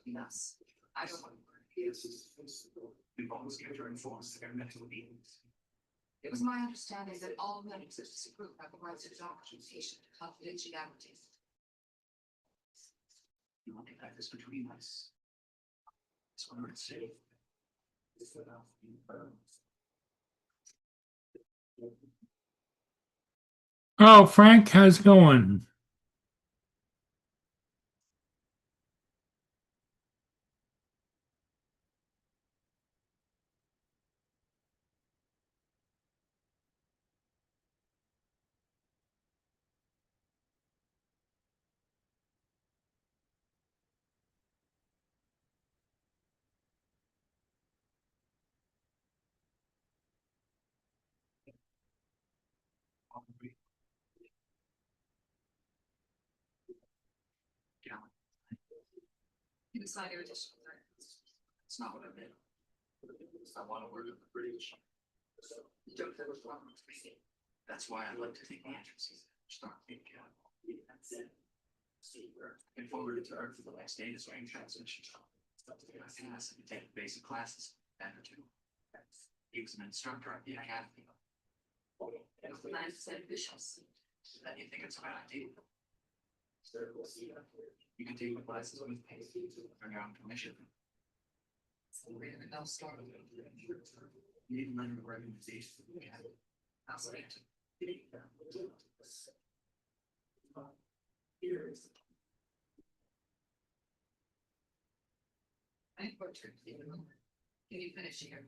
Yes. I don't want It was my understanding that all members of this group have the rights of documentation to confidentiality. You want to have this between us. It's one word safe. Oh, Frank, how's it going? Inside your additional. It's not what I meant. I want to work with the British. You don't have a problem with me. That's why I like to take the entrances. Start thinking. That's it. See, we're looking forward to Earth for the last day is range transition. Stuff to get us and take basic classes. And two. He was an instructor at the academy. Nice ambitious. Then you think it's a bad idea. You can take the classes with pay on your own commission. I'll start with you need to learn the organization. I'll say I portrait. Can you finish here?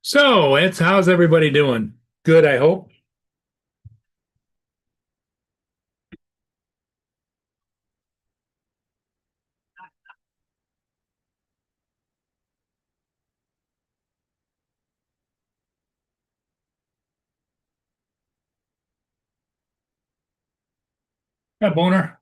So, how's everybody doing? Good, I hope. Yeah, Boner.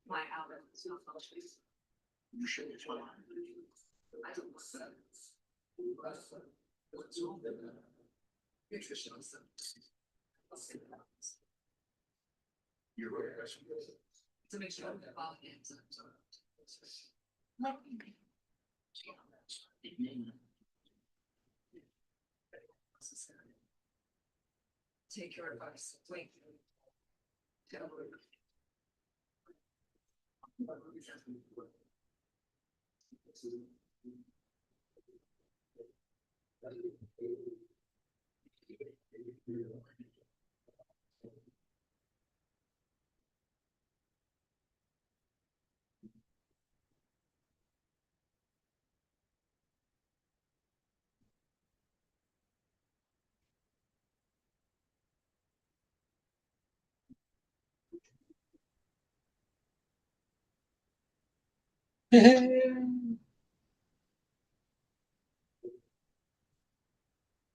My outlet is not functioning. You should as well. I don't Interesting. You're right. To make sure that all hands take your advice. Wait.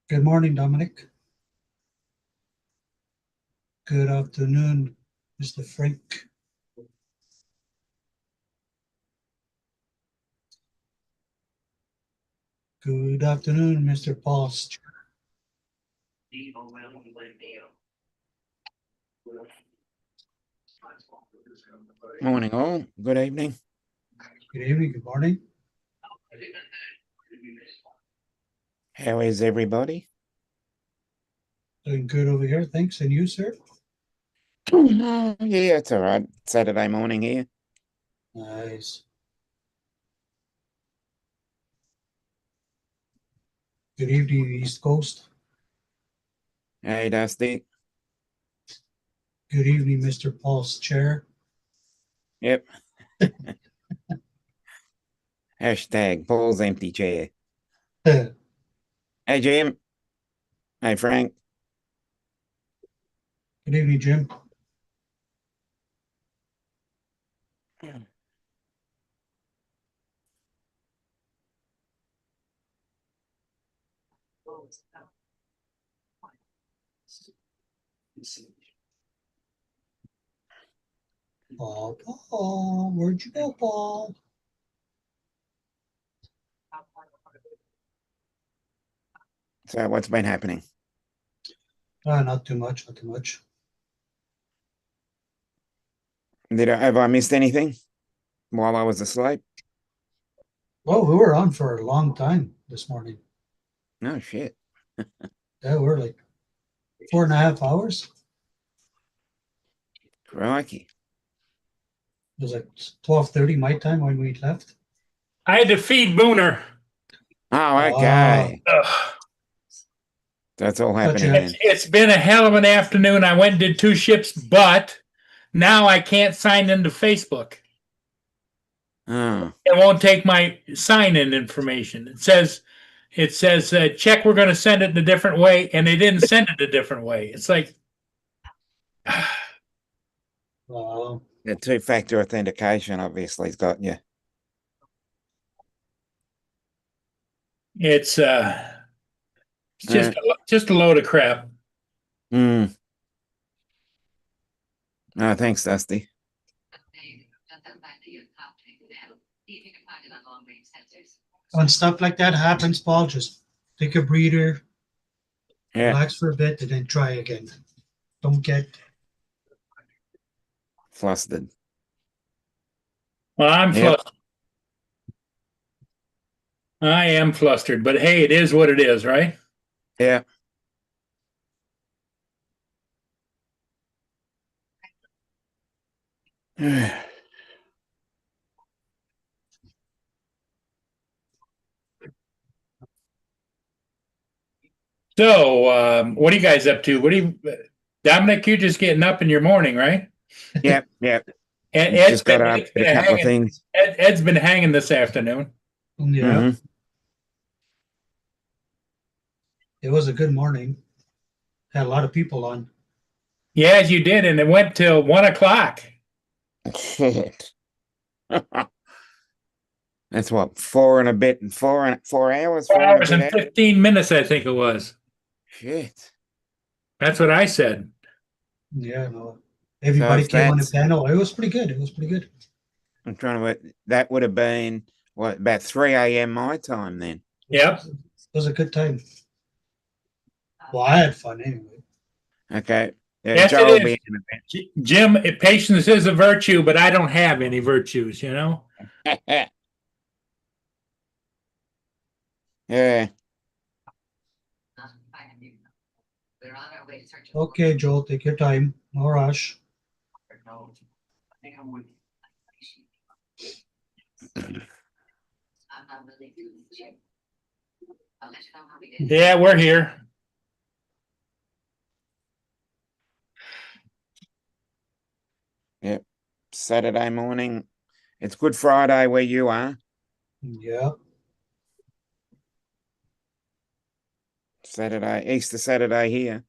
Good morning, Dominic. Good afternoon, Mr. Frank. Good afternoon, Mr. Post. Morning all, good evening. Good evening, good morning. How is everybody? Doing good over here, thanks. And you, sir? Yeah, it's all right. Saturday morning here. Nice. Good evening, East Coast. Hey, Dusty. Good evening, Mr. Paul's chair. Yep. Hashtag Paul's empty chair. Good Hey, Jim. Hey, Frank. evening, Jim. Paul, where'd you go, Paul? So, what's been happening? Not too much, not too much. Have I missed anything while I was asleep? Well, we were on for a long time this morning. No shit. Yeah, we're like 4.5 hours. Crikey. It was like 12:30 my time when we left. I had to feed Booner. Oh, okay. Ugh. That's all But happening yeah. then. It's been a hell of an afternoon. I went and did 2 shifts, but now I can't sign into Facebook. Oh, It won't take my sign-in information. It says check. We're going to send it in a different way, and they didn't send it a different way. It's like, the two-factor authentication obviously has got you. it's just a load of crap. Hmm. Oh, thanks, Dusty. When stuff like that happens, Paul, just take a breather, Yeah, relax for a bit, and then try again. Don't get flustered. Well, I'm Yep. flustered. I am flustered, but hey, it is what it is, right? Yeah. So, what are you guys up to? Dominic? You're just getting up in your morning, right? Yep. Yep. And Just got up, did a couple of things. Ed's been hanging this afternoon. Yeah, Mhm. it was a good morning. Had a lot of people on. Yes, you did, and it went till 1 o'clock. Shit. That's what, 4 and a bit and 4 hours, 4 4 and a hours bit and hours? 15 minutes, I think it was. Shit. That's what I said. Yeah, no. Everybody if came on the that's- panel. It was pretty good. It was pretty good. I'm trying to work, that would have been what, about 3 a.m. my time then. Yep. It was a good time. Well, I had fun anyway. Okay. Yeah, Yes, Joe it will is. be in a Jim, patience is a virtue, but I don't have any virtues, you know? bit. Yeah. Okay, Joel, take your time. No rush. No, I think I'm with Yeah, we're here. Yep. Saturday morning. It's Good Friday where you are. Yeah. Easter Saturday here.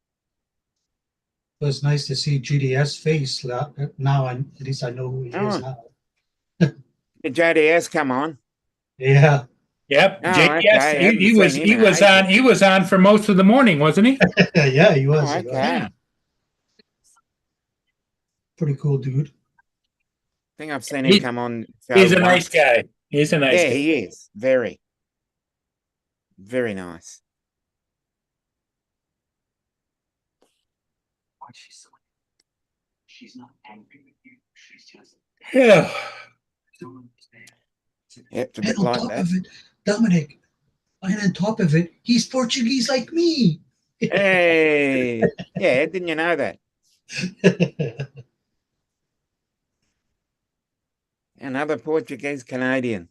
It was nice to see GDS face now. At least I know who he is Oh. now. Did JDS come on? Yeah. Yep. Oh, JDS, okay. Haven't he was seen him he in was ages. on he was on for most of the morning, wasn't he? Yeah, he was. Oh, He was. okay. Pretty cool dude. I think I've seen him come on. He's a show nice once. guy. He's a nice Yeah, guy. he is. Very, very nice. why she's not angry with you. She's just Yeah. don't understand. Yep, it's a And bit on like top that. of it, Dominic, and on top of it, he's Portuguese like me. Hey, yeah, didn't you know that? Another Portuguese Canadian.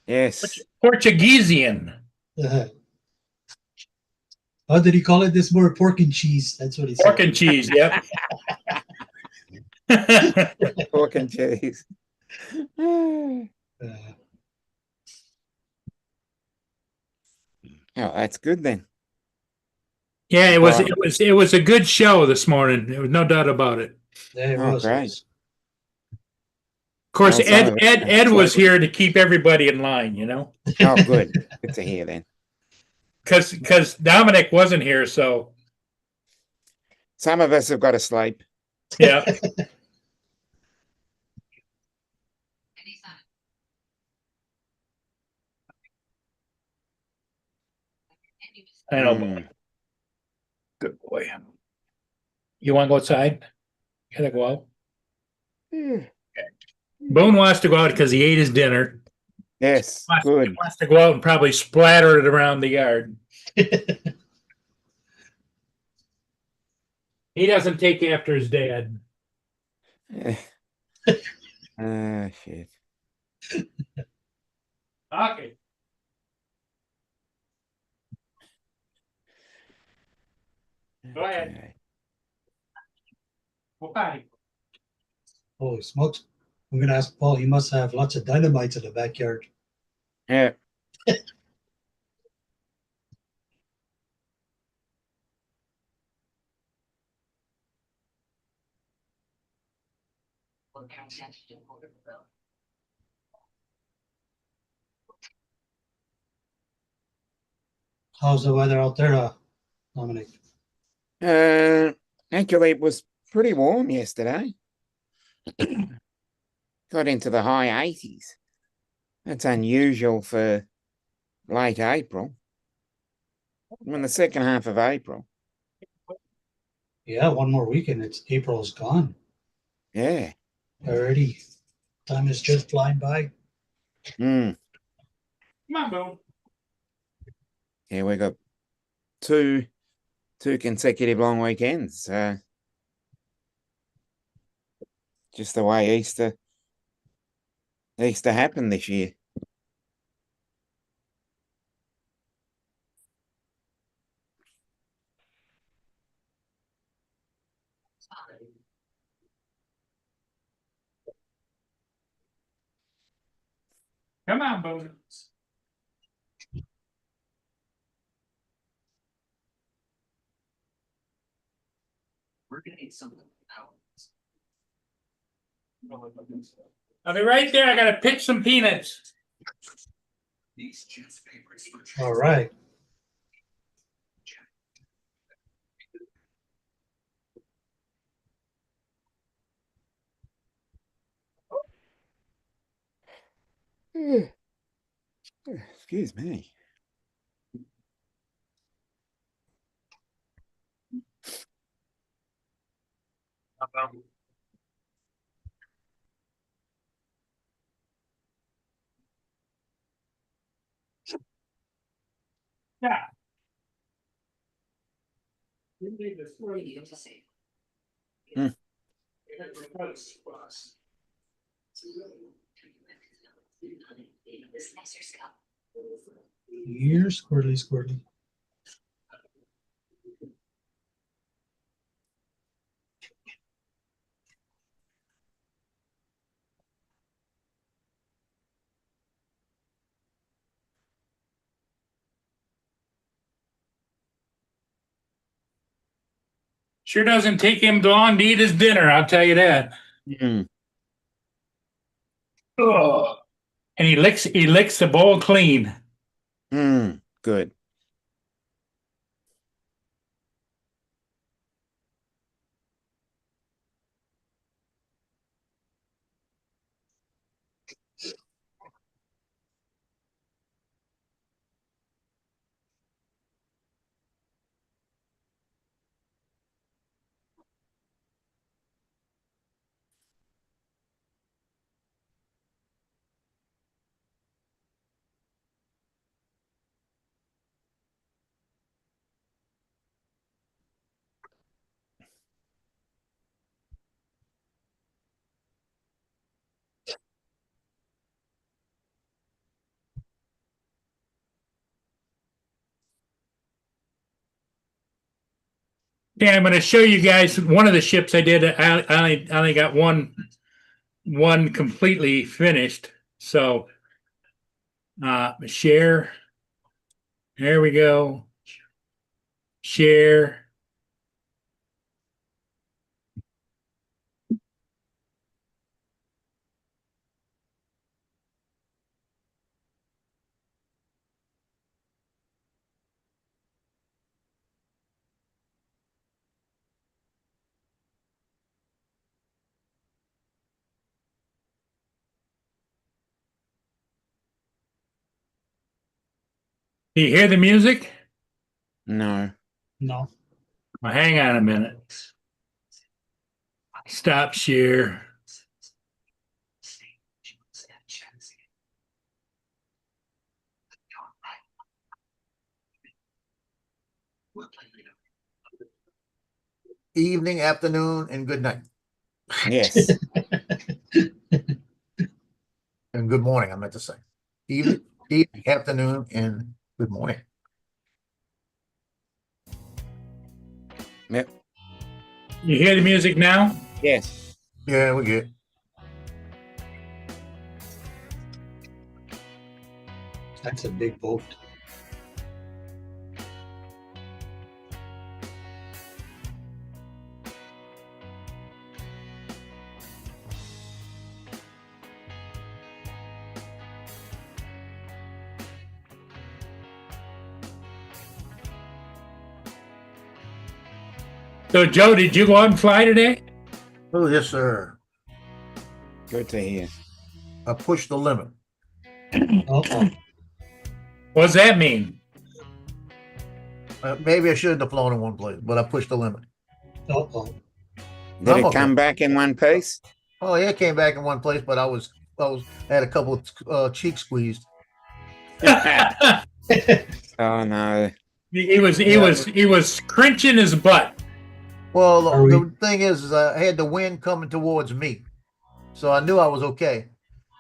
Yes. Portuguesian. Uh, how did he call it this more? Pork and cheese. That's what he Pork said. and cheese, yep. Pork and cheese. Oh, Uh, that's good then. Yeah, Right. it was a good show this morning. There was no doubt about it. there it Oh, was. great. Yes. Of course, Well, some of Ed it's was local. here to keep everybody in line, you know, Oh, good. Good to hear then. because Dominic wasn't here, so Some of us have got to sleep. yeah. I know. Mm. Good boy. You want to go outside? Gotta go out. Boone wants to go out because he ate his dinner. Yes, He good. wants to go out and probably splatter it around the yard. He doesn't take after his dad. Shit. Okay. Go ahead. Okay. Bye. Holy smokes. I'm going to ask Paul. He must have lots of dynamites in the backyard. Yeah. How's the weather out there, Dominic? Actually, it was pretty warm yesterday. Got into the high 80s. That's unusual for late April. In the second half of April. Yeah, one more weekend. It's April's gone Yeah. already. Time is just flying by. Mm. Come on, Boone. Yeah, we got two consecutive long weekends. Just the way Easter happened this year. Come on, Boone. We're gonna eat something out. I'll be right there. I gotta pitch some peanuts. These juice papers. All right. Excuse me. Yeah. What do you have to say? Hmm. This nicer scalp. Here, squirrely, squirrely. Sure doesn't take him long to eat his dinner, I'll tell you that. Mm. Oh. And he licks the bowl clean. Mm. Good. Yeah, I'm going to show you guys one of the ships I did. I only got one completely finished. So, share. There we go. Share. Do you hear the music? No. No. Well, hang on a minute. Stop share. Evening, afternoon, and good night. Yes. And good morning, I meant to say. Evening, afternoon, and good morning. Yep. You hear the music now? Yes. Yeah, we're good. That's a big boat. So, Joe, did you go out and fly today? Oh, yes, sir. Good to hear. I pushed the limit. Uh-oh. What does that mean? Maybe I shouldn't have flown in one place, but I pushed the limit. Uh-oh. Did I'm it okay. come back in one piece? Oh, yeah, it came back in one place, but I had a couple of cheeks squeezed. Oh no. he was crinching his butt. Well, Are the we- thing is I had the wind coming towards me, so I knew I was okay.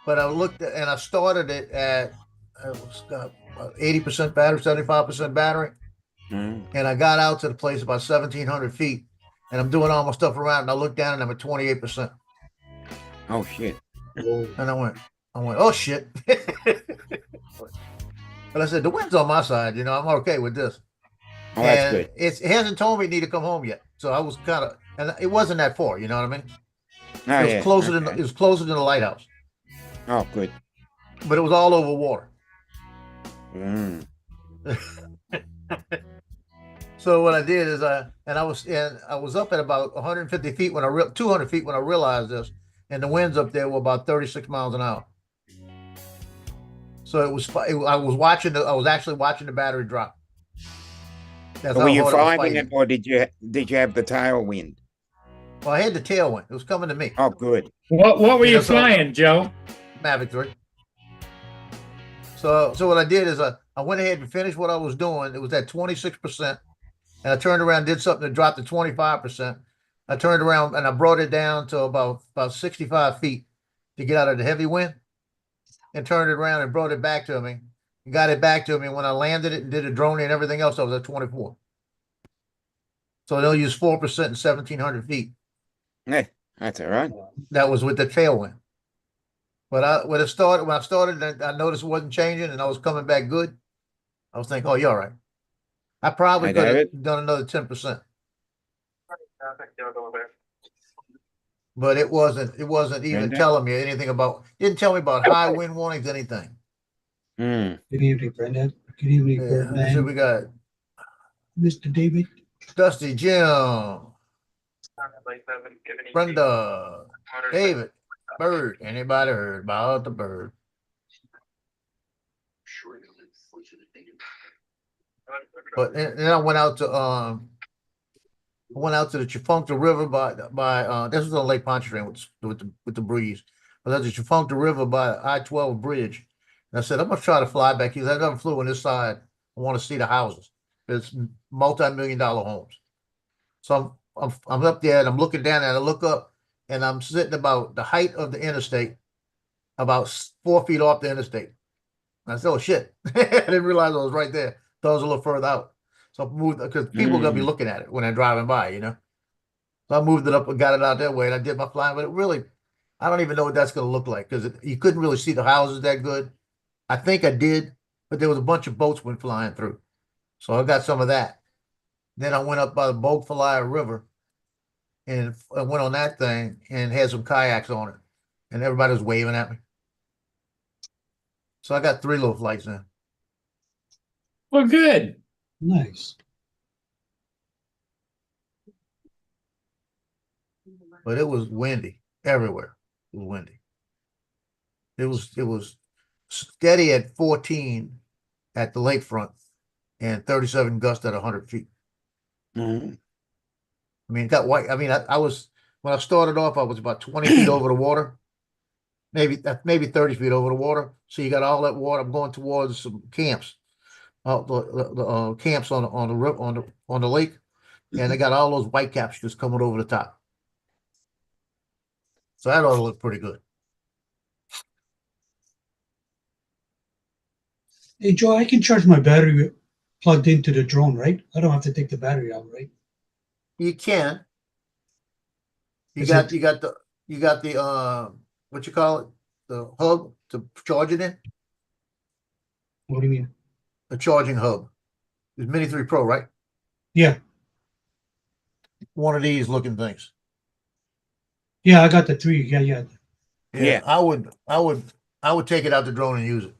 But I looked at, and I started it at 80% battery, 75% battery, Mm. and I got out to the place about 1,700 feet, and I'm doing all my stuff around, and I looked down, and I'm at 28%, Oh shit. Oh, and I went, oh shit. But I said the wind's on my side, I'm okay with this. Oh, that's And good. it hasn't told me it need to come home yet, so I was kind of, and it wasn't that far, you know what I mean? Oh, It was yeah. closer than Okay. it was closer than the lighthouse, Oh, good. but it was all over water. Mm. So what I did is I was up at about 150 feet 200 feet when I realized this, and the winds up there were about 36 miles an hour. So I was actually watching the battery drop. That's Were how you hard it was flying it, fighting. or did you have the tailwind? Well, I had the tailwind. It was coming to me. Oh, good. What were you That's all. flying, Joe? Mavic 3. So what I did is I went ahead and finished what I was doing. It was at 26%. And I turned around, did something to drop to 25%. I turned around and I brought it down to about 65 feet to get out of the heavy wind, and turned it around and brought it back to me. Got it back to me. When I landed it and did a drone and everything else, I was at 24. So they'll use 4% in 1,700 feet. Yeah, that's all right. That was with the tailwind. But when I started, I noticed it wasn't changing and I was coming back good. I was thinking, oh, you're all right. I probably Hey, could have David. done another 10%. But it wasn't even Brenda? telling me anything didn't tell me about high wind warnings, anything. Mm. good evening, Brenda. Good evening, Yeah. Birdman. So we got Mr. David. Dusty, Jim, Brenda, David, Bird. Anybody heard about the bird? Sure, unfortunate thing. But then I went out to the Chifuncta River by this was on Lake Pontchartrain with the breeze. But that's the Chifuncta River by I-12 bridge. And I said, I'm gonna try to fly back here. I never flew on this side. I want to see the houses. It's multi-million-dollar homes. So I'm up there and I'm looking down and I look up and I'm sitting about the height of the interstate, about 4 feet off the interstate. And I said, oh shit. I didn't realize I was right there. Thought I was a little further out. So I moved, because people are gonna be Mm. looking at it when they're driving by, you know? So I moved it up and got it out that way and I did my flying, but it really, I don't even know what that's gonna look like because you couldn't really see the houses that good. I think I did, but there was a bunch of boats went flying through. So I got some of that. Then I went up by the Bogfalaya River and I went on that thing and had some kayaks on it. And everybody was waving at me. So I got 3 little flights in. Well, good. Nice. But it was windy everywhere. It was windy. It was steady at 14 at the lakefront and 37 gusts at 100 feet. Mm. I mean, it got white. I mean, I was when I started off, I was about 20 feet over the water, maybe 30 feet over the water. So you got all that water. I'm going towards some camps, the camps on the river on the lake, and they got all those white caps just coming over the top. So that ought to look pretty good. Hey, Joe, I can charge my battery plugged into the drone, right? I don't have to take the battery out, right? You can. Is it- You got the what you call it, the hub to charge it in, What do you mean? the charging hub. It's Mini 3 Pro, right? Yeah. One of these looking things. Yeah, I got the 3. Yeah. Yeah. I would take it out the drone and use it.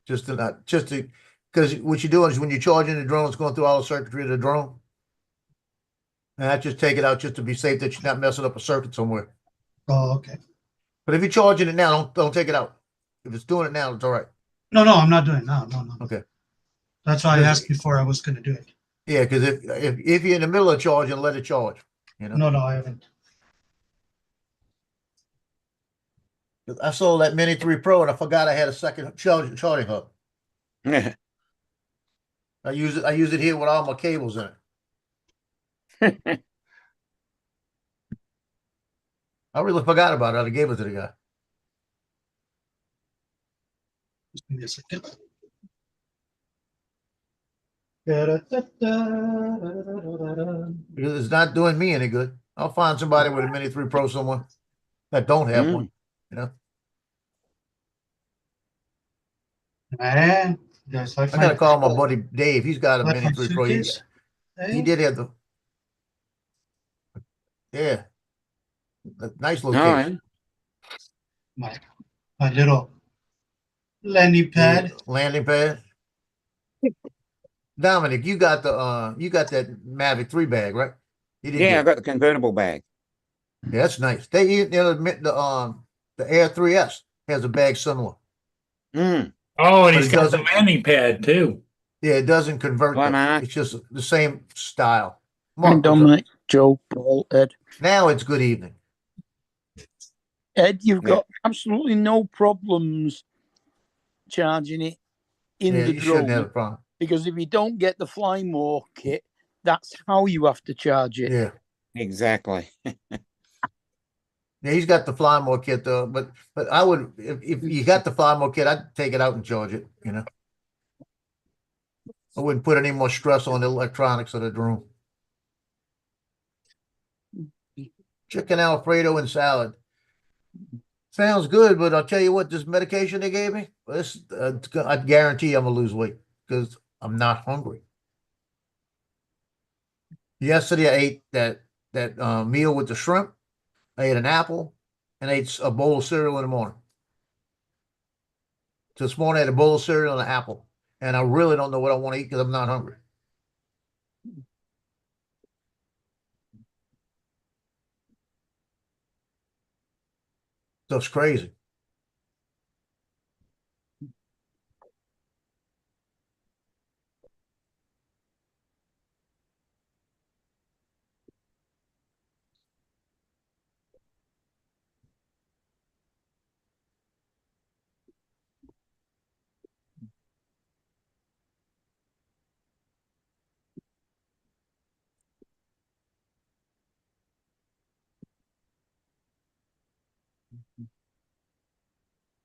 Just to, because what you're doing is when you're charging the drone, it's going through all the circuitry of the drone. And I just take it out just to be safe that you're not messing up a circuit somewhere. Oh, okay. But if you're charging it now, don't take it out. If it's doing it now, it's all right. No, I'm not doing it. No. Okay. That's why I Because- asked before I was going to do it. Yeah, because if you're in the middle of charging, let it charge. You know, No, I haven't. I sold that Mini 3 Pro and I forgot I had a second charging hub. I use it here with all my cables in it. I really forgot about it. I gave it to the guy. Just give me a second. Because it's not doing me any good. I'll find somebody with a Mini 3 Pro somewhere that don't have one. You know, Man, there's like I gotta call my buddy Dave. He's got a like Mini my 3 Pro. suitcase. He did have the, yeah, nice All location. right. My little landing pad. Landing pad. Dominic, you got that Mavic 3 bag, right? You did Yeah, I get, got the convertible bag. yeah, that's nice. The Air 3S has a bag similar. Mm. Oh, and But he's it got the doesn't- landing pad too. Yeah, it doesn't convert. Why them. not? It's just the same style. Hi, Mark, what's up? Dominic, Joe, Paul, Ed. Now it's good evening. Ed, you've Yeah. got absolutely no problems charging it in Yeah, the you shouldn't have a drone problem. because if you don't get the Fly More kit, that's how you have to charge it. Yeah. Exactly. Yeah, he's got the Fly More kit though, but I would if you got the Fly More kit, I'd take it out and charge it, you know. I wouldn't put any more stress on the electronics of the drone. Chicken Alfredo and salad. Sounds good, but I'll tell you what, this medication they gave me, I guarantee I'm gonna lose weight because I'm not hungry. Yesterday I ate that meal with the shrimp. I ate an apple and ate a bowl of cereal in the morning. This morning I had a bowl of cereal and an apple, and I really don't know what I want to eat because I'm not hungry. Stuff's crazy.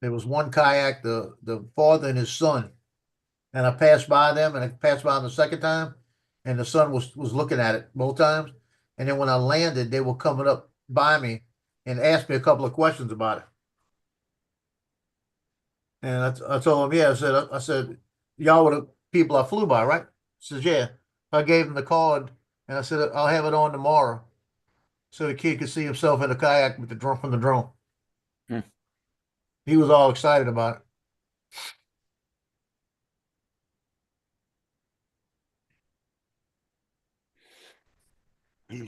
There was one kayak, the father and his son, and I passed by them, and I passed by them the second time, and the sun was looking at it both times. And then when I landed, they were coming up by me and asked me a couple of questions about it. And I told them, yeah, I said, y'all were the people I flew by, right? He says, yeah. I gave him the card and I said, I'll have it on tomorrow. So the kid could see himself in a kayak with the drone from the drone. Hmm. He was all excited about it.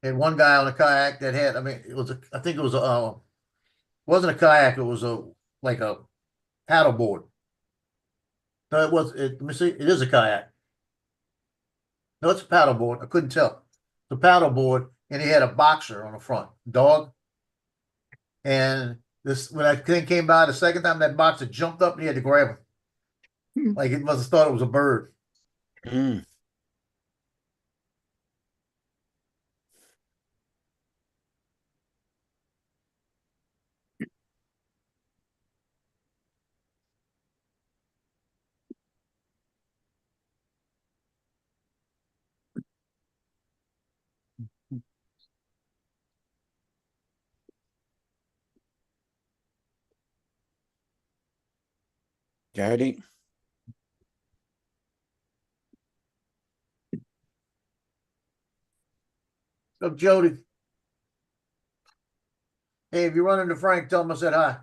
And one guy on a kayak that had, I mean, I think it was wasn't a kayak, it was like a paddle board. No, let me see, it is a kayak. No, it's a paddle board. I couldn't tell. The paddle board, and he had a boxer on the front, dog. And when that thing came by the second time, that boxer jumped up and he had to grab him. Like he must have thought it was a bird. Mm. Jody. So Jody, hey, if you run into Frank, tell him I said hi.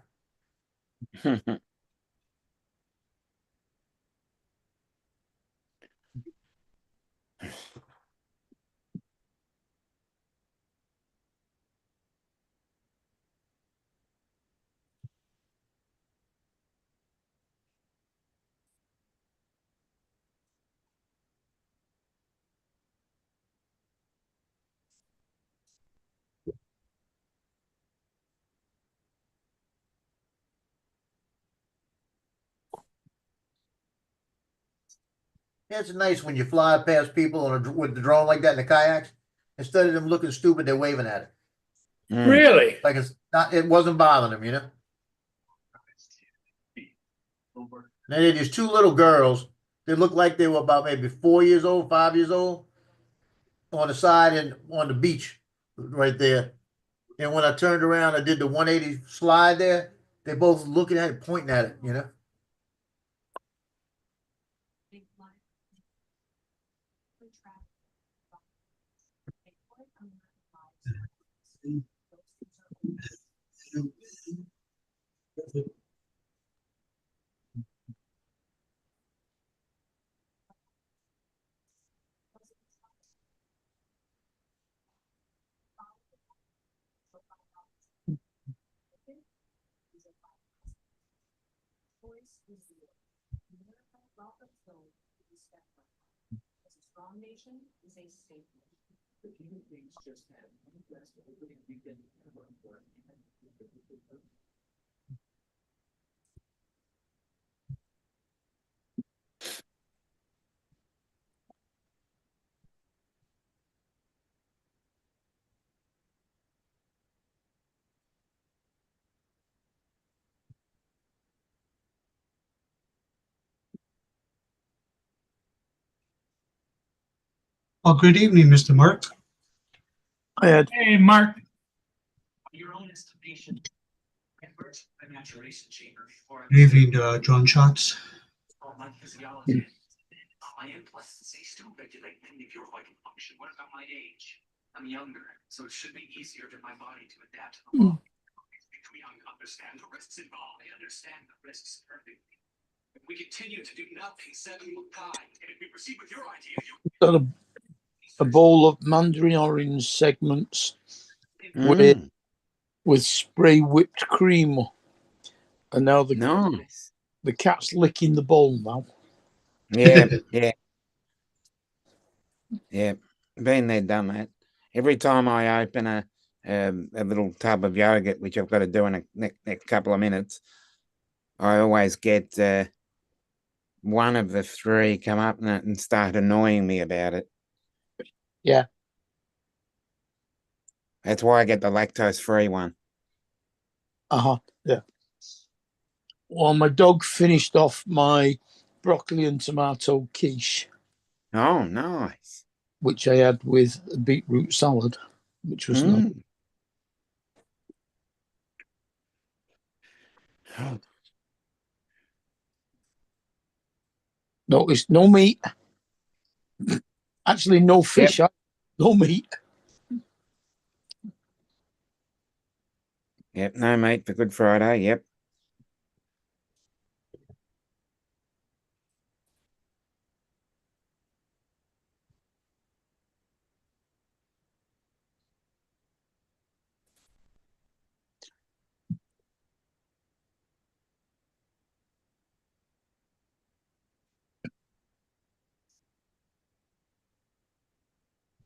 Yeah, it's nice when you fly past people with the drone like that in the kayaks. Instead of them looking stupid, they're waving at it. Mm. Really? Like it's not, it wasn't bothering them, you know? And then these two little girls, they looked like they were about maybe 4 years old, 5 years old, on the side and on the beach right there. And when I turned around, I did the 180 slide there. They both looking at it, pointing at it, you know? Oh, good evening, Mr. Mark. I had Hey, Mark. Your own estimation. Convert the maturation chamber for Good evening, John Schatz. all my physiology. My implants say still regulate many of your vital function. What about my age? I'm younger, so it should be easier for my body to adapt to the law. We understand the risks involved. I understand the risks perfectly. If we continue to do nothing, seven will die. And if we proceed with your idea, got a bowl of mandarin orange segments Mm. with spray whipped cream. And now Nice. the cat's licking the bowl now. Yeah, yeah. Yeah. Been there, done that. Every time I open a little tub of yogurt, which I've got to do in a next couple of minutes, I always get one of the three come up and start annoying me about it. Yeah. That's why I get the lactose-free one. Yeah. Well, my dog finished off my broccoli and tomato quiche. Oh, nice. which I had with a beetroot salad, which was nice. Mm. Oh, Notice no meat. Actually, no fish. No meat. yep, no meat for Good Friday. Yep.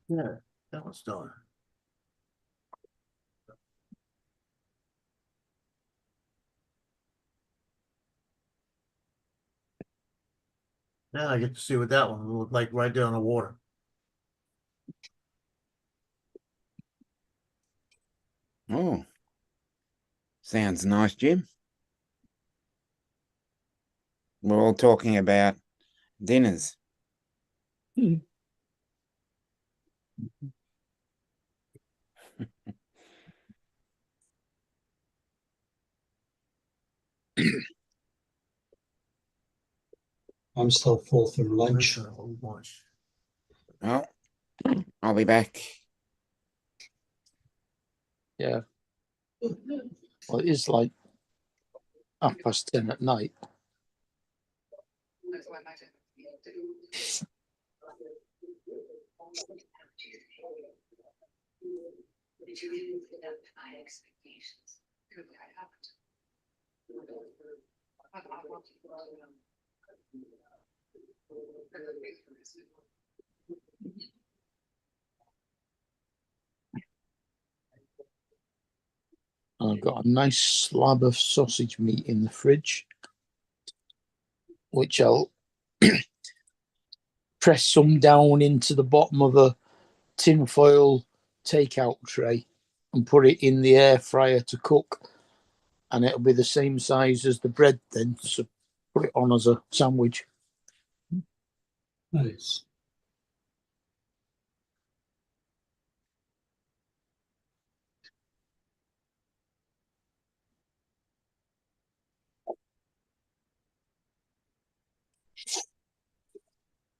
Yeah, that one's done. Now I get to see what that one will look like right there on the water. Oh, sounds nice, Jim. We're all talking about dinners. I'm still full from lunch. Listen, a whole bunch. Well, I'll be back. Yeah. Well, it is like 10:30 at night. That's why I didn't do. Did you even fit up to my expectations? Clearly I haven't. I want to go out And I've got a nice slab of sausage meat in the fridge, which I'll press some down into the bottom of a tinfoil takeout tray and put it in the air fryer to cook. And it'll be the same size as the bread then. So put it on as a sandwich. Nice.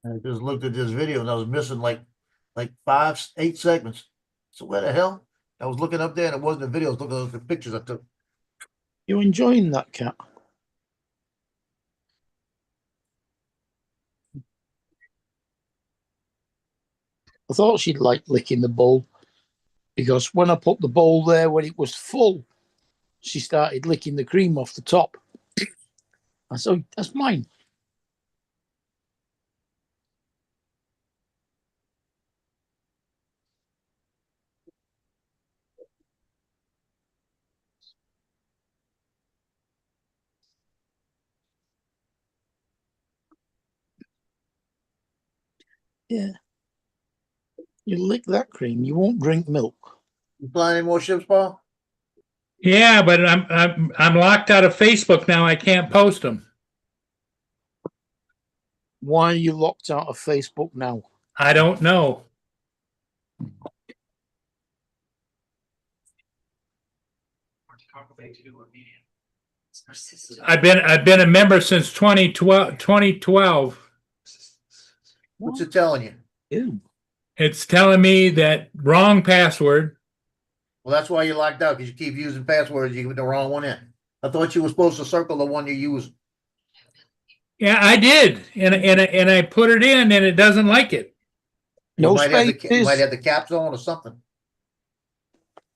I just looked at this video and I was missing like 5, 8 segments. So where the hell? I was looking up there and it wasn't a video. I was looking at the pictures I took. You enjoying that, Cat? I thought she'd like licking the bowl because when I put the bowl there when it was full, she started licking the cream off the top. I said, that's mine. Yeah. You lick that cream, you won't drink milk. You flying any more ships, Paul? Yeah, but I'm locked out of Facebook now. I can't post them. Why are you locked out of Facebook now? I don't know. I've been a member since 2012. What's it telling you? Ew. It's telling me that wrong password. Well, that's why you're locked out, because you keep using passwords, you get the wrong one in. I thought you were supposed to circle the one you use. Yeah, I did, and I put it in, and it doesn't like it. You No might have the, you spaces. might have the caps on or something.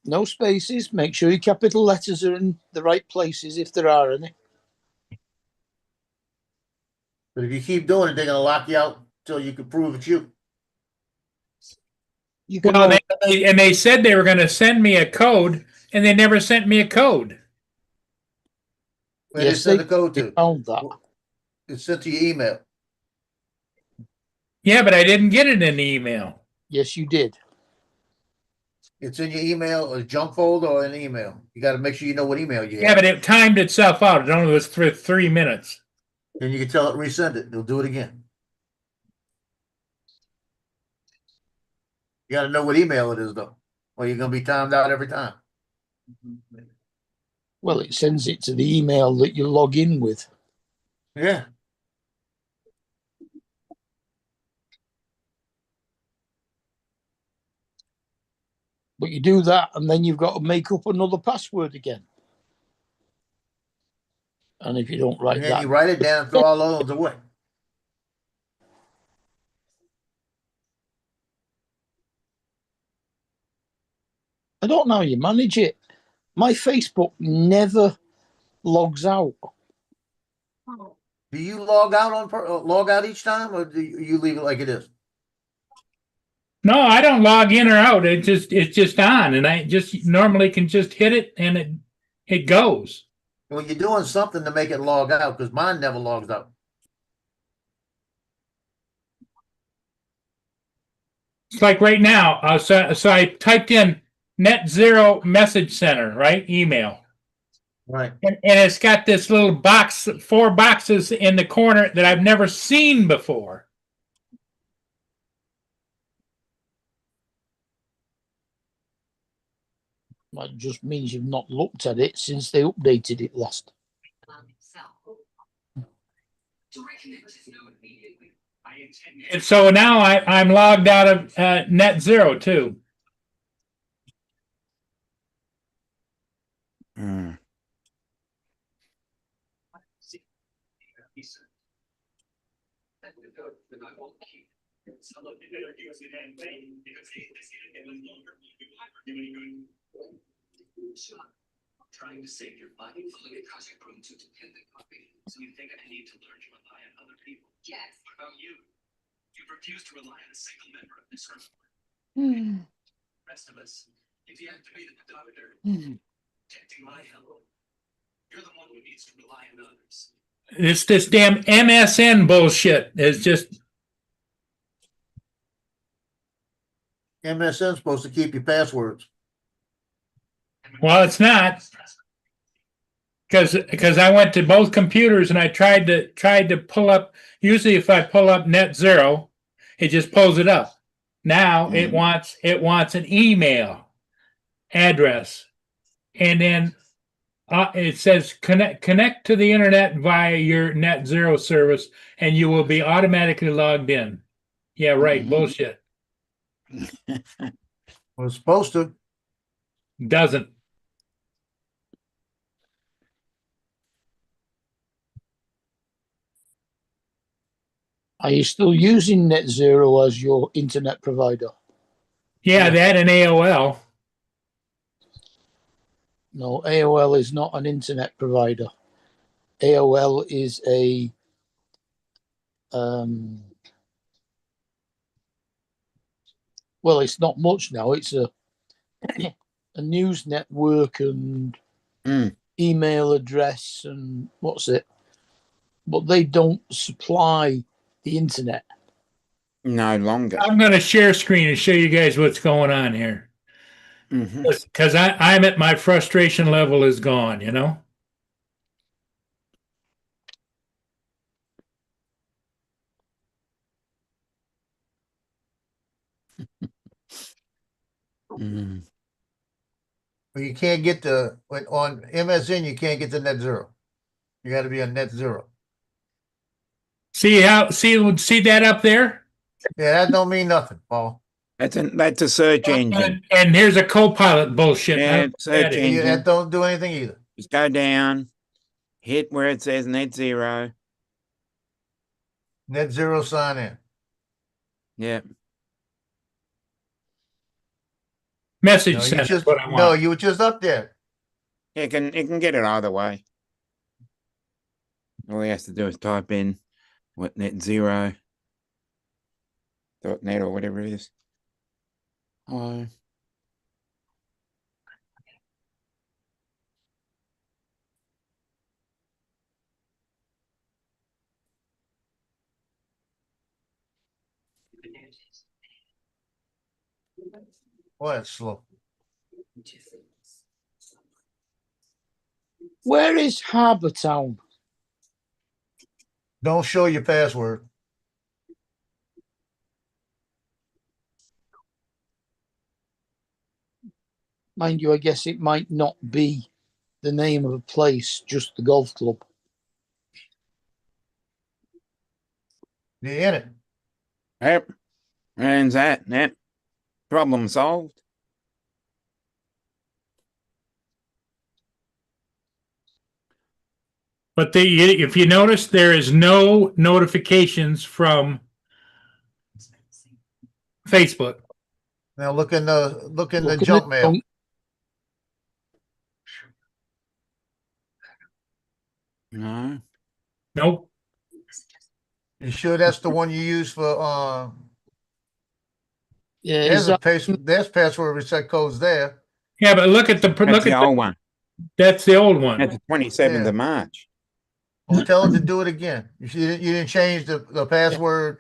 No spaces. Make sure your capital letters are in the right places if there are any. But if you keep doing it, they're gonna lock you out until you can prove it's you. You can Well, they said they were going to send me a code, and they never sent me a code. Where they send the code to? found that. It's sent to your email. Yeah, but I didn't get it in the email. Yes, you did. It's in your email, a junk folder or an email. You gotta make sure you know what email you Yeah, have. but it timed itself out. It only was for 3 minutes. Then you can tell it resend it. They'll do it again. You gotta know what email it is though, or you're gonna be timed out every time. Well, it sends it to the email that you log in with. Yeah. But you do that, and then you've got to make up another password again. And if you don't write And then that, you write it down, and throw all those away. I don't know how you manage it. My Facebook never logs out. Do you log out log out each time, or do you leave it like it is? No, I don't log in or out. It's just on, and I just normally can just hit it and it goes. Well, you're doing something to make it log out, because mine never logs out. It's like right now. So I typed in Net Zero Message Center, right? Email. Right. And it's got this little box, 4 boxes in the corner that I've never seen before. That just means you've not looked at it since they updated it last. And so now I'm logged out of Net Zero too. Mm. Trying to save your body from it because you're prone to dependent on me. So you think I need to learn to rely on other people? Yes. What about you? You've refused to rely on a single member of this room. The rest of us, if you have to be the doctor, protecting my health, you're the one who needs to rely on others. It's this damn MSN bullshit. It's just MSN's supposed to keep your passwords. well, it's not. Because I went to both computers and I tried to pull up. Usually, if I pull up Net Zero, it just pulls it up. Now it wants an email address, and then it says connect to the internet via your Net Zero service, and you will be automatically logged in. Yeah, right. Bullshit. Well, it's supposed to. Doesn't. Are you still using Net Zero as your internet provider? Yeah, that and AOL. No, AOL is not an internet provider. AOL is a well, it's not much now. It's a news network and email address and what's it? But they don't supply the internet. No longer. I'm going to share screen and show you guys what's going on here. Because I'm at my frustration level is gone, you know? But you can't get on MSN, you can't get to Net Zero. You got to be on Net Zero. See that up there? Yeah, that don't mean nothing, Paul. That's a search engine. And here's a co-pilot bullshit. Yeah, search Yeah, engine. that don't do anything either. Just go down, hit where it says Net Zero. Net Zero sign in. Yep. Message No, center is what I want. you were just up there. It can get it either way. All he has to do is type in what Net Zero .net or whatever it is. Hello. Boy, it's slow. Where is Harbour Town? Don't show your password. Mind you, I guess it might not be the name of a place, just the golf club. You're in it. Yep. And that. Yep. Problem solved. But if you notice, there is no notifications from Facebook. Now look in the Look at junk the mail. junk. No. Nope. You sure that's the one you use for, Yeah, there's is a that, there's password reset codes there. Yeah, but look at That's the old one. that's the old one. That's the 27th Yeah. of March. Well, tell them to do it again. You didn't change the password.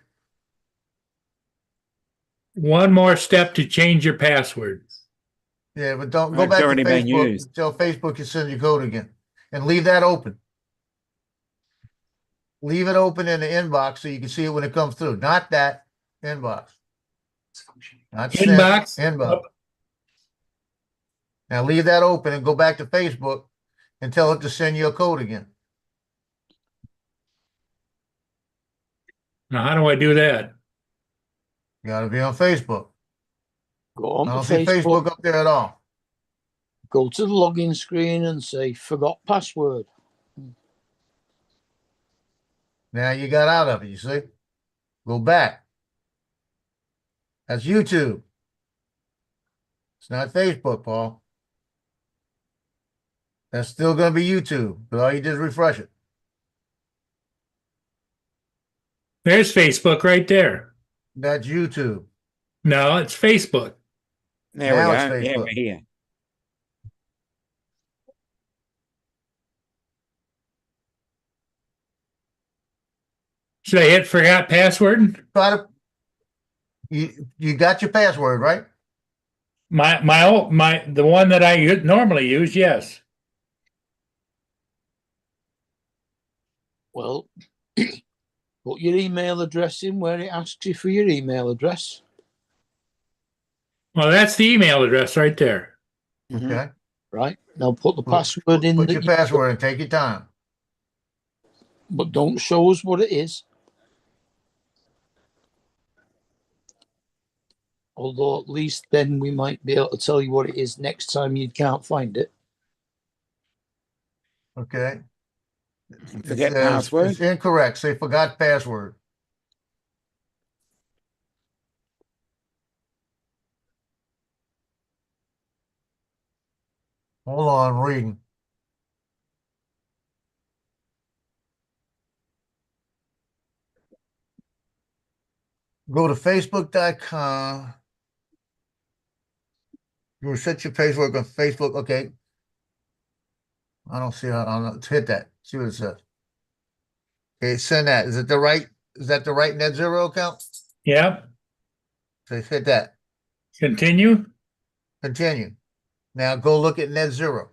One more step to change your password. Yeah, but don't go It's back to already been Facebook. used. Tell Facebook to send you code again and leave that open. Leave it open in the inbox so you can see it when it comes through. Not that inbox. Not sent, Inbox? inbox. Now leave that open and go back to Facebook and tell it to send you a code again. Now, how do I do that? You gotta be on Facebook. go on I to don't see Facebook, Facebook up there at all. go to the login screen and say, forgot password. Now you got out of it, you see? Go back. That's YouTube. It's not Facebook, Paul. That's still gonna be YouTube, but all you did is refresh it. There's Facebook right there. That's YouTube. No, it's Facebook. There Now we it's go. Yeah, Facebook. we're here. Should I hit forgot password? Try to. You got your password, right? The one that I normally use, yes. Well, put your email address in where it asks you for your email address. Well, that's the email address right there. Mhm. Okay. Right. Now put the Put- password in. Put that your you- password and take your time. But don't show us what it is. Although at least then we might be able to tell you what it is next time you can't find it. Okay. Forget It says password. It's incorrect. Say forgot password. Hold on, I'm reading. Go to facebook.com. You reset your password on Facebook. Okay. I don't see how. Let's hit that. See what it says. Okay, send that. Is that the right net zero account? Yep. So hit that. Continue. Continue. Now go look at net zero.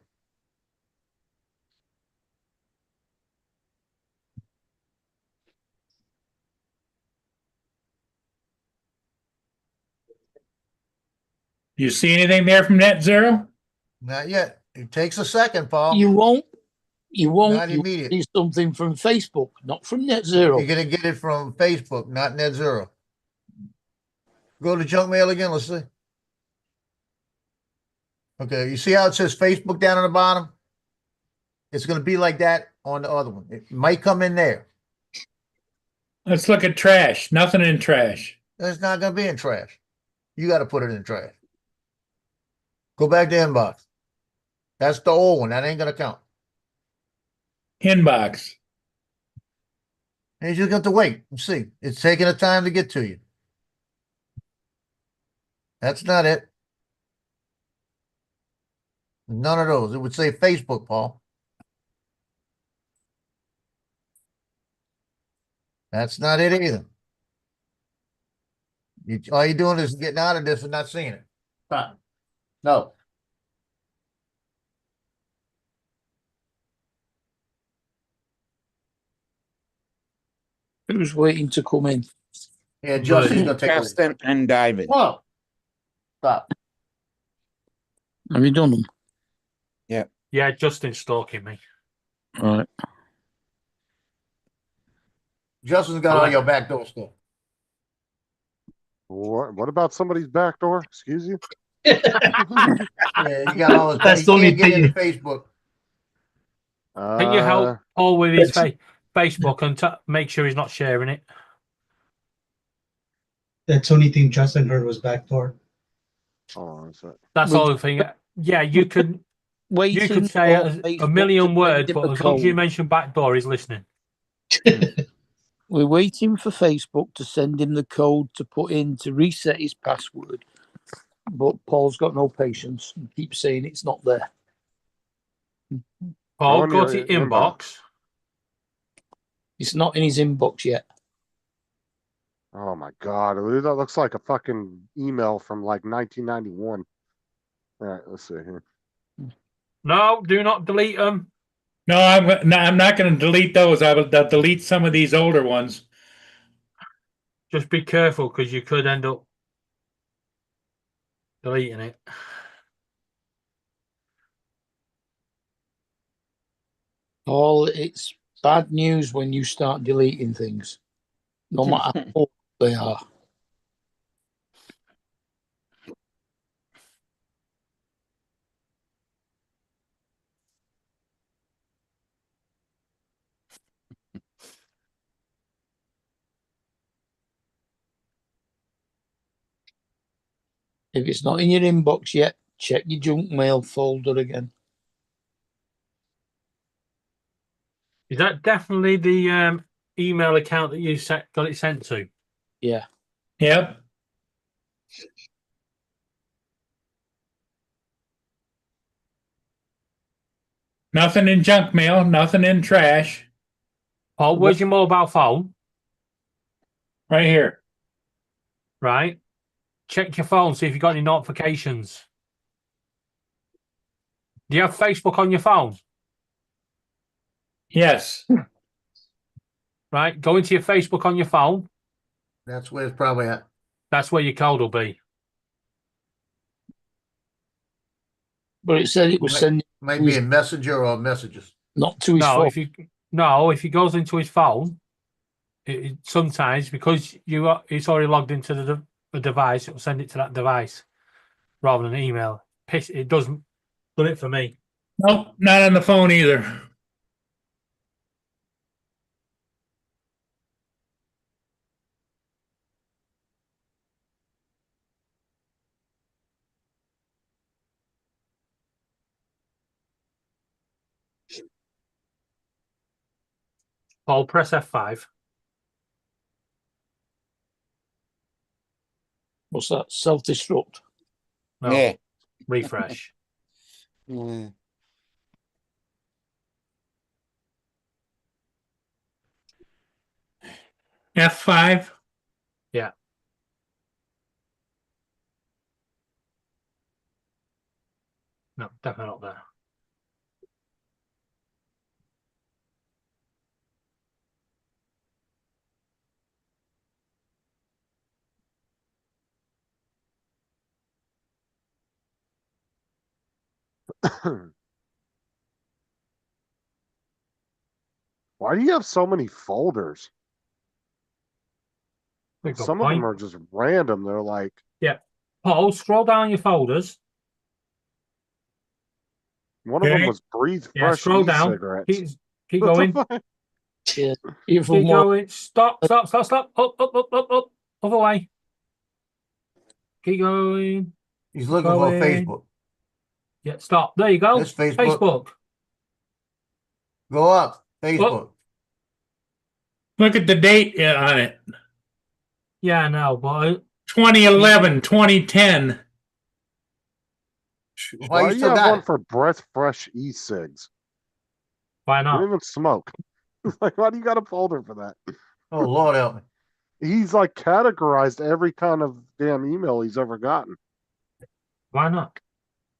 You see anything there from Net Zero? Not yet. It takes a second, Paul. You won't. You won't. Not You immediate. need something from Facebook, not from Net Zero. You're gonna get it from Facebook, not net zero. Go to junk mail again. Let's see. Okay, you see how it says Facebook down on the bottom? It's gonna be like that on the other one. It might come in there. Let's look at trash. Nothing in trash. It's not gonna be in trash. You got to put it in trash. Go back to inbox. That's the old one. That ain't gonna count. Inbox. And you just got to wait and see. It's taking a time to get to you. That's not it. None of those. It would say Facebook, Paul. That's not it either. All you're doing is getting out of this and not seeing it. Fine. No. Who's waiting to come in? Yeah, Justin's gonna take a look. Justin and David. Whoa. Stop. Have you done them? Yeah, Justin's stalking me. Right. Justin's got all your backdoor stuff. What about somebody's back door? Excuse you? Yeah, you got all his. That's He the only can't get thing- into Facebook. Can you help Paul with his That's- Facebook and make sure he's not sharing it? That's the only thing Justin heard was backdoor. Hold on a sec. That's We- all the thing. Yeah, you could Waiting say for a Facebook million to words, send him but a as long as you code. mention backdoor, he's listening. We're waiting for Facebook to send him the code to put in to reset his password. But Paul's got no patience and keeps saying it's not there. Paul, on go your to your inbox. inbox. It's not in his inbox yet. Oh my god, that looks like a fucking email from like 1991. All right, let's see here. No, do not delete them. No, I'm not going to delete those. I will delete some of these older ones. Just be careful because you could end up deleting it. Paul, it's bad news when you start deleting things, no matter how old they are. If it's not in your inbox yet, check your junk mail folder again. Is that definitely the email account that you got it sent to? Yeah. Yep. Nothing in junk mail, nothing in trash. Paul, where's your mobile phone? Right here. Right. Check your phone, see if you got any notifications. Do you have Facebook on your phone? Yes. Right. Go into your Facebook on your phone. That's where it's probably at. That's where your code will be. But it said it was Right. sending Maybe in Messenger or Messages. not to his No, phone. if he goes into his phone, sometimes because it's already logged into the device, it will send it to that device rather than an email. It doesn't done it for me. Nope, not on the phone either. Paul, press F5. What's that? Self-destruct. No, Yeah. refresh. Yeah. F5. No, definitely not there. Why do you have so many folders? Big good Some of point. them are just random. They're like, Paul, scroll down your folders. one of them Okay. was Breathe Yeah, Fresh scroll down. e-cigarettes. Keep What the going. fuck? Yeah. Even Keep more. going. Stop. Up. Other way. Keep going. He's looking for Going. Facebook. Yeah, stop. There you go. That's Facebook. Facebook. Go up. Facebook. Look at the date on it. Yeah, I know, but 2011, 2010. Why you do you still have got one it? for Breath Fresh e-cigs? why You not? don't even smoke. Like, why do you got a folder for that? Oh, Lord help me. He's like categorized every kind of damn email he's ever gotten. Why not?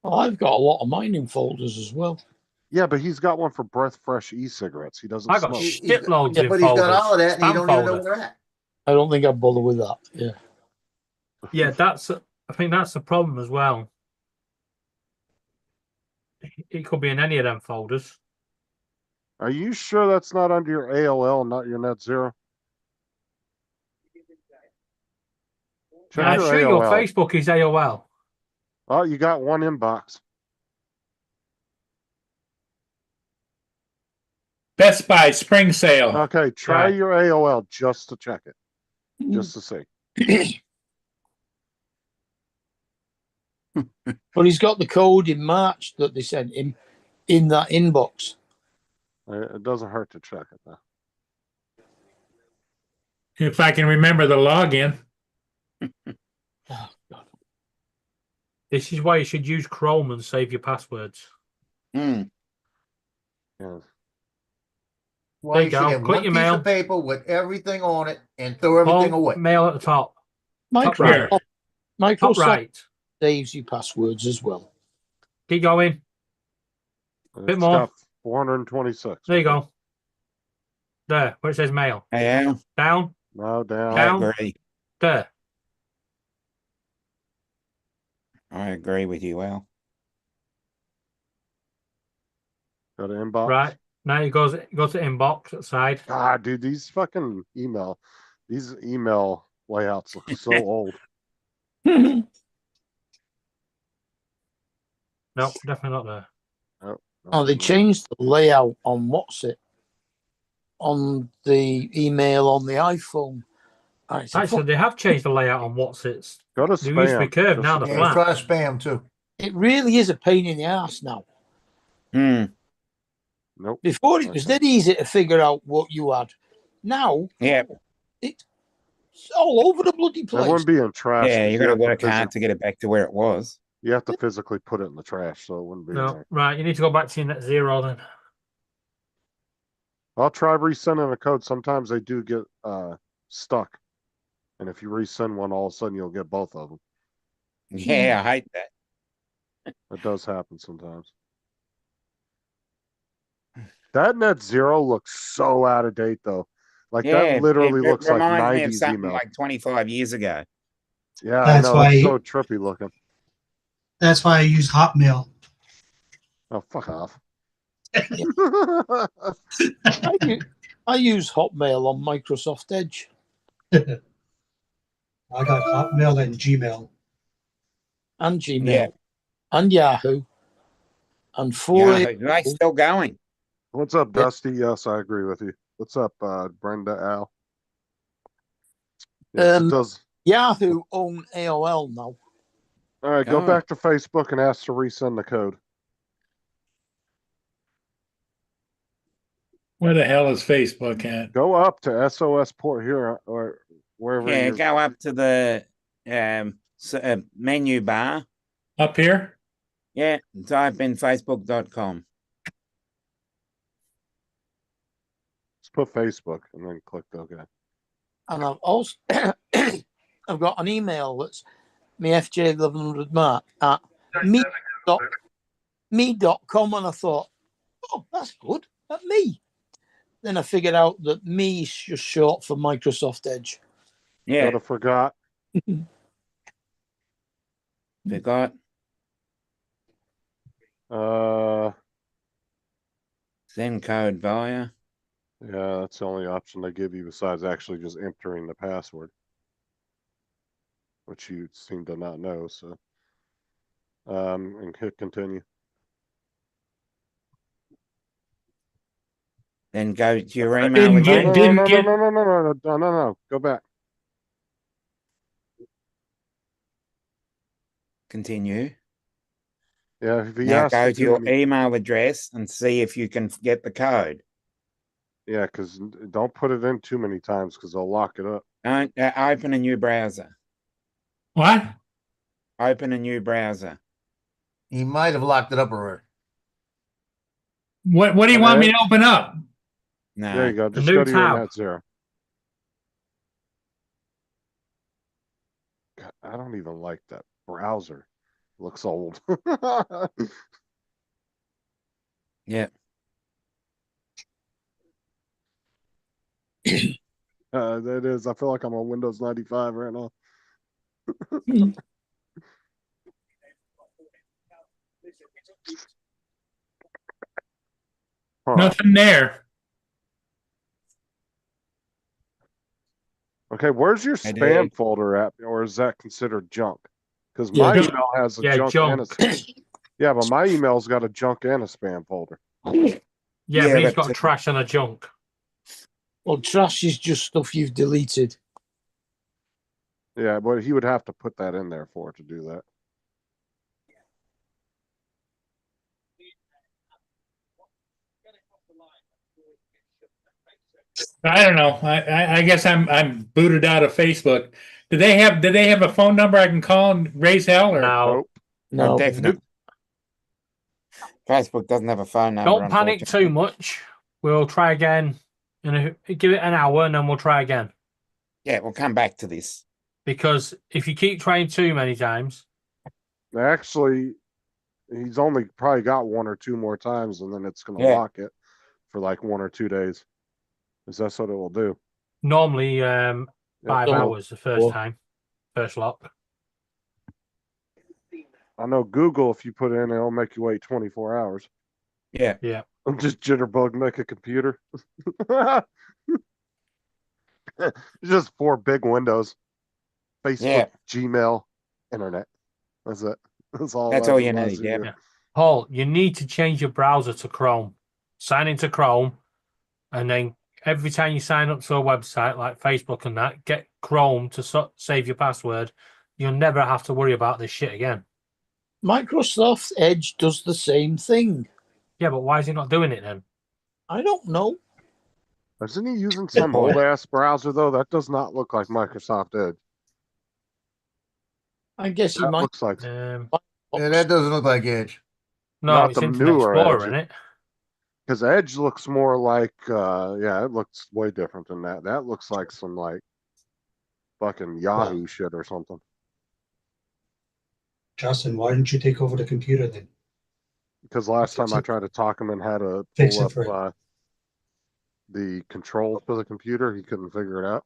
I've got a lot of mine in folders as well. Yeah, but he's got one for Breath Fresh e-cigarettes. He doesn't I got smoke. shitloads Yeah, in but he's got all of that and you Spam don't even know folder. where they're at. I don't think I'd bother with that. Yeah. Yeah, I think that's the problem as well. It could be in any of them folders. Are you sure that's not under your AOL, not your Net Zero? Check I'm your sure your AOL. Facebook is AOL. Oh, you got one inbox. Best Buy spring sale. Okay, try Right. your AOL just to check it, just to see. But he's got the code in March that they sent him in that inbox. It doesn't hurt to check it though. If I can remember the login. Oh, God. This is why you should use Chrome and save your passwords. Hmm. Yeah. Well, you you should go. have Click one your piece mail. of paper with everything on it and throw everything Home away. mail at the top. Microsoft, right. Top Microsoft right. saves you passwords as well. Keep going. It's more. got 426. There you go. There, where it says mail. Yeah, Down. No, down. I Down. agree. There. I agree with you, Al. Go to inbox. Right. Now you go to inbox at the side. God, dude, these email layouts look so old. No, definitely not there. Oh, they changed the layout on on the email on the iPhone. Actually, they have changed the layout on what's it's. Go to They used to be spam. curved, now Just they're Yeah, flat. try spam too. It really is a pain in the ass now. Hmm. Nope. Before it was Okay. dead easy to figure out what you had. Now Yeah, it's all over the bloody It place. wouldn't be in trash. yeah, 'cause you got to have work physi- hard to get it back to where it was. You have to physically put it in the trash, so it wouldn't be in No, there. right. You need to go back to your Net Zero then. I'll try resending a code. Sometimes they do get stuck. And if you resend one, all of a sudden you'll get both of them. Yeah, I hate that. It does happen sometimes. That Net Zero looks so out of date though. Like Yeah, that literally it looks like reminds me of 90s something email. like 25 years ago. Yeah, That's I know. why- It's so trippy looking. That's why I use Hotmail. Oh, fuck off. I use Hotmail on Microsoft Edge. I got Hotmail and Gmail. And Gmail Yeah. and Yahoo and Yeah, 4 they still going. What's up, Dusty? Yes, I agree with you. What's up, Brenda, Al? Yes, it does. Yahoo own AOL now. All right, go Oh. back to Facebook and ask to resend the code. Where the hell is Facebook at? Go up to SOS port here or wherever. Yeah, you're- go up to the menu bar. Up here? Yeah, type in facebook.com. Just put Facebook and then click OK. And I've also I've got an email that's me FJ1100 Mark at me.com, and I thought, oh, that's good. At me. Then I figured out that me is just short for Microsoft Edge. Yeah, Go to forgot. forgot. Send code via. Yeah, that's the only option they give you besides actually just entering the password, which you seem to not know. So, and hit continue. Then go to your email Didn't again. get- didn't no, get- no. Go back. Continue. Yeah, if he Now asks go you to your to- email address and see if you can get the code. Yeah, because don't put it in too many times because they'll lock it up. Don't open a new browser. What? Open a new browser. He might have locked it up already. What do you want me to open up? No. There you go. Just new go to your tab. Net Zero. God, I don't even like that browser. Looks old. Yeah. That is. I feel like I'm on Windows 95 right now. Huh. Nothing there. Okay, where's your I spam did. folder at, or is that considered junk? Because Yeah, my junk. email has a Yeah, junk and a junk. yeah, but my email's got a junk and a spam folder. Yeah, Yeah, but he's but, got trash and a junk. Well, trash is just stuff you've deleted. Yeah, but he would have to put that in there for it to do that. I don't know. I guess I'm booted out of Facebook. Do they have a phone number I can call and raise hell or? Now, Nope. No, No, definitely. Facebook doesn't have a phone number. don't panic too unfortunately. much. We'll try again. Give it an hour, and then we'll try again. Yeah, we'll come back to this. Because if you keep trying too many times, Actually, he's only probably got one or two more times, and then it's gonna Yeah. lock it for like 1 or 2 days. Is that's what it will do? normally Yeah. 5 Don't- hours the first Or- time, first lock. I know Google, if you put it in, it'll make you wait 24 hours. Yeah. Yeah. I'm just jitterbug make a computer. Just 4 big windows. Facebook, Yeah. Gmail, internet. That's it. That's all. That's that all you allows need, to yep. do. Yeah. Paul, you need to change your browser to Chrome. Sign into Chrome, and then every time you sign up to a website like Facebook and that, get Chrome to save your password. You'll never have to worry about this shit again. Microsoft Edge does the same thing. Yeah, but why is he not doing it then? I don't know. Isn't he using some old ass browser though? That does not look like Microsoft Edge. I guess he That might. looks like Yeah, that doesn't look like Edge. No, Not it's the Internet newer Explorer, Edge. isn't it? because Edge looks more like yeah, it looks way different than that. That looks like some like fucking Yahoo shit or something. Justin, why didn't you take over the computer then? Because last Fix time I it. tried to talk him and had to Fix pull it up for him. the controls for the computer, he couldn't figure it out.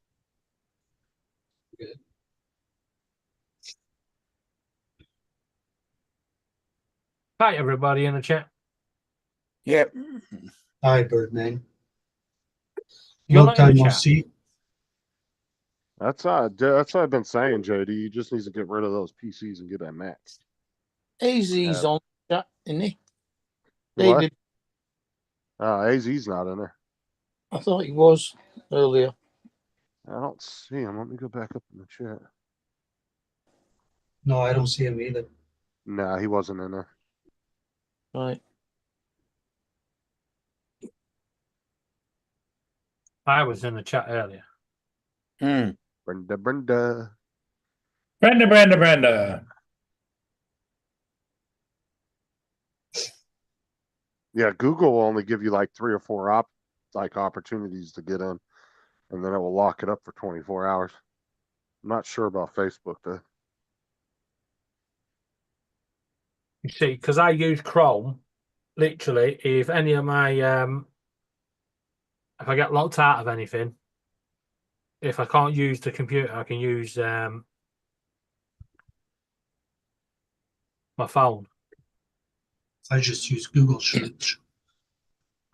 Hi, everybody in the chat. Yep. Hi, Birdman. You're Long not in time the no chat. see. That's what I've been saying, JD. You just needs to get rid of those PCs and get that Max. AZ's Yeah. on chat, isn't he? What? David, AZ's not in there. I thought he was earlier. I don't see him. Let me go back up in the chat. No, I don't see him either. Nah, he wasn't in there. Right. I was in the chat earlier. Hmm. Brenda. Brenda. Yeah, Google will only give you like 3 or 4 opportunities to get in, and then it will lock it up for 24 hours. I'm not sure about Facebook though. You see, because I use Chrome, literally, if any of my if I get locked out of anything, if I can't use the computer, I can use my phone. I just use Google Search.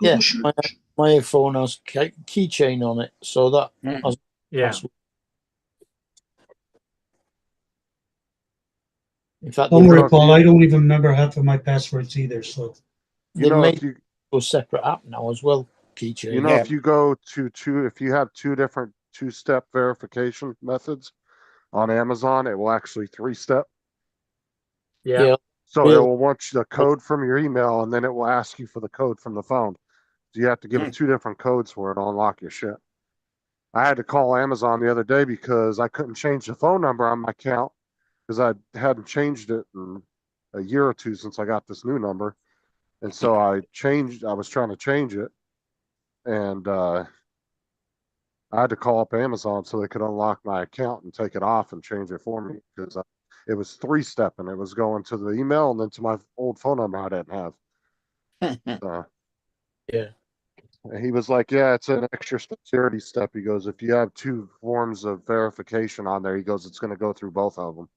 Yeah, Google Search. my phone has keychain on it, so that Mm. has Yeah. password. In fact, Don't they worry, if Paul. you- I don't even remember half of my passwords either. So You know, made if you a separate app now as well. Keychain. you know Yeah. if you go to if you have 2 different 2-step verification methods on Amazon, it will actually 3-step. Yeah. Yeah. So it Really? will want the code from your email, and then it will ask you for the code from the phone. So you have to give it 2 different codes for it to unlock your shit. I had to call Amazon the other day because I couldn't change the phone number on my account because I hadn't changed it in a year or 2 since I got this new number. And so I was trying to change it, and I had to call up Amazon so they could unlock my account and take it off and change it for me because it was 3-stepping. It was going to the email and then to my old phone number I didn't have. Yeah. And he was like, yeah, it's an extra security step. He goes, if you have 2 forms of verification on there, he goes, it's going to go through both of them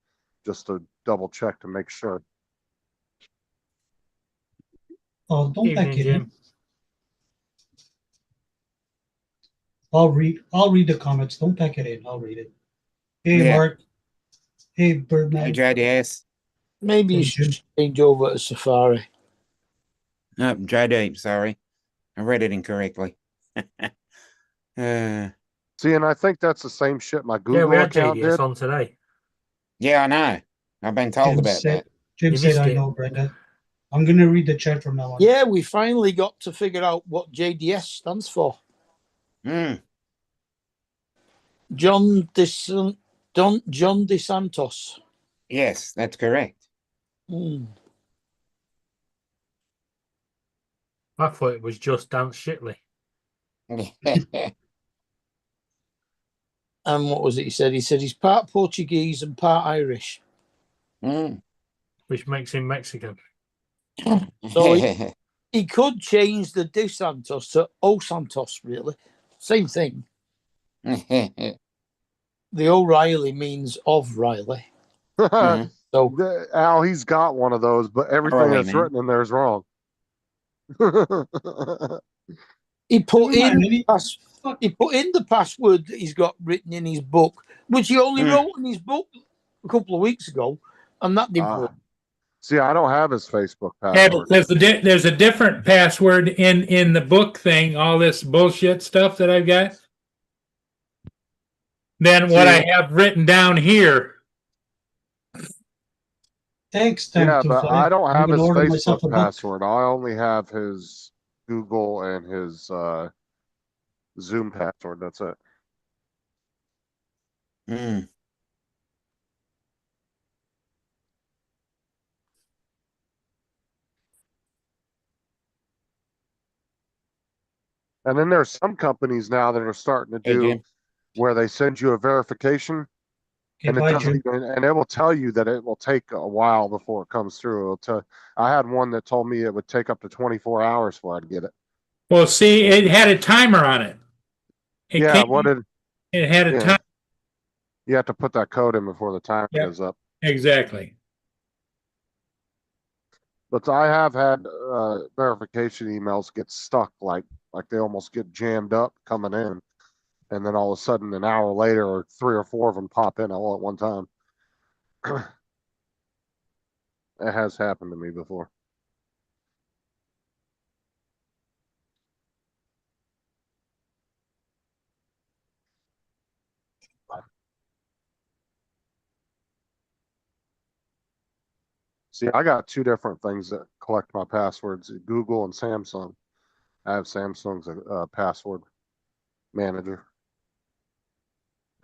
just to double check to make sure. oh, don't Evening, back in. Jim. I'll read the comments. Don't pack it in. I'll read it. Hey, Yeah. Mark. Hey, Hey, Birdman. JDS. Maybe you Hey, should Jim. change over to Safari. No, JD, sorry. I read it incorrectly. See, and I think that's the same shit my Yeah, Google we had account JDS did. on today. yeah, I know. I've been told Jim about said, that. Jim You said, missed I it. know, Brenda. I'm going to read the chat from now on. Yeah, we finally got to figure out what JDS stands for. Mm, John DeSantos. yes, that's correct. Hmm. I thought it was just Dan Shitley. And what was it he said? He said he's part Portuguese and part Irish. Mm. Which makes him Mexican. So he could change the DeSantos to O Santos, really. Same thing. The O'Reilly means of Riley. Mhm. So Al, he's got one of those, but everything Early, that's man. written in there is wrong. he put Never mind, in Minnie. he put in the password that he's got written in his book, which he only Mm. wrote in his book a couple of weeks ago, and that didn't work. See, I don't have his Facebook Yeah, but password. there's a different password in the book thing, all this bullshit stuff that I've got, than what I See, have written down here. Thanks, yeah, Tank but 25. I don't I'm have going to his order myself Facebook a book. password. I only have his Google and his Zoom password. That's it. Mm. And then there's some companies now that are starting to Hey, do Jim. where they send you a verification Okay, and it bye, doesn't Jim. even, and it will tell you that it will take a while before it comes through. It'll tell, I had one that told me it would take up to 24 hours for I'd get it. Well, see, it had a timer on it. It Yeah, came, it had a yeah, time. you have to put that code in before the timer Yep. goes up. Exactly. But I have had verification emails get stuck, like they almost get jammed up coming in, and then all of a sudden, an hour later, or 3 or 4 of them pop in all at one time. It has happened to me before. See, I got 2 different things that collect my passwords: Google and Samsung. I have Samsung's password manager,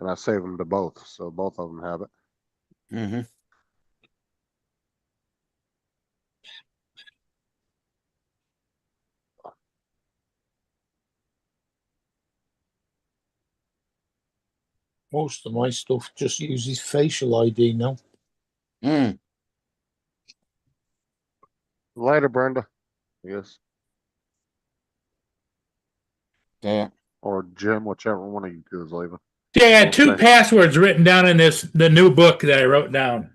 and I save them to both, so both of them have it. Mm-hmm. Most of my stuff just uses facial ID now. Mm. Later, Brenda. Yes, Yeah. or Jim, whichever one of you two is leaving. See, I had Both two say- passwords written down in the new book that I wrote down.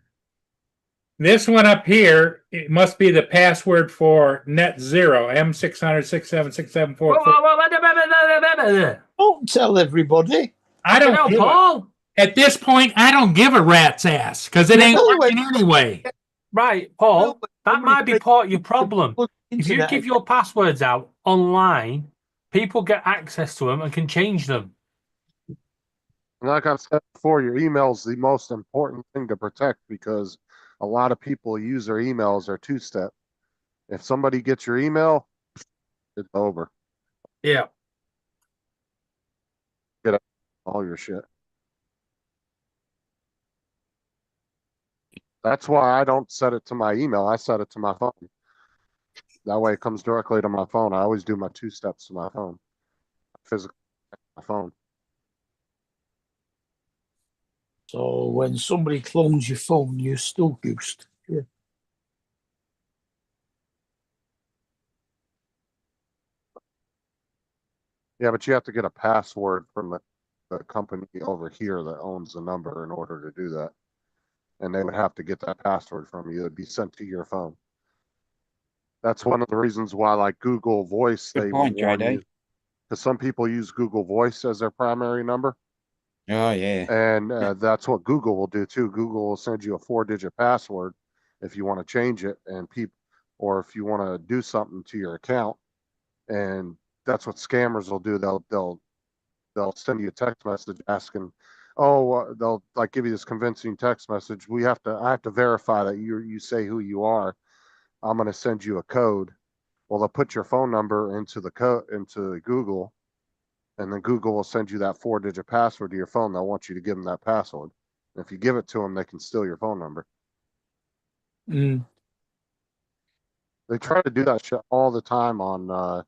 This one up here, it must be the password for net zero, M600-676744. Don't tell everybody. I don't give a, Paul. at this point, I don't give a rat's ass because it ain't working anyway. Right, Paul. That Somebody might be created part of your problem. the If you internet give your passwords out online, people get access to them and can change them. Like I've said before, your email is the most important thing to protect because a lot of people use their emails or 2-step. If somebody gets your email, it's over. Yeah. Get all your shit. That's why I don't set it to my email. I set it to my phone. That way it comes directly to my phone. I always do my 2 steps to my phone. Physically, my phone. So when somebody clones your phone, you're still goosed. Yeah. Yeah, but you have to get a password from the company over here that owns the number in order to do that. And they would have to get that password from you. It would be sent to your phone. That's one of the reasons why, like Google Voice, Good they point, will warn JD. you. because some people use Google Voice as their primary number. Oh yeah. And that's what Google will do too. Google will send you a 4-digit password if you want to change it, and or if you want to do something to your account. And that's what scammers will do. They'll send you a text message asking, they'll like give you this convincing text message. I have to verify that you say who you are. I'm going to send you a code. Well, they'll put your phone number into the code into Google, and then Google will send you that 4-digit password to your phone. They'll want you to give them that password. And if you give it to them, they can steal your phone number. Mm. They try to do that shit all the time on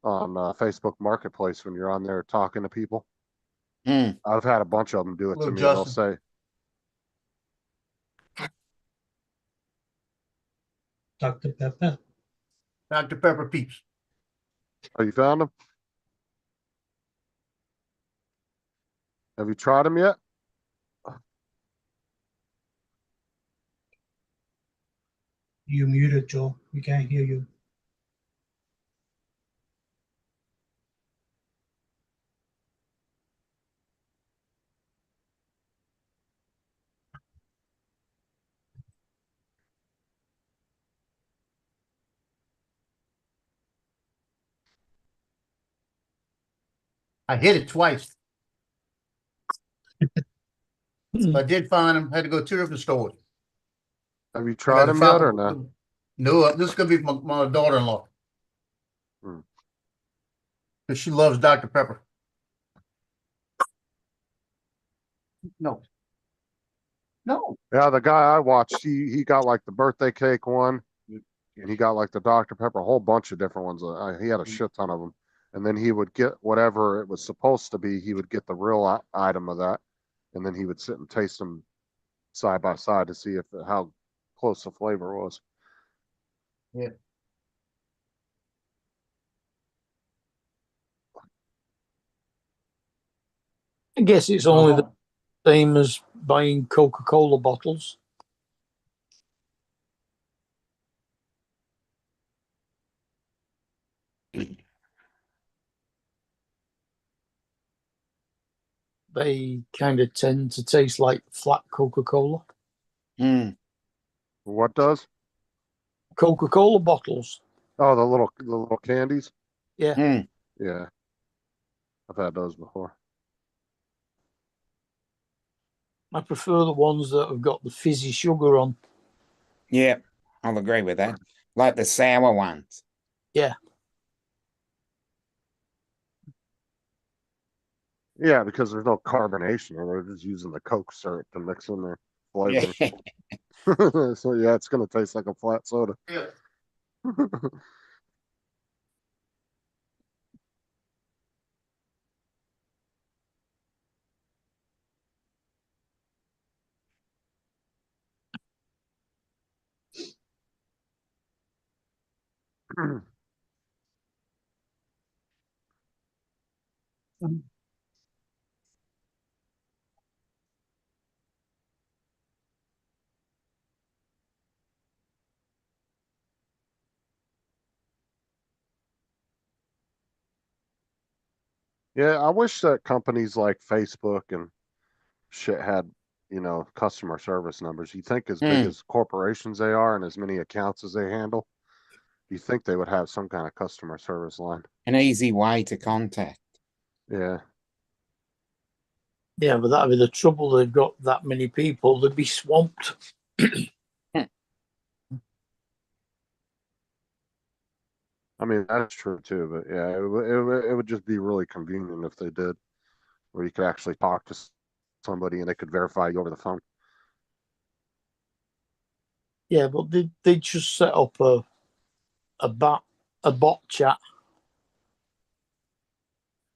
Facebook Marketplace when you're on there talking to people. Mm. I've had a bunch of them do it to Little me. Justin. They'll say, Dr. Pepper. Dr. Pepper Peeps. "Oh, you found them? Have you tried them yet?" You muted, Joe. We can't hear you. I hit it twice. Mm. I did find them. Had to go to 2 different stores. Have you I got tried the them yet or tropical- no? No, this is gonna be my daughter-in-law. Hmm. Cause she loves Dr. Pepper. No. No. Yeah, the guy I watched, he got like the birthday cake one, and he got like the Dr. Pepper, a whole bunch of different ones. He had a shit ton of them. And then he would get whatever it was supposed to be. He would get the real item of that, and then he would sit and taste them side by side to see how close the flavor was. Yeah. I guess it's only the same as buying Coca-Cola bottles. They kind of tend to taste like flat Coca-Cola. Mm. What does? Coca-Cola bottles. Oh, the little candies. Yeah. Mm. Yeah, I've had those before. I prefer the ones that have got the fizzy sugar on. Yeah, I'll agree with that. Like the sour ones. Yeah. Yeah, because there's no carbonation, or they're just using the Coke syrup to mix in their Yeah. flavor. So yeah, it's gonna taste like a flat soda. Yeah. Yeah, I wish that companies like Facebook and shit had, customer service numbers. You think as big Mm. as corporations they are and as many accounts as they handle, you think they would have some kind of customer service line. An easy way to contact. Yeah. Yeah, but that'd be the trouble. They've got that many people. They'd be swamped. I mean, that's true too, but yeah, it would just be really convenient if they did, where you could actually talk to somebody and they could verify you over the phone. Yeah, but they just set up a bot chat.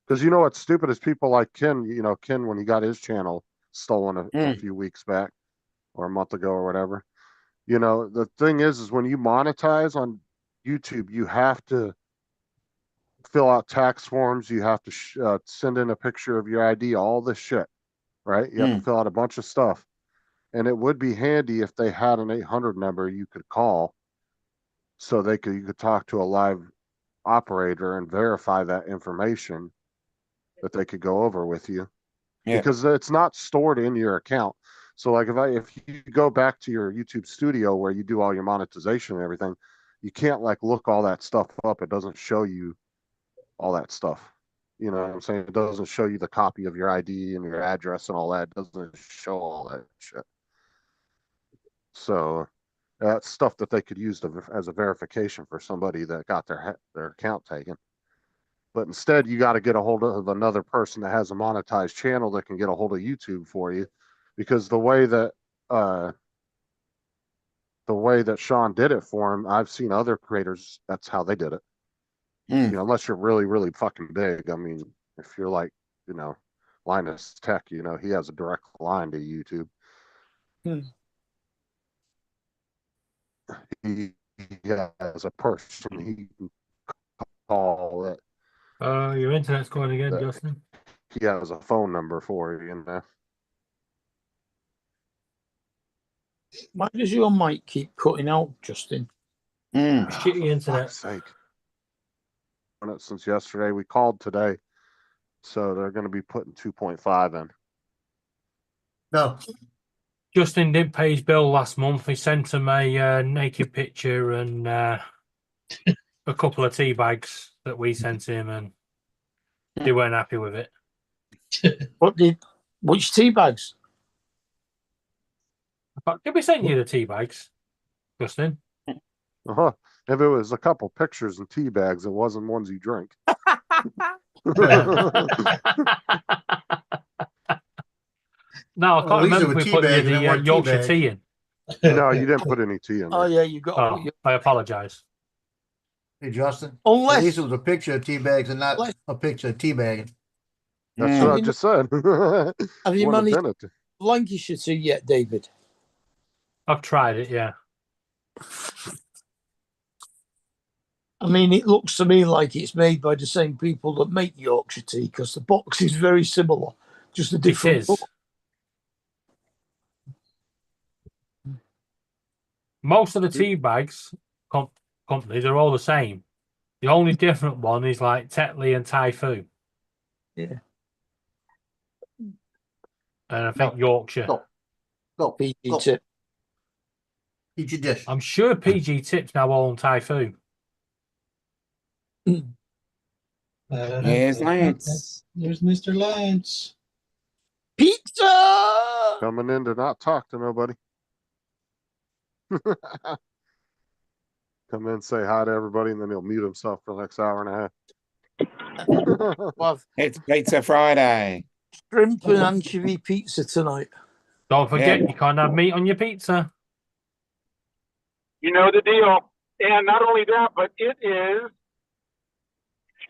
Because you know what's stupid is people like Ken, Ken when he got his channel stolen a few weeks back or a month ago or whatever. The thing is when you monetize on YouTube, you have to fill out tax forms. You have to send in a picture of your ID, all this shit, right? You have to fill out a bunch of stuff. And it would be handy if they had an 800 number you could call so you could talk to a live operator and verify that information that they could go over with you. Yeah. Because it's not stored in your account. So like if you go back to your YouTube studio where you do all your monetization and everything, you can't like look all that stuff up. It doesn't show you all that stuff. You know what I'm saying? It doesn't show you the copy of your ID and your address and all that. It doesn't show all that shit. So that's stuff that they could use as a verification for somebody that got their account taken. But instead, you got to get a hold of another person that has a monetized channel that can get a hold of YouTube for you, because the way that Sean did it for him, I've seen other creators. That's how they did it. Mm. You know, unless you're really, really fucking big. I mean, if you're like, you know, Linus Tech, you know, he has a direct line to YouTube. He has a person he can call it. Your internet's going again, Justin. He has a phone number for you, you know. Why does your mic keep cutting out, Justin? Mm. Shitty internet. Fuck's sake. On it since yesterday. We called today, so they're going to be putting 2.5 in. No, Justin didn't pay his bill last month. He sent him a naked picture and a couple of tea bags that we sent him, and they weren't happy with it. Which tea bags? But did we send you the tea bags, Justin? Uh-huh. If it was a couple pictures and tea bags, it wasn't ones you drink. No, I Well, can't at least remember they were if we tea put you bags and the they weren't tea Yorkshire bags. tea in. No, you didn't put any tea in Oh there. yeah, you got. Oh, I apologise. hey Justin. At Unless least it was a picture of tea bags and not Unless- a picture of tea bagging. That's Mm. what I just said. have you Wouldn't managed have been it. Lancashire tea yet, David? I've tried it, yeah. I mean, it looks to me like it's made by the same people that make Yorkshire tea, because the box is very similar, just a It different is. book. Most of the tea bags companies are all the same. The only different one is like Tetley and Typhoon. Yeah. And I think No. Yorkshire. Go. PG Go. tip. Eat your dish. I'm sure PG Tips now own Typhoon. Here's Lance. There's Mr. Lance. Pizza. Coming in to not talk to nobody. Come in, say hi to everybody, and then he'll mute himself for the next hour and a half. We'll have It's Pizza Friday. shrimp and anchovy pizza tonight. Don't forget, Yeah. you can't have meat on your pizza. You know the deal. And not only that, but it is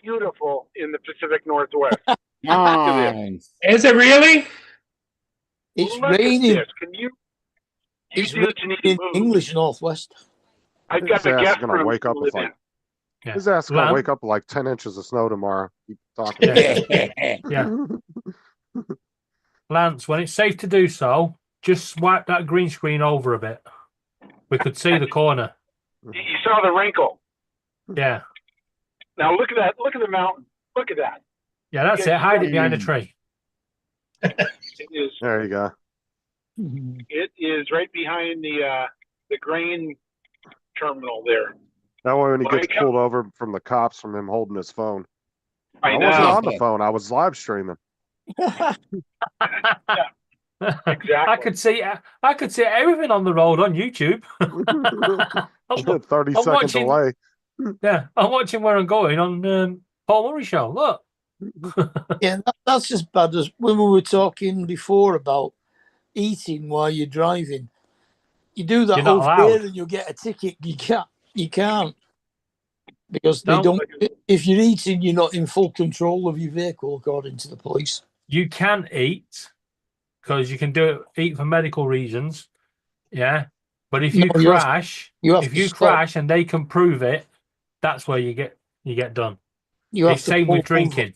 beautiful in the Pacific Northwest. Nice. Is it really? It's Look at raining. this. Can you? It's dudes need to raining in move. English Northwest. I've His got the ass guest is gonna room wake to up with live like in. Yeah. his ass is gonna Lan- wake up with like 10 inches of snow tomorrow. Keep talking. Yeah. Lance, when it's safe to do so, just swipe that green screen over a bit. We could see the corner. You saw the wrinkle. Yeah. Now look at that. Look at the mountain. Look at that. Yeah, that's it. Hide it behind a tree. It is. There you go. It is right behind the grain terminal there. That way when he gets Wake up. pulled over from the cops from him holding his phone. I wasn't know. on the phone. I was live streaming. Exactly. I could see everything on the road on YouTube. 30 I'm second watching- delay. Yeah, I'm watching where I'm going on Paul Murray show. Look. Yeah, that's as bad as when we were talking before about eating while you're driving. You do that You're not over allowed. here and you'll get a ticket. You can't. Because they No. don't, if you're eating, you're not in full control of your vehicle, according to the police. You can eat because you can eat for medical reasons. Yeah. But if you No, you have- crash, You have if to you stop. crash and they can prove it, that's where you get done. You have It's to same pull with drinking.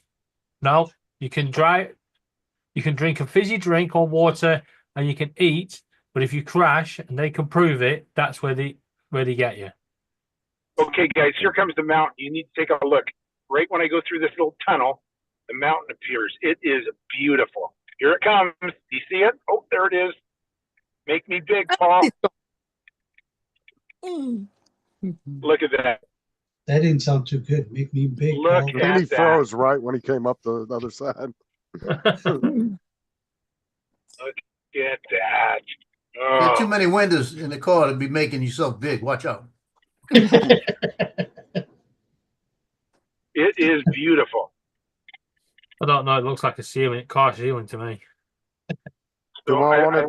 No, you can drink a fizzy drink or water and you can eat, but if you crash and they can prove it, that's where they get you. Okay, guys, here comes the mountain. You need to take a look. Right when I go through this little tunnel, the mountain appears. It is beautiful. Here it comes. Do you see it? Oh, there it is. Make me big, Paul. Look at that. That didn't sound too good. Make me big. Look Paul. at And he that. froze right when he came up the other side. Get that. There are too Oh, many windows in the car to be making yourself big. Watch out. it is beautiful. I don't know. It looks like a ceiling, car ceiling to me. So Do I wanna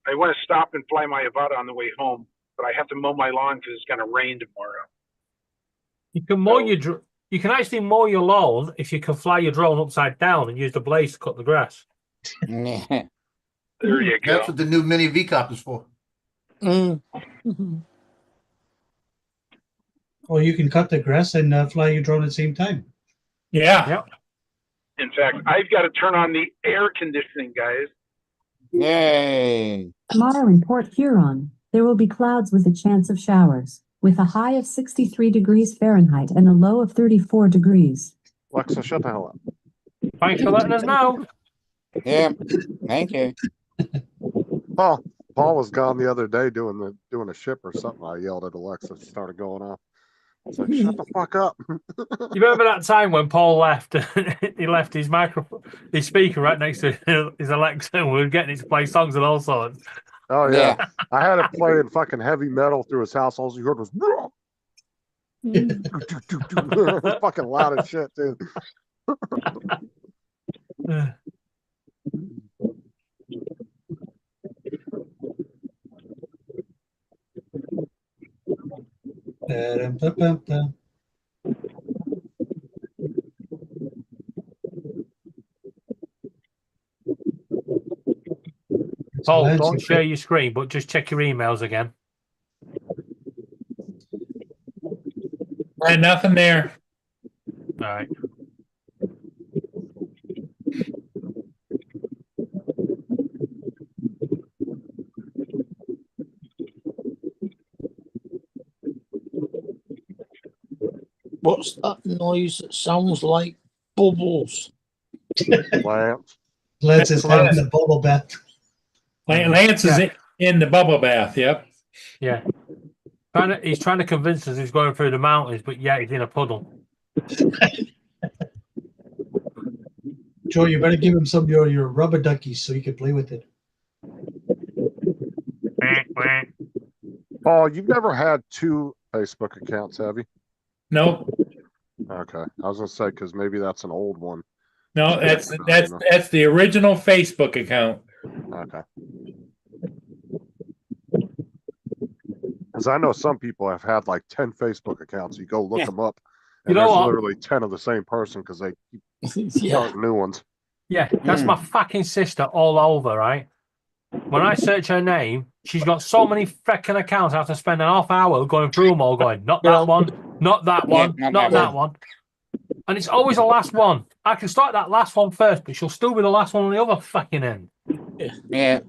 I want to stop and fly my Avata on the way home, but I have to mow my lawn because it's going to rain tomorrow. You can mow So- your. You can actually mow your lawn if you can fly your drone upside down and use the blades to cut the grass. Yeah. There you go. That's what the new mini V-Cop is for. Or you can cut the grass and fly your drone at the same time. Yeah. Yep. In fact, I've got to turn on the air conditioning, guys. Yay. Tomorrow in Port Huron, there will be clouds with a chance of showers, with a high of 63 degrees Fahrenheit and a low of 34 degrees. Alexa, shut the hell up. Thanks for letting us know. Yeah. Thank you. Paul was gone the other day doing a ship or something. I yelled at Alexa, she started going off. It's like, shut the fuck up. You remember that time when Paul left? He left his microphone, his speaker right next to his Alexa, and we were getting it to play songs and all sorts. Oh yeah. I had it playing fucking heavy metal through his house. All you heard was it was fucking loud as shit, dude. Ba-dum-ba-bum-bum. Paul, Lancy don't share said- your screen, but just check your emails again. And nothing there. All right. What's that noise that sounds like bubbles? Lance. Lance is having a bubble bath. Lance is in the bubble bath. Yep. Yeah. He's trying to convince us he's going through the mountains, but yeah, he's in a puddle. Joe, you better give him some of your rubber duckies so he can play with it. Paul, you've never had two Facebook accounts, have you? No, Okay. I was gonna say, because maybe that's an old one. no, that's the original Facebook account. Okay. Because I know some people have had like 10 Facebook accounts. You go look Yeah. them up, You and know there's what? literally 10 of the same person because they keep Yeah. starting new ones. Yeah, that's my fucking sister all over, right? When I search her name, she's got so many freaking accounts. I have to spend an half hour going through them all, going, not that one, not that Yeah, one, not not that that one. And it's always the last one. I can start that last one first, but she'll still be the last one on the other fucking end. Yeah.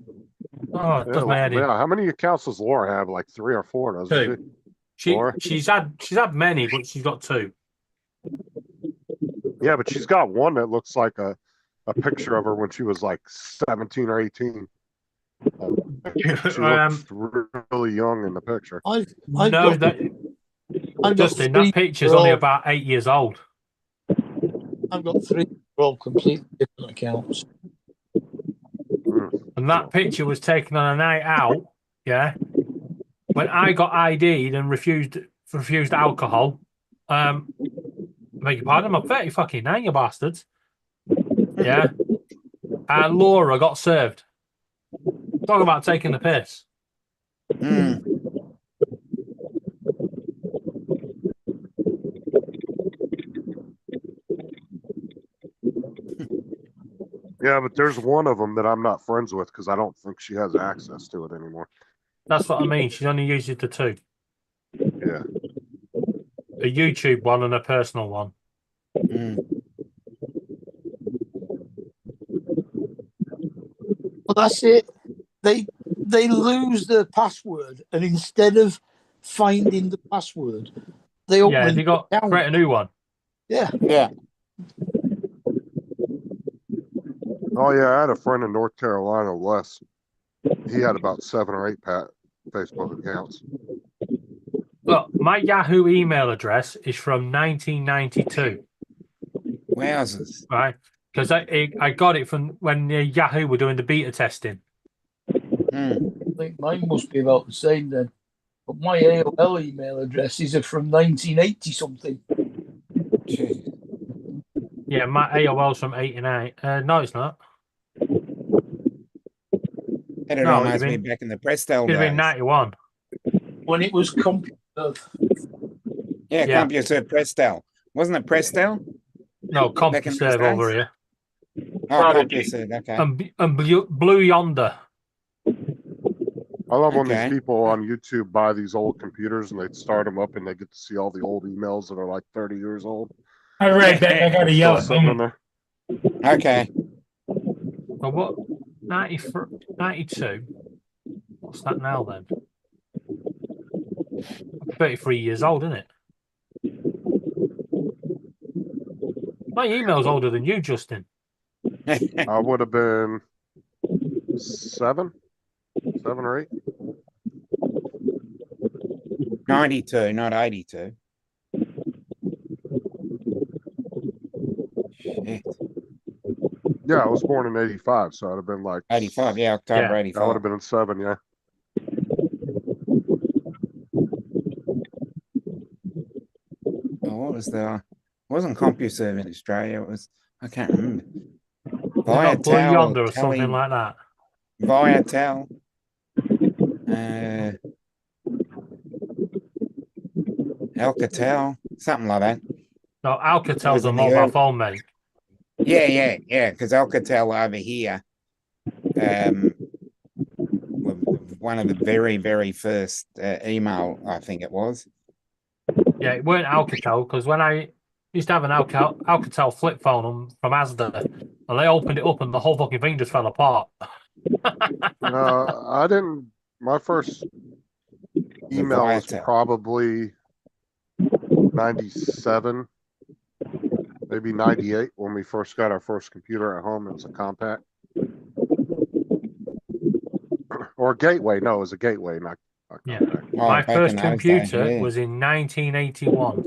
Oh, it does my head in. Yeah, how many accounts does Laura have? Like 3 or 4, doesn't she? Laura? She's had many, but she's got 2. Yeah, but she's got one that looks like a picture of her when she was like 17 or 18. She looks really young in the picture. I've No, got, that I've got Justin, three that picture's only all- about 8 years old. I've got 3 all completely different accounts. And that picture was taken on a night out, yeah. When I got ID'd and refused alcohol. Beg your pardon, I'm 30 fucking 9, you bastards. Yeah. And Laura got served. Talk about taking the piss. Mm. Yeah, but there's one of them that I'm not friends with because I don't think she has access to it anymore. That's what I mean. She's only used it to 2. Yeah. A YouTube one and a personal one. Mm. Well, that's it. They they lose their password, and instead of finding the password, they open Yeah, a they got account. create a new one. Yeah, Yeah. Oh yeah, I had a friend in North Carolina, Wes. He had about 7 or 8 Facebook accounts. Look, my Yahoo email address is from 1992, Wowzers. right? Because I got it from when Yahoo were doing the beta testing. Hmm. I think mine must be about the same then. But my AOL email addresses are from 1980 something. Gee. Yeah, my AOL's from 89. No, it's not. That'd No, almost it'd be been- back in the Prestel It'd have been days. 91. When it was computer. Yeah, Yeah. CompuServe Prestel. Wasn't it Prestel? No, Back in those CompuServe over days? here. Oh, Prodigy. CompuServe, okay. And Blue Yonder. I love when Okay. these people on YouTube buy these old computers and they start them up and they get to see all the old emails that are like 30 years old. All right, back. I got a Still yellow sitting in phone. there. Okay. Well, what? 92? What's that now then? 33 years old, isn't it? My email's older than you, Justin. I would have been 7 or 8. 92, not 82. Shit. Yeah, I was born in 85, so I'd have been like 85, yeah, October Yeah. I would 85. have been in 7, yeah. Oh, what was the? It wasn't CompuServe in Australia. It was, I can't remember. Not Blue Viatel, Yonder or Tele, something like that. Viatel. Alcatel, something like that. No, Alcatel's Was a in the mobile early- phone, mate. Yeah, because Alcatel over here, were one of the very, very first email, I think it was. Yeah, it weren't Alcatel because when I used to have an Alcatel flip phone from Asda, and they opened it up and the whole fucking thing just fell apart. I didn't. My first email was Viatel. probably 97, maybe 98 when we first got our first computer at home. It was a compact. Or a gateway. No, it was a gateway, not Yeah. compact. Oh, My back in first those days, computer yeah. was in 1981.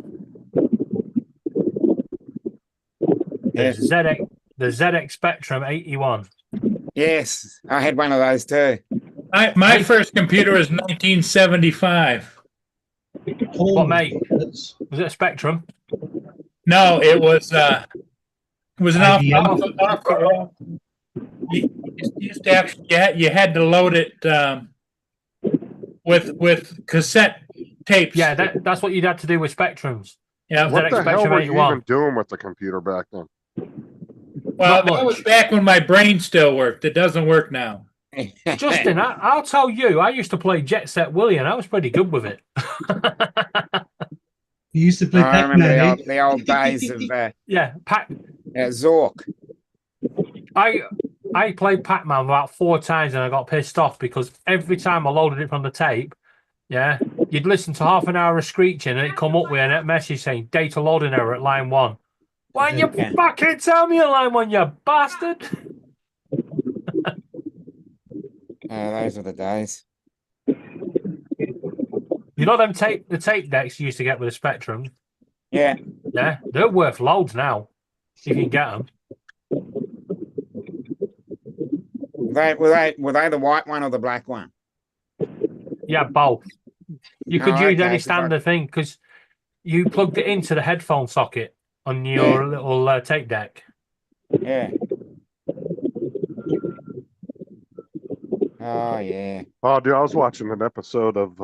Yeah. The ZX Spectrum 81. Yes, I had one of those too. My first computer was 1975. What, mate? That's Was it a Spectrum? No, it was an IBM. you used to actually, you had to load it with cassette tapes. Yeah, that's what you'd had to do with Spectrums. Yeah. What the hell Spectrum were you 81. even doing with the computer back then? Well, Not that was much. back when my brain still worked. It doesn't work now. Justin, I'll tell you, I used to play Jet Set Willie and I was pretty good with it. You used to play I remember Pac-Man, the old days of Yeah, Zork. I played Pac-Man about 4 times and I got pissed off because every time I loaded it from the tape, yeah, you'd listen to half an hour of screeching and it'd come up with a message saying data loading error at line 1. Why you Yeah. fucking tell me at line 1, you bastard? Those were the days. You know them the tape decks you used to get with the Spectrum? Yeah. Yeah, they're worth loads now if you can get them. Were they the white one or the black one? Yeah, both. You could Oh, use okay, any 'cause standard thing because you plugged it into the headphone socket on your little tape deck. Yeah. Oh yeah. Oh, dude, I was watching an episode of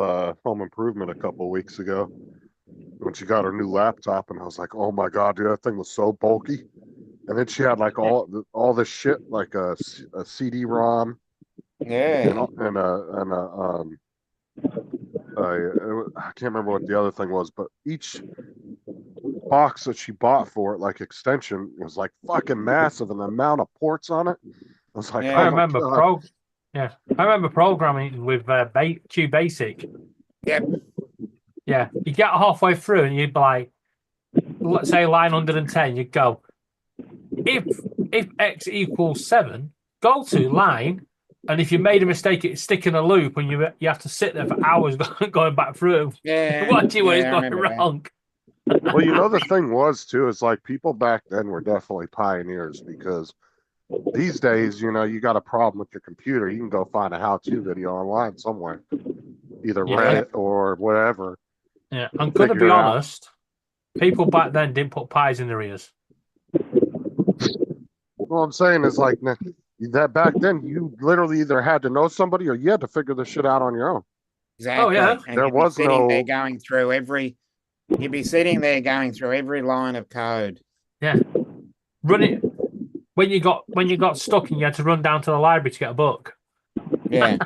Home Improvement a couple of weeks ago when she got her new laptop, and I was like, "Oh my god, dude, that thing was so bulky." And then she had like all this shit, like a CD-ROM, Yeah. I can't remember what the other thing was, but each box that she bought for it, like extension, was like fucking massive, and the amount of ports on it, I was like, Yeah. oh I my remember God. Yeah, I remember programming with QBasic. Yep. Yeah, you get halfway through and you'd be like, let's say line 110, you'd go, if x equals 7, go to line, and if you made a mistake, it's sticking a loop, and you have to sit there for hours going back through, Yeah. watching where yeah, it's I going remember that. wrong. Well, you know, the thing was too, is like people back then were definitely pioneers because these days, you know, you got a problem with your computer, you can go find a how-to video online somewhere, either Yeah. Reddit or whatever. Yeah, I'm going to Figure be it out. honest. People back then didn't put pies in their ears. What I'm saying is like that back then, you literally either had to know somebody or you had to figure this shit out on your own. Exactly. Oh, yeah. And There you'd be was sitting there no- going through every. You'd be sitting there going through every line of code. Yeah, run it when you got stuck and you had to run down to the library to get a book, Yeah.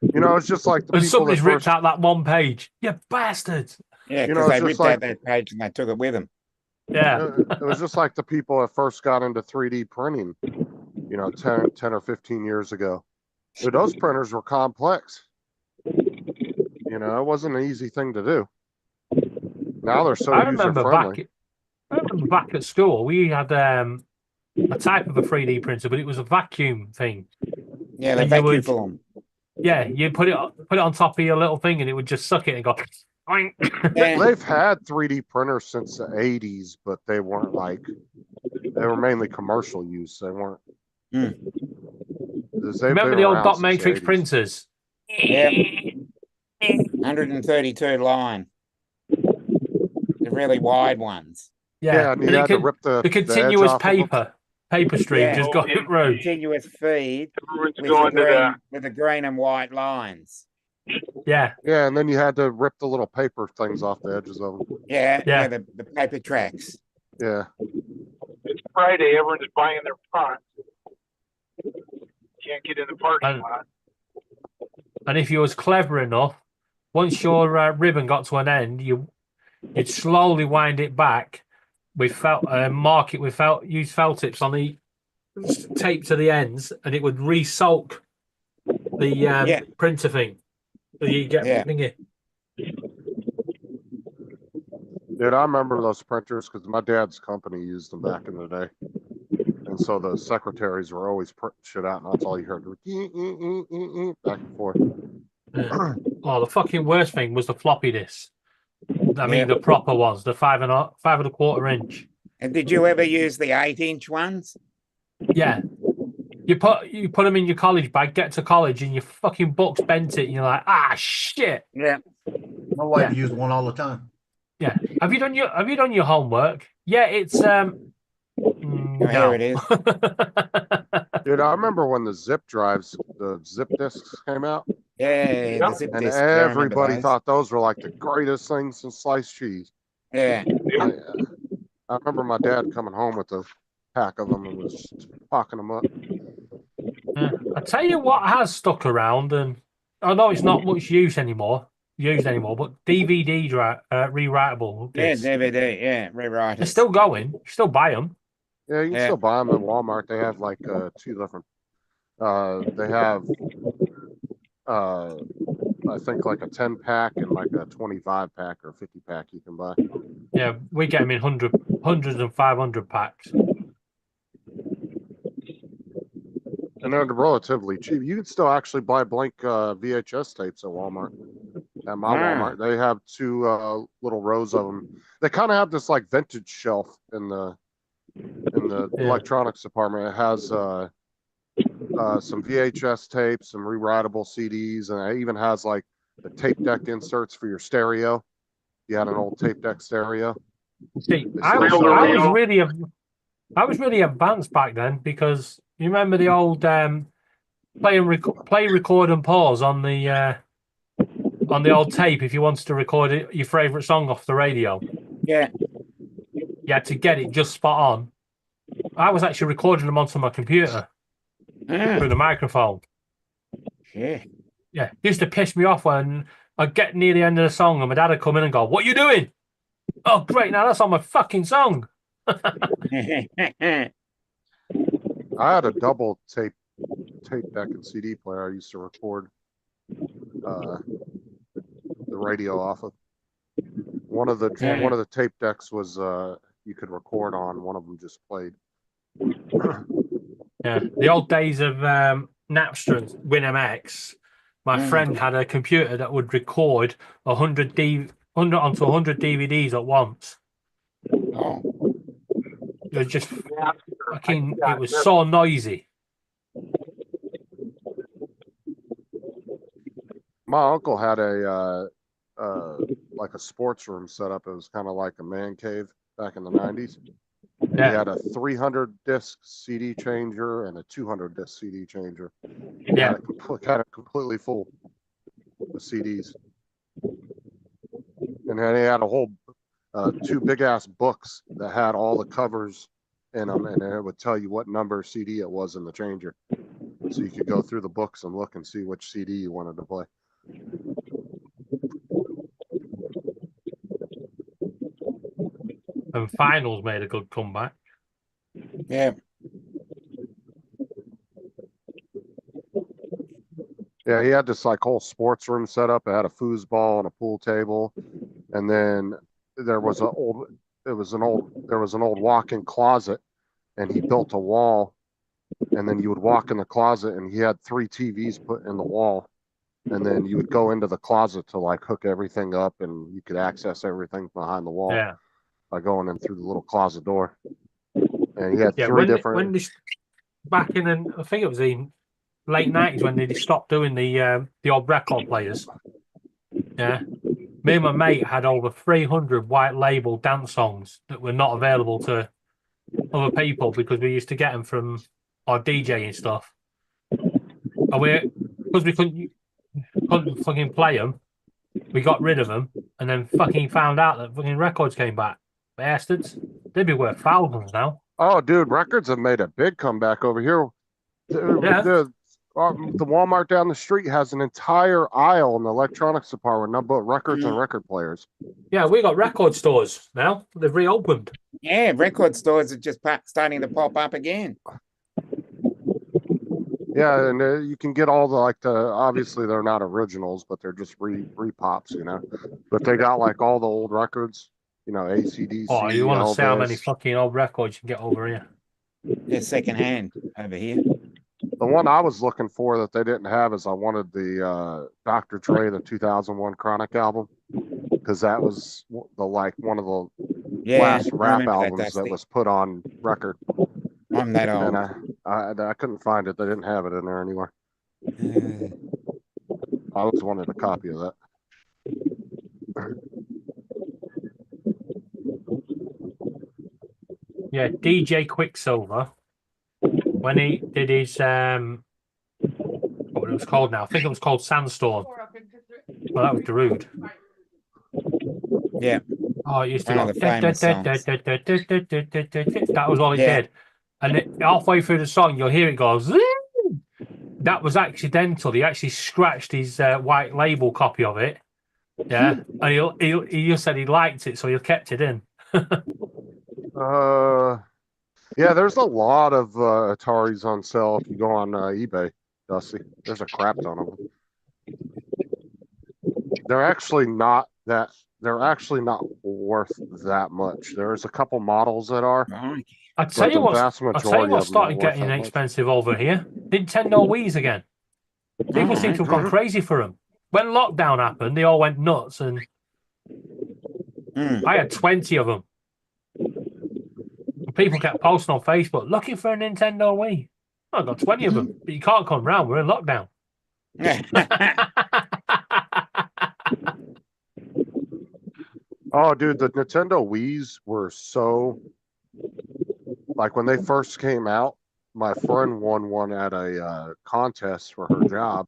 You know, it's just like the and people somebody's that ripped first, out that one page. You bastards! Yeah, You know, because it's they just ripped like- out that page and they took it with them. Yeah, it was just like the people that first got into 3D printing, you know, 10 or 15 years ago. Dude, those printers were complex. You know, it wasn't an easy thing to do. Now they're so I remember user-friendly. back at school we had a type of a 3D printer, but it was a vacuum thing. Yeah, the And you vacuum would- form. Yeah, you put it on top of your little thing, and it would just suck it and go. Oink. Yeah. They've had 3D printers since the 80s, but they weren't like, they were mainly commercial use. They weren't. Hmm. Remember the old dot matrix printers? Yep. 132 line. The really wide ones. Yeah, and you and had it to could, rip the the continuous edge off of them. paper stream Yeah. just got through. Continuous feed Everyone's with going to the. the green and white lines. Yeah, Yeah, and then you had to rip the little paper things off the edges of them. Yeah, Yeah. the paper tracks. Yeah. It's Friday. Everyone's buying their pot. Can't get in the parking And- lot. and if you was clever enough, once your ribbon got to an end, you'd slowly wind it back with mark it with use felt tips on the tape to the ends, and it would re-soak the printer thing. So you get Yeah. thingy. Dude, I remember those printers because my dad's company used them back in the day. And so the secretaries were always printing shit out, and that's all you heard. Back and forth. Oh, the fucking worst thing was the floppy disk. I mean, Yeah. the proper ones, the 5.25 inch. And did you ever use the 8-inch ones? Yeah. You put them in your college bag, get to college, and your fucking book's bent it, and you're like, shit. Yeah. My wife Yeah. used one all the time. Yeah. Have you done your homework? Yeah, it's Here it is. Dude, I remember when the zip drives, the zip discs came out, Yeah, the zip and discs, I remember everybody those. thought those were like the greatest things since sliced cheese. Yeah. I remember my dad coming home with a pack of them and was pocking them up. I tell you what has stuck around, and I know it's not much used anymore, but DVD rewritable Yeah, discs. DVD, yeah, rewrite They're it. still going. You still buy them. Yeah, you can Yeah. still buy them at Walmart. They have like two different. They have, I think like a 10-pack and like a 25-pack or 50-pack you can buy. Yeah, we get them in hundreds and 500 packs. And they're relatively cheap. You can still actually buy blank VHS tapes at Walmart. At my Wow. Walmart, they have two little rows of them. They kind of have this like vintage shelf in the Yeah. electronics department. It has some VHS tapes, some rewritable CDs, and it even has like the tape deck inserts for your stereo. You had an old tape deck stereo. See, They I still was, sell I those. was really, I was really advanced back then because you remember the old play, record, and pause on the old tape if you wanted to record your favorite song off the radio. Yeah. You had to get it just spot on. I was actually recording them onto my computer Ah, through the microphone. yeah. Yeah, it used to piss me off when I'd get near the end of the song and my dad would come in and go, "What you doing?" Oh, great! Now that's on my fucking song. I had a double tape tape deck and CD player I used to record the radio off of. One of the tape decks was you could record on. One of them just played. Yeah, the old days of Napster and WinMX. My friend had a computer that would record 100 onto 100 DVDs at once. Oh, It was just fucking. It was so noisy. My uncle had a like a sports room set up. It was kind of like a man cave back in the 90s. He Yeah, had a 300 disc CD changer and a 200 disc CD changer. yeah. Had it completely full of CDs. And then he had a whole 2 big ass books that had all the covers in them, and it would tell you what number CD it was in the changer. So you could go through the books and look and see which CD you wanted to play. And Finals made a good comeback. yeah. Yeah, he had this like whole sports room set up. It had a foosball and a pool table, and then there was an old walk-in closet, and he built a wall, and then you would walk in the closet, and he had 3 TVs put in the wall, and then you would go into the closet to like hook everything up, and you could access everything behind the wall Yeah, by going in through the little closet door. And he had yeah. 3 different. When this back in, I think it was in late 90s when they stopped doing the old record players. Yeah, me and my mate had over 300 white label dance songs that were not available to other people because we used to get them from our DJ and stuff. And because we couldn't fucking play them, we got rid of them and then fucking found out that fucking records came back. Bastards. They'd be worth thousands now. Oh, dude, records have made a big comeback over here. The Walmart down the street has an entire aisle in the electronics department, nothing but records and record players. Yeah, we got record stores now. They've reopened. Yeah, record stores are just starting to pop up again. Yeah, and you can get all obviously they're not originals, but they're just repops, you know. But they got like all the old records, you know, AC/DC. Oh, you want to see how many Elvis. fucking old records you can get over here? They're secondhand over here. The one I was looking for that they didn't have is I wanted the Dr. Dre, the 2001 Chronic album, because that was one of the Yeah, last I rap remember that, albums that Dusty. was put on record. I'm that old. And I couldn't find it. They didn't have it in there anywhere. I always wanted a copy of that. Yeah, DJ Quicksilver, when he did his what it was called now, I think it was called Sandstorm. Well, that was Darude. Yeah. Oh, it used to One go. of the famous songs. That was all it Yeah. did. And halfway through the song, you'll hear it go. Zing! That was accidental. He actually scratched his white label copy of it. Yeah, and he just said he liked it, so he kept it in. Yeah, there's a lot of Ataris on sale if you go on eBay, Dusty. There's a crap ton of them. They're actually not worth that much. There's a couple models that are. Right. I'll tell you what Of started getting inexpensive over here. Nintendo Wii's again. People seem to have gone crazy for them. When lockdown happened, they all went nuts, and I had 20 of them. People kept posting on Facebook looking for a Nintendo Wii. I got 20 of them, but you can't come round. We're in lockdown. Oh, dude, the Nintendo Wiis were so like when they first came out. My friend won one at a contest for her job,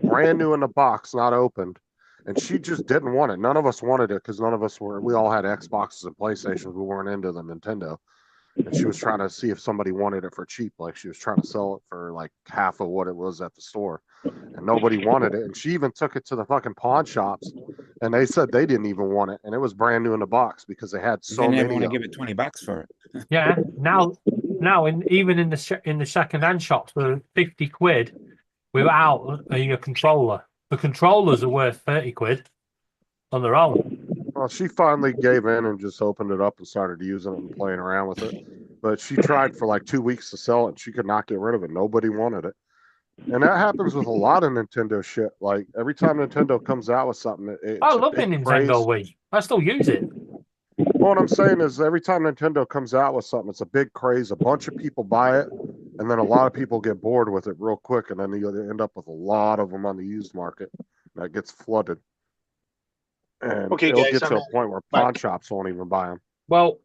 brand new in the box, not opened, and she just didn't want it. None of us wanted it because none of us were. We all had Xboxes and PlayStations. We weren't into the Nintendo. And she was trying to see if somebody wanted it for cheap. Like she was trying to sell it for like half of what it was at the store. And nobody wanted it. And she even took it to the fucking pawn shops and they said they didn't even want it. And it was brand new in the box because they had so They many. never want to give it $20 for it. Yeah, now now even in the second hand shops for 50 quid without a controller. The controllers are worth 30 quid on their own. Well, she finally gave in and just opened it up and started using it and playing around with it. But she tried for like 2 weeks to sell it. And she could not get rid of it. Nobody wanted it. And that happens with a lot of Nintendo shit. Like every time Nintendo comes out with something, it's I a love the big Nintendo craze. Wii. I still use it. Well, what I'm saying is every time Nintendo comes out with something, it's a big craze. A bunch of people buy it, and then a lot of people get bored with it real quick, and then you end up with a lot of them on the used market that gets flooded. And Okay, it'll guys, get to I'm a point where back. pawn shops won't even buy them. Well,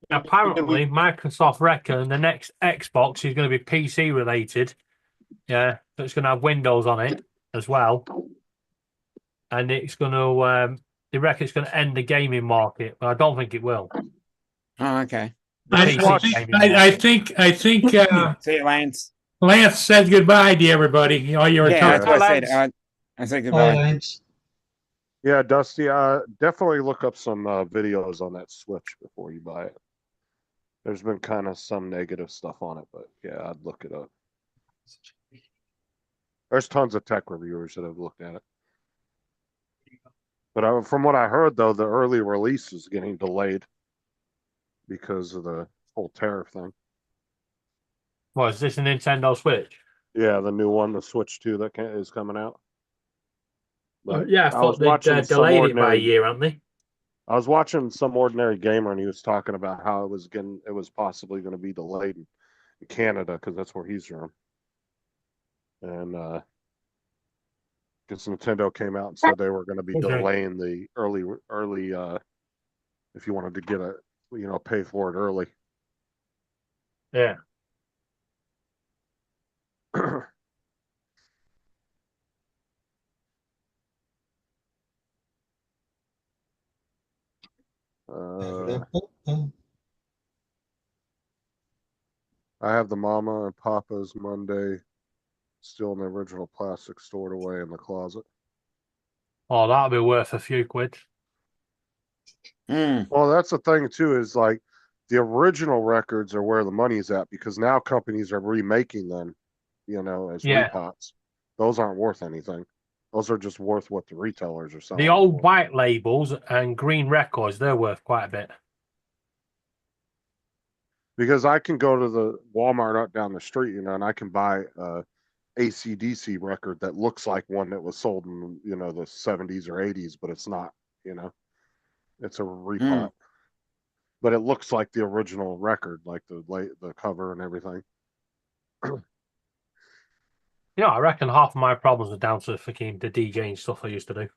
apparently Microsoft reckon the next Xbox is going to be PC related. Yeah, so it's going to have Windows on it as well, and it's going to. They reckon it's going to end the gaming market, but I don't think it will. Oh, okay. I think See you, Lance. Lance said goodbye to everybody. All you were Yeah, that's talking. what I said. I said goodbye. Lance. Yeah, Dusty, definitely look up some videos on that Switch before you buy it. There's been kind of some negative stuff on it, but yeah, I'd look it up. There's tons of tech reviewers that have looked at it. But from what I heard, though, the early release is getting delayed because of the whole tariff thing. Well, is this a Nintendo Switch? Yeah, the new one, the Switch 2 that is coming out. But Yeah, I thought they'd delayed it by a year, haven't they? I was watching Some Ordinary Gamer, and he was talking about how it was possibly going to be delayed in Canada because that's where he's from. And because Nintendo came out and said they were going to be delaying the early if you wanted to get pay for it early. Yeah. I have the Mama and Papa's Monday still in the original plastic stored away in the closet. Oh, that'll be worth a few quid. Well, that's the thing too, is like the original records are where the money's at because now companies are remaking them, as repots. Those aren't worth anything. Those are just worth what the retailers are selling. The old white labels and green records, they're worth quite a bit. Because I can go to the Walmart up down the street, and I can buy a AC/DC record that looks like one that was sold in, the 70s or 80s, but it's not, it's a repot. But it looks like the original record, like the cover and everything. I reckon half of my problems are down to fucking the DJing stuff I used to do.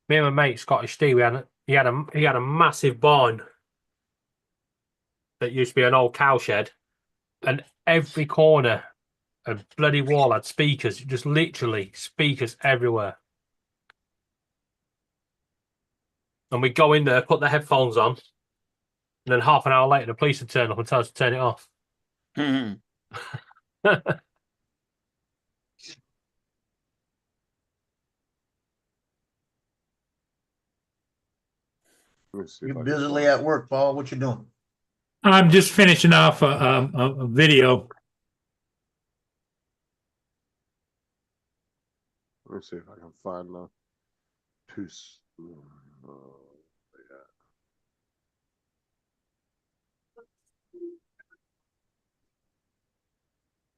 Me and my mate Scottish Steve, he had a massive barn that used to be an old cowshed, and every corner and bloody wall had speakers, just literally speakers everywhere. And we'd go in there, put the headphones on, and then half an hour later, the police would turn up and tell us to turn it off. You're busily at work, Paul. What you doing? I'm just finishing off a video. Let me see if I can find the two.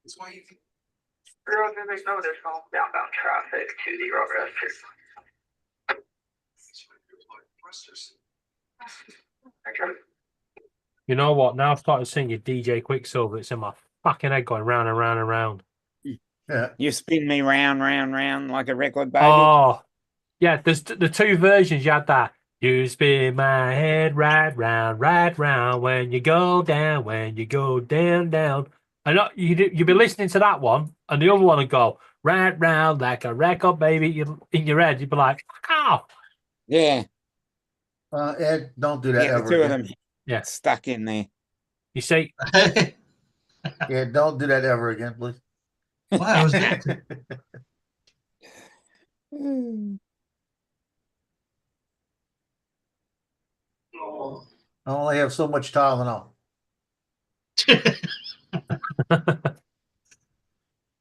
That's why you can. There's no additional outbound traffic to the road rest. You know what? Now I've started singing DJ Quicksilver. It's in my fucking head going round and round and round. Yeah. You spin me round, round, round like a record, baby. Oh, yeah. There's the two versions. You had that. You spin my head right round when you go down, down. I know you'd be listening to that one, and the other one would go right round like a record, baby. In your head, you'd be like, "Oh, yeah." Ed, don't do that Yeah, ever the two of again. them. Yeah, stuck in there. You see? Yeah, don't do that ever again, please. Well, I was I only have so much Tylenol.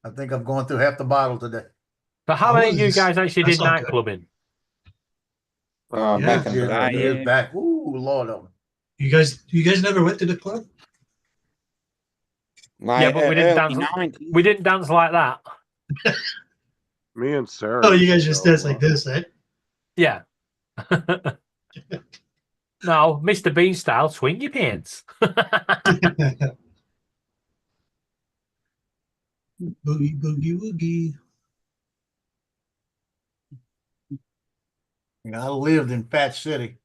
I think I've gone through half the bottle today. So how Oh, many of you it's- guys actually that's did all night good. clubbing? Oh, Yeah. back in the Yeah, day, years yeah. back. Ooh, Lord of 'em. You guys never went to the club? Like Yeah, but we didn't early dance. 90s. We didn't dance like that. Me and Sarah. Oh, you used guys to just go a dance like lot. this, eh? Yeah. No, Mr. Bean style, swing your pants. Boogie, boogie, woogie. You know, I lived in Fat City.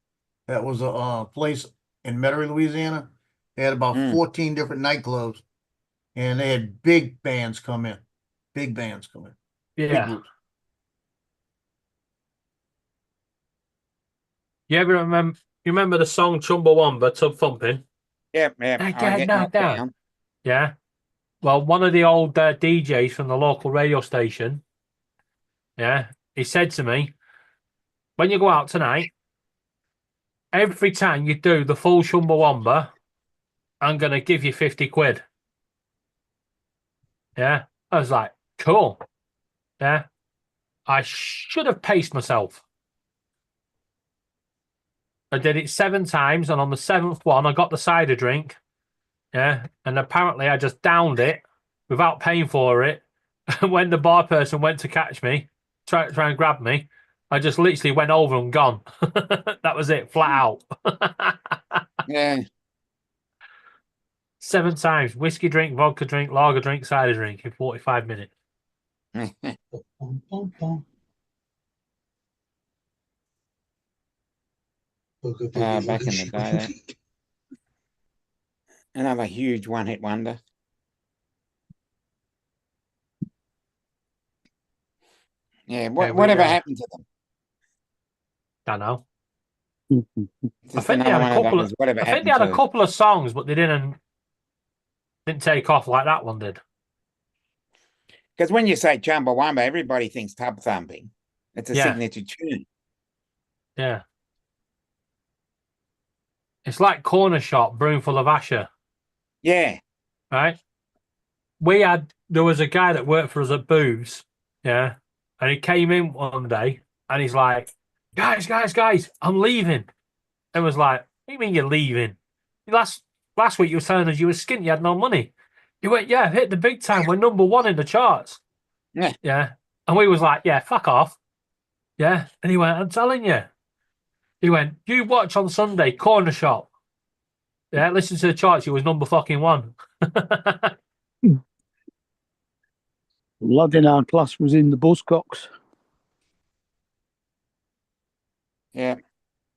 That was a place in Metairie, Louisiana. They had about Mm. 14 different nightclubs, and they had big bands come in. Big bands come in. Big Yeah. groups. You ever remember? You remember the song Chumbawamba, Tub Thumping? Yep, yep. I I get get knocked knocked down. down. Yeah. Well, one of the old DJs from the local radio station, yeah, he said to me, when you go out tonight, every time you do the full Chumbawamba, I'm going to give you 50 quid. Yeah. I was like, cool. Yeah. I should have paced myself. I did it 7 times, and on the 7th one, I got the cider drink. Yeah. And apparently I just downed it without paying for it. When the bar person went to catch me, try and grab me, I just literally went over and gone. That was it, flat out. Yeah. 7 times. Whiskey drink, vodka drink, lager drink, cider drink in 45 minutes. Bum, bum, bum. Boogie, boogie, Back in woogie, the day, shoogie. another huge one-hit wonder. Yeah, whatever happened to them? I know. Just I think they another had a one of couple those, of. whatever I think happened they had to a couple of songs, but they didn't take off like that one did. Because when you say Chumbawamba, everybody thinks tub thumping. It's a Yeah. signature tune. Yeah. It's like Corner Shop, Broom Full of Asher, Yeah. right? There was a guy that worked for us at Booths, yeah, and he came in one day and he's like, guys, I'm leaving. And was like, what do you mean you're leaving? Last week you were telling us you were skint, you had no money. He went, yeah, hit the big time. We're #1 in the charts. Yeah. Yeah. And we was like, yeah, fuck off. Yeah. And he went, I'm telling you. He went, you watch on Sunday, Corner Shop. Yeah, listen to the charts. He was #1. Lad in our class was in the Buzzcocks. Yeah.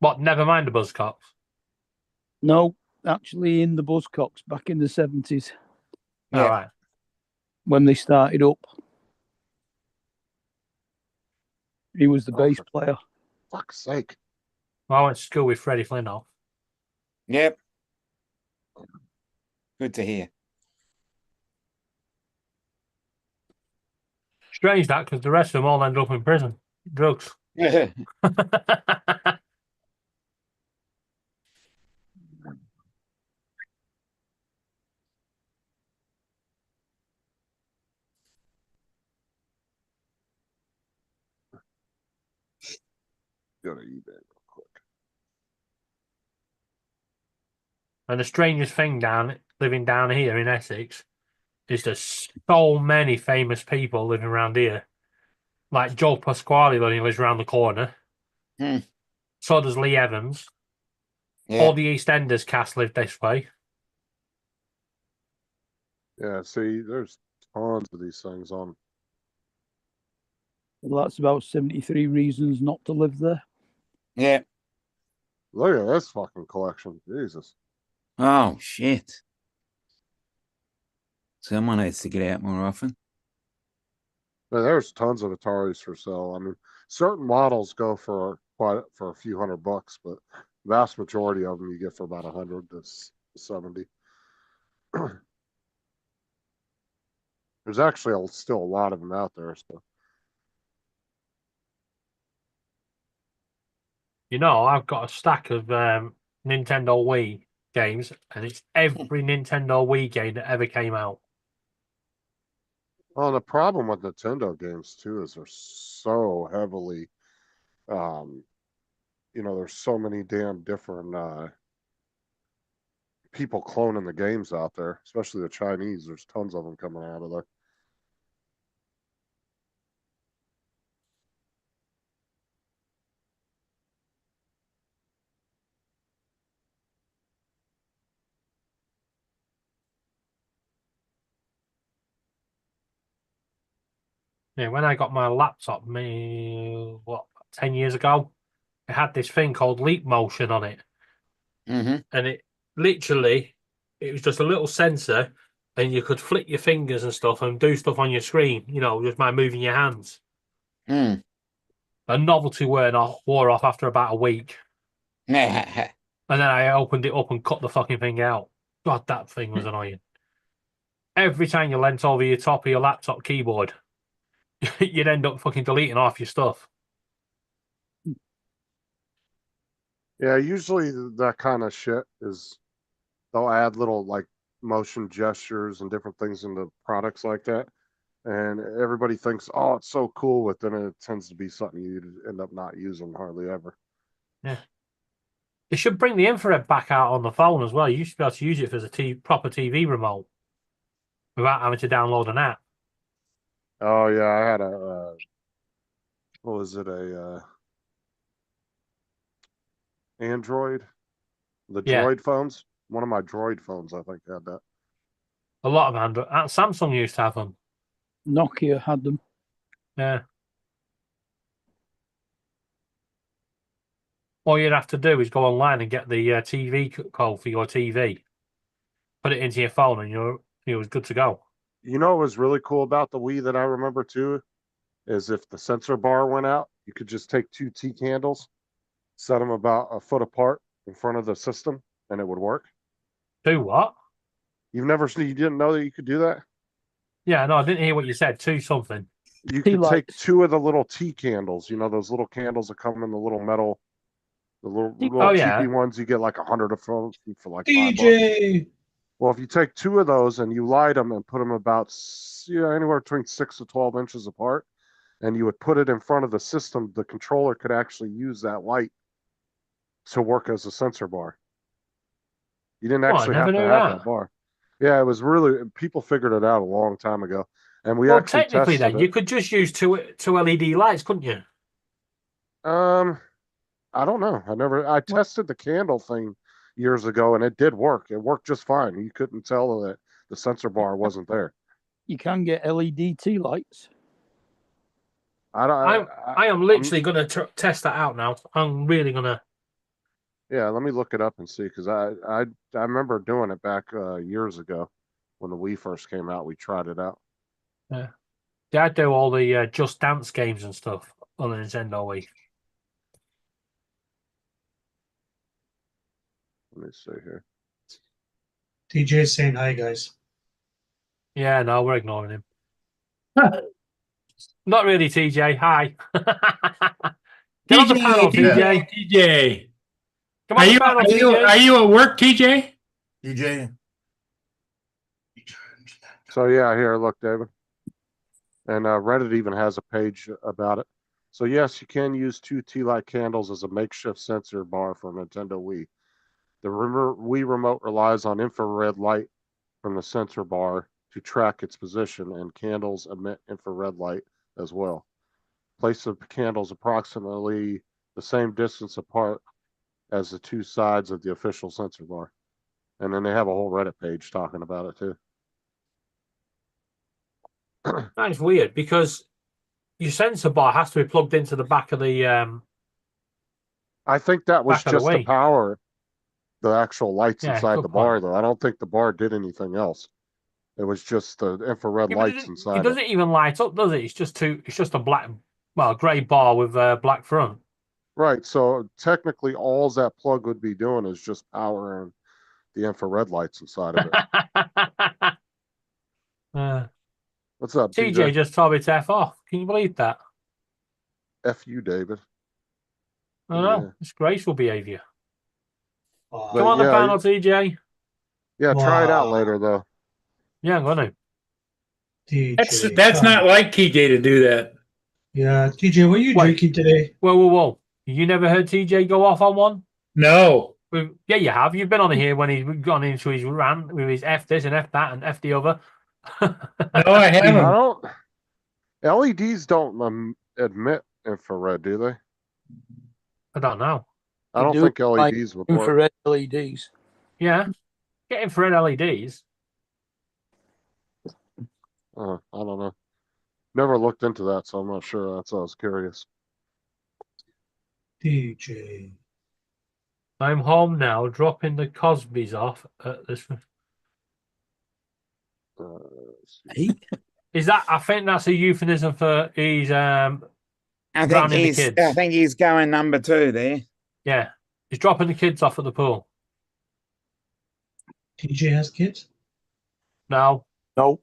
What, never mind the Buzzcocks? No, actually in the Buzzcocks back in the 70s Yeah. All right. when they started up. He was the bass player. Fuck's sake. Well, I went to school with Freddie Flintoff. Yep. Good to hear. Strange that, because the rest of them all ended up in prison. Drugs. Go to eBay real quick. And the strangest thing living down here in Essex is there's so many famous people living around here. Like Joe Pasquale when he lives around the corner. Hmm. So does Lee Evans. Yeah. All the EastEnders cast live this way. Yeah, see, there's tons of these things on. Well, that's about 73 reasons not to live there. Yeah. Look at this fucking collection. Jesus. Oh, shit. Someone needs to get out more often. But there's tons of Ataris for sale. I mean, certain models go for a few $100, but vast majority of them you get for about 100 to 70. There's actually still a lot of them out there. So You know, I've got a stack of Nintendo Wii games, and it's every Nintendo Wii game that ever came out. Well, the problem with Nintendo games too is they're so heavily, there's so many damn different people cloning the games out there, especially the Chinese. There's tons of them coming out of there. Yeah, when I got my laptop, 10 years ago, it had this thing called Leap Motion on it. Mm-hmm. And it was just a little sensor, and you could flick your fingers and stuff and do stuff on your screen, just by moving your hands. Mm. The novelty wore off after about a week. Mm. And then I opened it up and cut the fucking thing out. God, that thing was annoying. Every time you leant over your top of your laptop keyboard, you'd end up fucking deleting off your stuff. Yeah, usually that kind of shit is they'll add little like motion gestures and different things into products like that. And everybody thinks, oh, it's so cool, but then it tends to be something you end up not using hardly ever. Yeah. They should bring the infrared back out on the phone as well. You should be able to use it as a proper TV remote without having to download an app. Oh yeah, I had a what was it, a Android, the Yeah. Droid phones. One of my Droid phones, I think, had that. A lot of Android. Samsung used to have them. Nokia had them. Yeah. All you'd have to do is go online and get the TV code for your TV, put it into your phone, and you're good to go. You know what was really cool about the Wii that I remember too, is if the sensor bar went out, you could just take 2 T candles, set them about a foot apart in front of the system, and it would work. Do what? You didn't know that you could do that? Yeah, no, I didn't hear what you said. Two something. You Tea could take lights. 2 of the little tea candles, those little candles that come in the little metal, the little Oh, yeah. cheapy ones. You get like 100 of them for like $5. DJ. Well, if you take 2 of those and you light them and put them about anywhere between 6 to 12 inches apart, and you would put it in front of the system, the controller could actually use that light to work as a sensor bar. You didn't Oh, I actually have never to knew have that. that bar. Yeah, it was really, people figured it out a long time ago, and we Well, actually technically, tested then it. you could just use two LED lights, couldn't you? I don't know. I tested the candle thing years ago, and it did work. It worked just fine. You couldn't tell that the sensor bar wasn't there. You can get LED tea lights. I am literally going to test that out now. I'm really going to. Yeah, let me look it up and see, because I remember doing it back years ago when the Wii first came out. We tried it out. Yeah, I do all the Just Dance games and stuff on the Nintendo Wii. Let me see here. TJ's saying hi, guys. Yeah, no, we're ignoring him. Not really, TJ. Hi. Get on the panel, TJ. TJ. Come on the panel, TJ. Are you at work, TJ? DJ. So yeah, here, look, David. And Reddit even has a page about it. So yes, you can use 2 tea light candles as a makeshift sensor bar for Nintendo Wii. The Wii remote relies on infrared light from the sensor bar to track its position, and candles emit infrared light as well. Place the candles approximately the same distance apart as the 2 sides of the official sensor bar. And then they have a whole Reddit page talking about it too. That's weird because your sensor bar has to be plugged into the back of the. I think that was Back of the just to Wii. power the actual lights Yeah, inside good the bar, point. though. I don't think the bar did anything else. It was just the infrared Yeah, but lights it inside. doesn't even light up, does it? It's just a black, grey bar with a black front. Right. So technically, all that plug would be doing is just powering the infrared lights inside of it. What's up, TJ TJ? just told me to F off. Can you believe that? F you, David. I know. Yeah. It's graceful behaviour. Uh, Come on the yeah, panel, TJ. Yeah, try it out Wow. later though. Yeah, I'm gonna. TJ, That's come not on. like TJ to do that. Yeah, TJ, what are you Wait. drinking today? Whoa. You never heard TJ go off on one? No. Yeah, you have. You've been on here when he's gone into his rant with his F this and F that and F the other. No, I I haven't. don't. LEDs don't admit infrared, do they? I don't know. I They don't do think like LEDs would work. infrared LEDs. Yeah, get infrared LEDs. I don't know. Never looked into that, so I'm not sure. That's why I was curious. TJ. I'm home now, dropping the Cosbys off at this. Let's see. Hey, Is that? I think that's a euphemism for he's I think Drowning the he's. kids. I think he's going number 2 there. yeah, he's dropping the kids off at the pool. TJ has kids? No, no,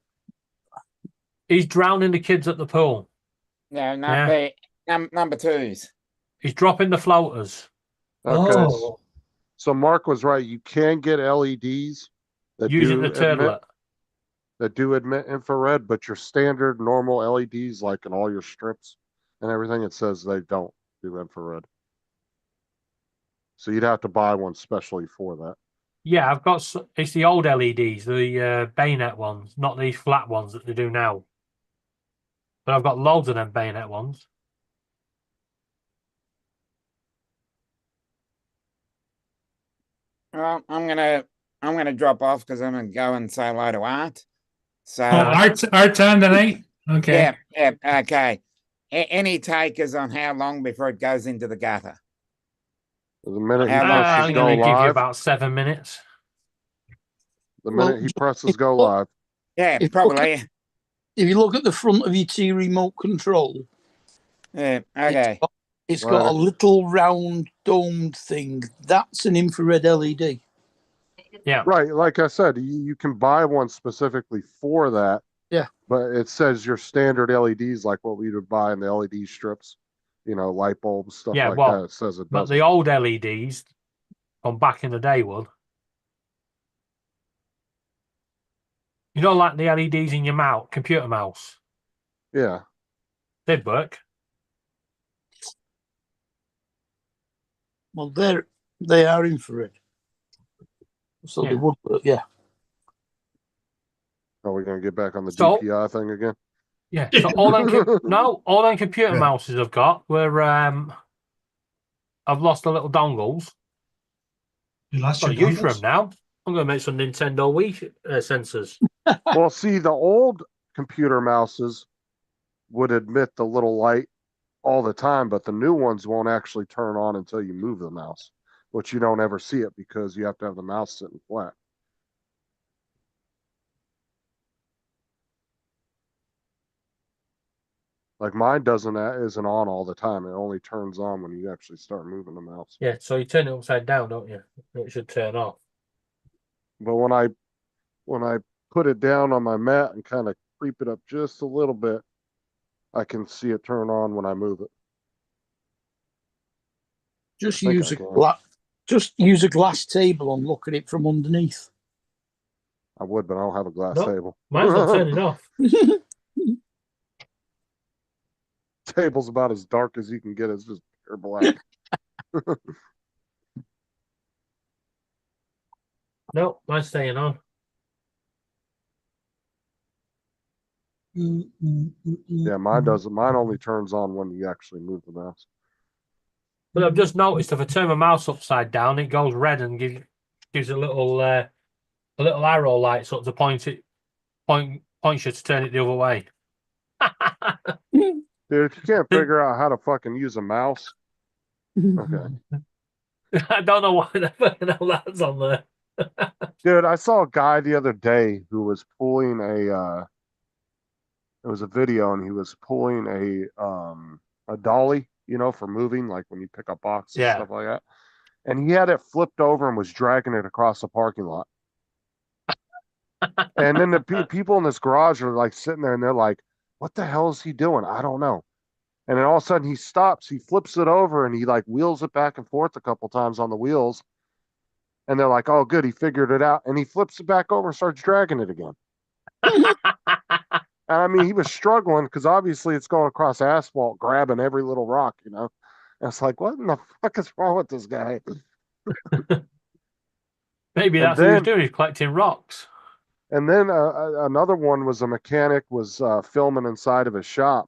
he's drowning the kids at the pool. No, Yeah. number 2s. He's dropping the floaters. Okay. Oh, So Mark was right. You can get LEDs that Using the admit, turtlet. that do admit infrared, but your standard normal LEDs, like in all your strips and everything, it says they don't do infrared. So you'd have to buy one specially for that. Yeah, I've got. It's the old LEDs, the bayonet ones, not these flat ones that they do now. But I've got loads of them bayonet ones. Well, I'm gonna drop off because I'm gonna go and say hello to Art. So Oh, Art's on tonight? Okay. yeah, okay. Any takers on how long before it goes into the gutter? The minute he How long- presses I'm go going to give you live, about 7 minutes. the minute Well, he presses go live, Yeah, If- probably. if you look at the front of your T remote control, Yeah, okay. it's got a Right. little round domed thing. That's an infrared LED. Yeah. right? Like I said, you can buy one specifically for that. Yeah. But it says your standard LEDs, like what we would buy in the LED strips, light bulbs, stuff Yeah, like well, that. It says it But doesn't. the old LEDs from back in the day would. You know, like the LEDs in your mouse, computer mouse, Yeah. they'd work. Well, they are infrared, so they Yeah. would work. Yeah. Are we going to get back on the So- DPI thing again? Yeah. So all them all them computer Yeah. mouses I've got were I've lost the little dongles. you lost Got a your use for dongles? them now. I'm going to make some Nintendo Wii sensors. Well, see, the old computer mouses would emit the little light all the time, but the new ones won't actually turn on until you move the mouse, which you don't ever see it because you have to have the mouse sitting flat. Like mine isn't on all the time. It only turns on when you actually start moving the mouse. Yeah. So you turn it upside down, don't you? It should turn off. But when I put it down on my mat and kind of creep it up just a little bit, I can see it turn on when I move it. Just Think use I a can. just use a glass table and look at it from underneath. I would, but I don't have a glass Nope. table. Mine's not turning off. Table's about as dark as you can get. It's just pure black. No, mine's staying on. Yeah, mine doesn't. Mine only turns on when you actually move the mouse. But I've just noticed if I turn my mouse upside down, it goes red and gives a little arrow light sort of points you to turn it the other way. Dude, if you can't figure out how to fucking use a mouse, okay. I don't know why the fucking hell that's on there. Dude, I saw a guy the other day who was pulling it was a video and he was pulling a dolly, for moving, like when you pick up boxes, Yeah. stuff like that. And he had it flipped over and was dragging it across the parking lot. And then the people in this garage are like sitting there and they're like, what the hell is he doing? I don't know. And then all of a sudden he stops, he flips it over and he like wheels it back and forth a couple times on the wheels. And they're like, oh, good, he figured it out. And he flips it back over and starts dragging it again. And I mean, he was struggling because obviously it's going across asphalt, grabbing every little rock, you know. And it's like, what in the fuck is wrong with this guy? Maybe And that's what he was then- doing. He's collecting rocks. And then another one was a mechanic was filming inside of his shop,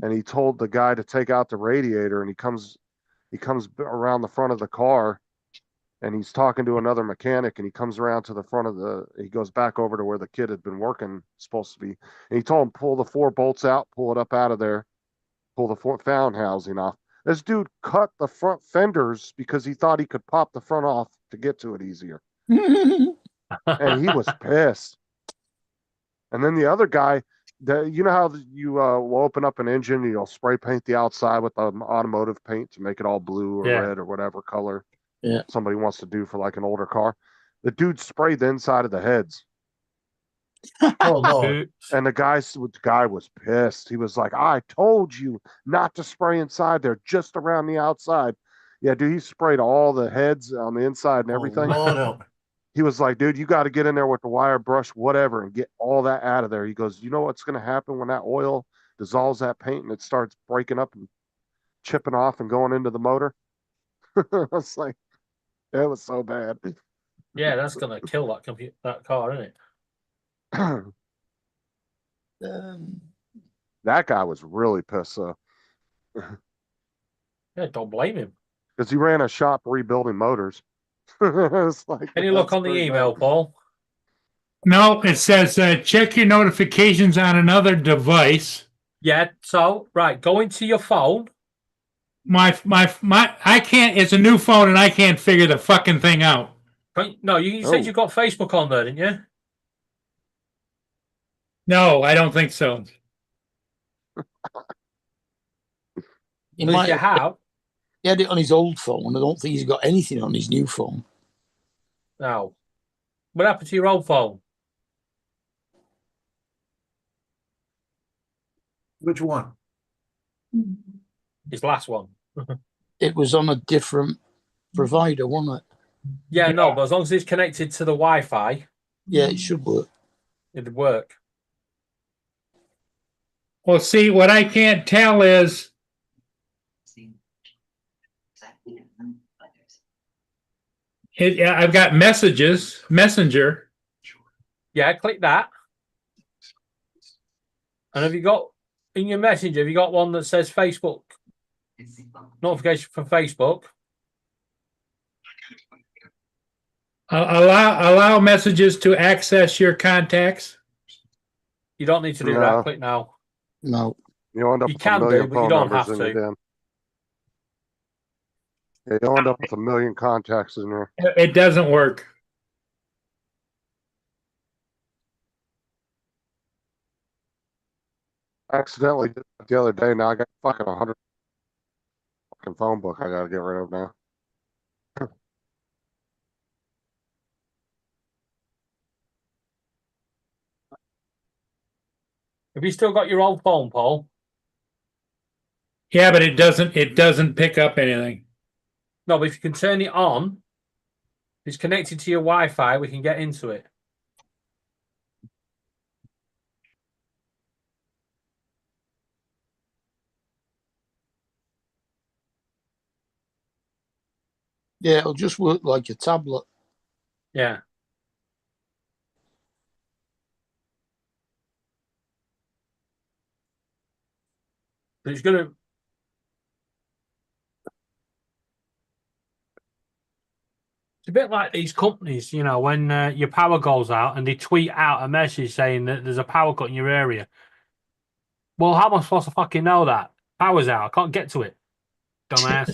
and he told the guy to take out the radiator, and he comes around the front of the car, and he's talking to another mechanic, and he comes around to the front of he goes back over to where the kid had been working, supposed to be, and he told him, pull the 4 bolts out, pull it up out of there, pull the fan housing off. This dude cut the front fenders because he thought he could pop the front off to get to it easier. And he was pissed. And then the other guy, you know how you will open up an engine and you'll spray paint the outside with the automotive paint to make it all blue or Yeah. red or whatever color Yeah. somebody wants to do for like an older car. The dude sprayed the inside of the heads, Oh, Lord. Oops. and the guy was pissed. He was like, "I told you not to spray inside there, just around the outside." Yeah, dude, he sprayed all the heads on the inside and everything. Oh, Lord help me. He was like, dude, you got to get in there with the wire brush, whatever, and get all that out of there. He goes, you know what's going to happen when that oil dissolves that paint and it starts breaking up and chipping off and going into the motor? I was like, it was so bad. Yeah, that's gonna kill that car, isn't it? That guy was really pissed off Yeah, don't blame him. because he ran a shop rebuilding motors. It's like, Any look that's on the pretty email, bad. Paul? No, it says check your notifications on another device. Yeah. So right, go into your phone. My I can't. It's a new phone and I can't figure the fucking thing out. No, you Oh. said you got Facebook on there, didn't you? No, I don't think so. He If might you have, have, he had it on his old phone. I don't think he's got anything on his new phone. no. What happened to your old phone? Which one? His last one. It was on a different provider, wasn't it? Yeah, no, but as long as it's connected to the Wi-Fi, Yeah, it should work. it'd work. Well, see, what I can't tell is I've got messages, messenger. Yeah, click that. And have you got in your messenger? Have you got one that says Facebook notification from Facebook? Allow messages to access your contacts. You don't need to do No. that. Click now. No. You'll end up You with can a do, million but you phone don't numbers have in to. your den. Yeah, you'll end up with a million contacts in there. It doesn't work. I accidentally did it the other day. Now I got fucking 100 fucking phone book I gotta get rid of now. Have you still got your old phone, Paul? Yeah, but it doesn't pick up anything. No, but if you can turn it on, if it's connected to your Wi-Fi, we can get into it. Yeah, it'll just work like a tablet. Yeah. But it's gonna. It's a bit like these companies, you know, when your power goes out and they tweet out a message saying that there's a power cut in your area. Well, how am I supposed to fucking know that? Power's out. I can't get to it. Dumbass.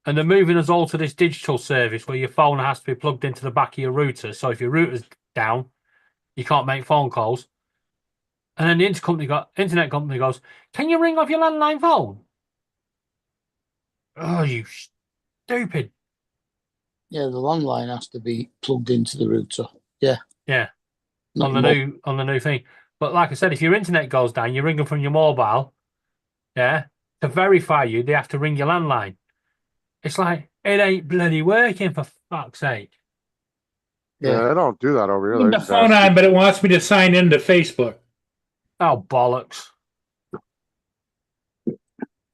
And they're moving us all to this digital service where your phone has to be plugged into the back of your router. So if your router's down, you can't make phone calls. And then the internet company goes, can you ring off your landline phone? Oh, you stupid. Yeah, the landline has to be plugged into the router. Yeah. Yeah. Not On the your new thing. But like I said, if your internet goes down, you ring them from your mobile. Yeah. to verify you, they have to ring your landline. It's like, it ain't bloody working, for fuck's sake. Yeah, they don't do that over here. Put They the just phone ask you- on, but it wants me to sign into Facebook. Oh, bollocks.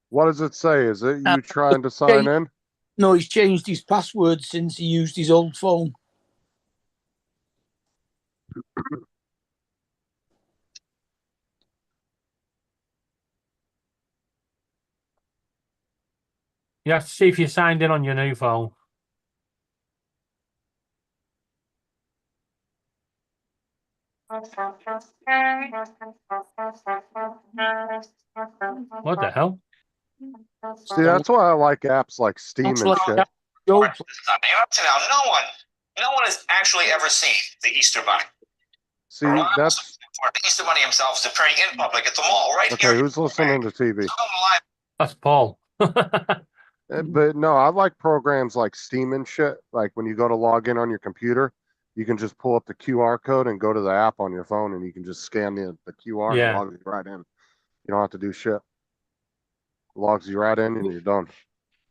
What does it say? Is it you trying to sign in? No, he's changed his password since he used his old phone. You have to see if you signed in on your new phone. What the hell? See, that's why I like apps like Steam That's and like shit. that Joe Up to now, no one has actually ever seen the Easter Bunny. See, that's Or the Easter Bunny himself is appearing in public at the mall, right okay. here. Who's listening to TV? That's Paul. But no, I like programs like Steam and shit. Like when you go to log in on your computer, you can just pull up the QR code and go to the app on your phone, and you can just scan the QR Yeah. and log you right in. You don't have to do shit. Logs you right in, and you're done.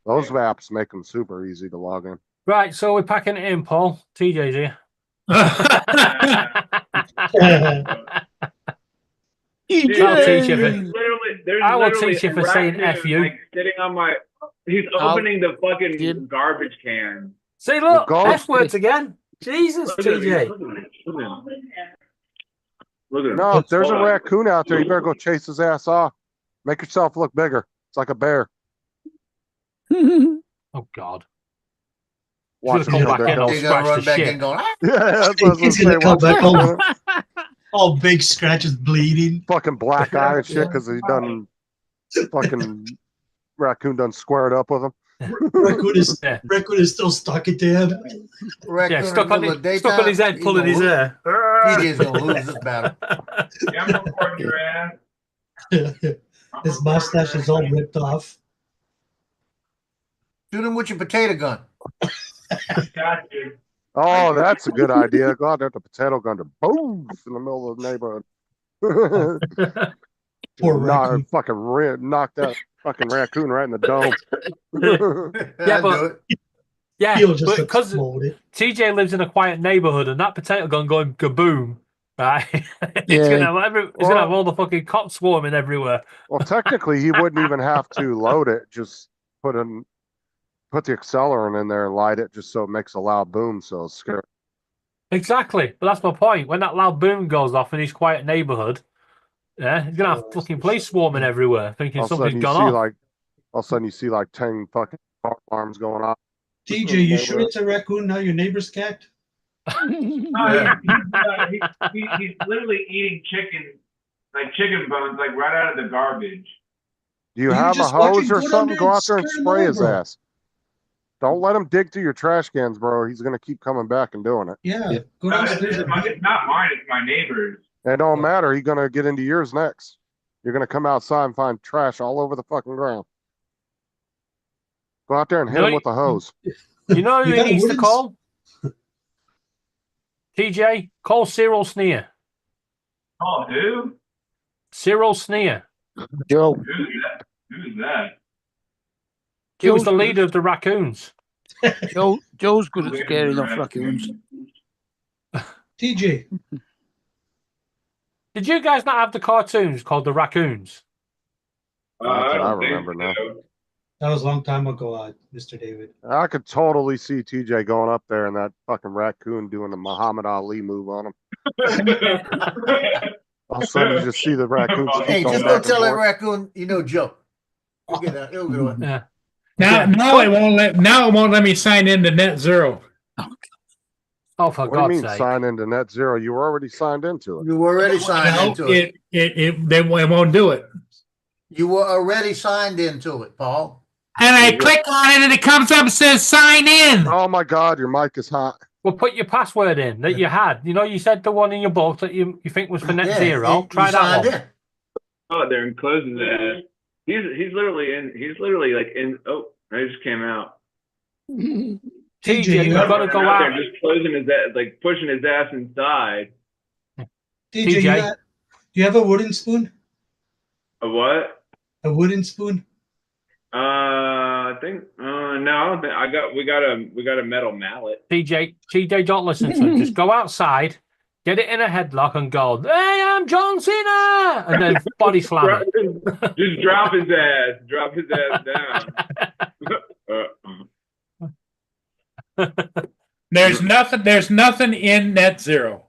Those apps make them super easy to log in. Right, so we're packing it in, Paul. TJ's here. I'll teach you for, I will teach you for saying F you. Like, sitting on my, he's opening the fucking garbage can. See, look, Go. F words again. Jesus, Look at him, TJ. look at him, look at him. Look at him. No, if there's a Hold on. raccoon out there, you better go chase his ass off. Make yourself look bigger. It's like a bear. Oh, God. Watch Should've him come go back in big. all He's gonna run scratched back to in shit. going, ah! Yeah, that's what I was He's gonna gonna say. come Watch back him. all big scratches, bleeding. Fucking black eye and shit because he done fucking raccoon done squared up with him. Raccoon is Yeah. Raccoon is still stuck into him. Raccoon Yeah, in stuck the on, middle of his, stuck on his head, daytime, pulling his he's hair. DJ's gonna lose this battle. Yeah, I'm recording your ass. His mustache is all ripped off. Shoot him with your potato gun. Got you. Oh, that's a good idea. Go out there with the potato gun to boom in the middle of the neighborhood. Poor Knock, raccoon. fucking knock that fucking raccoon right in the dome. Yeah, I'd but- do it. Yeah, He'll just because explode it. TJ lives in a quiet neighborhood, and that potato gun going kaboom, right? It's Yeah. gonna have all the fucking cops swarming everywhere. Well, technically, he wouldn't even have to load it. Just put the accelerant in there and light it, just so it makes a loud boom. So it's scary. Exactly, but that's my point. When that loud boom goes off in his quiet neighborhood, yeah, he's gonna have fucking police swarming everywhere, thinking All of a sudden, something's you gone see off. like, all of a sudden, you see like 10 fucking car alarms going off. TJ, you sure it's a raccoon, not your neighbor's cat? He's literally eating chicken, like chicken bones, like right out of the garbage. Do you You have a just watch hose him or go down something? there Go and out there and scare him spray his over. ass. Don't let him dig through your trash cans, bro. He's gonna keep coming back and doing it. Yeah. Go No, downstairs. it's not mine, it's my neighbor's. It don't matter. He's gonna get into yours next. You're gonna come outside and find trash all over the fucking ground. Go out there and hit No, him with a hose. You know who You he got a needs to wooden call? TJ, call Cyril Sneer. Oh, who? Cyril Sneer. Joe. Who's that? Who's that? He was the Joe's leader of the raccoons. Joe's good at scaring off raccoons. TJ, Did you guys not have the cartoons called the Raccoons? Not that I don't think remember now. so. that was a long time ago, Mr. David. I could totally see TJ going up there and that fucking raccoon doing the Muhammad Ali move on him. All of a sudden, you just see the raccoon. just Hey, keep going just go back and tell that forth. raccoon, you know, Joe. He'll get out. He'll do it. Yeah. Now it won't let me sign into Net Zero. Oh, for What do you God's mean sake. sign into Net Zero? You were already signed into it. You were already signed No, into it. it won't do it. You were already signed into it, Paul. And I click on it and it comes up and says sign in. Oh my God, your mic is hot. Well, put your password in that you had. You know, you said the one in your book that you think was for Net Yeah, Zero. you Try that signed one. in. Oh, they're enclosing that. He's literally in. He's literally like in. Oh, I just came out. TJ, TJ, you've got to go out out. there, just closing his ass, like pushing his ass inside. TJ, TJ? you have a wooden spoon? A what? A wooden spoon? I think no, I don't think we got a metal mallet. TJ, don't listen to him. Just go outside, get it in a headlock, and go, "Hey, I'm John Cena," and then body slam it. Just drop his ass. Drop his ass down. There's nothing in net zero.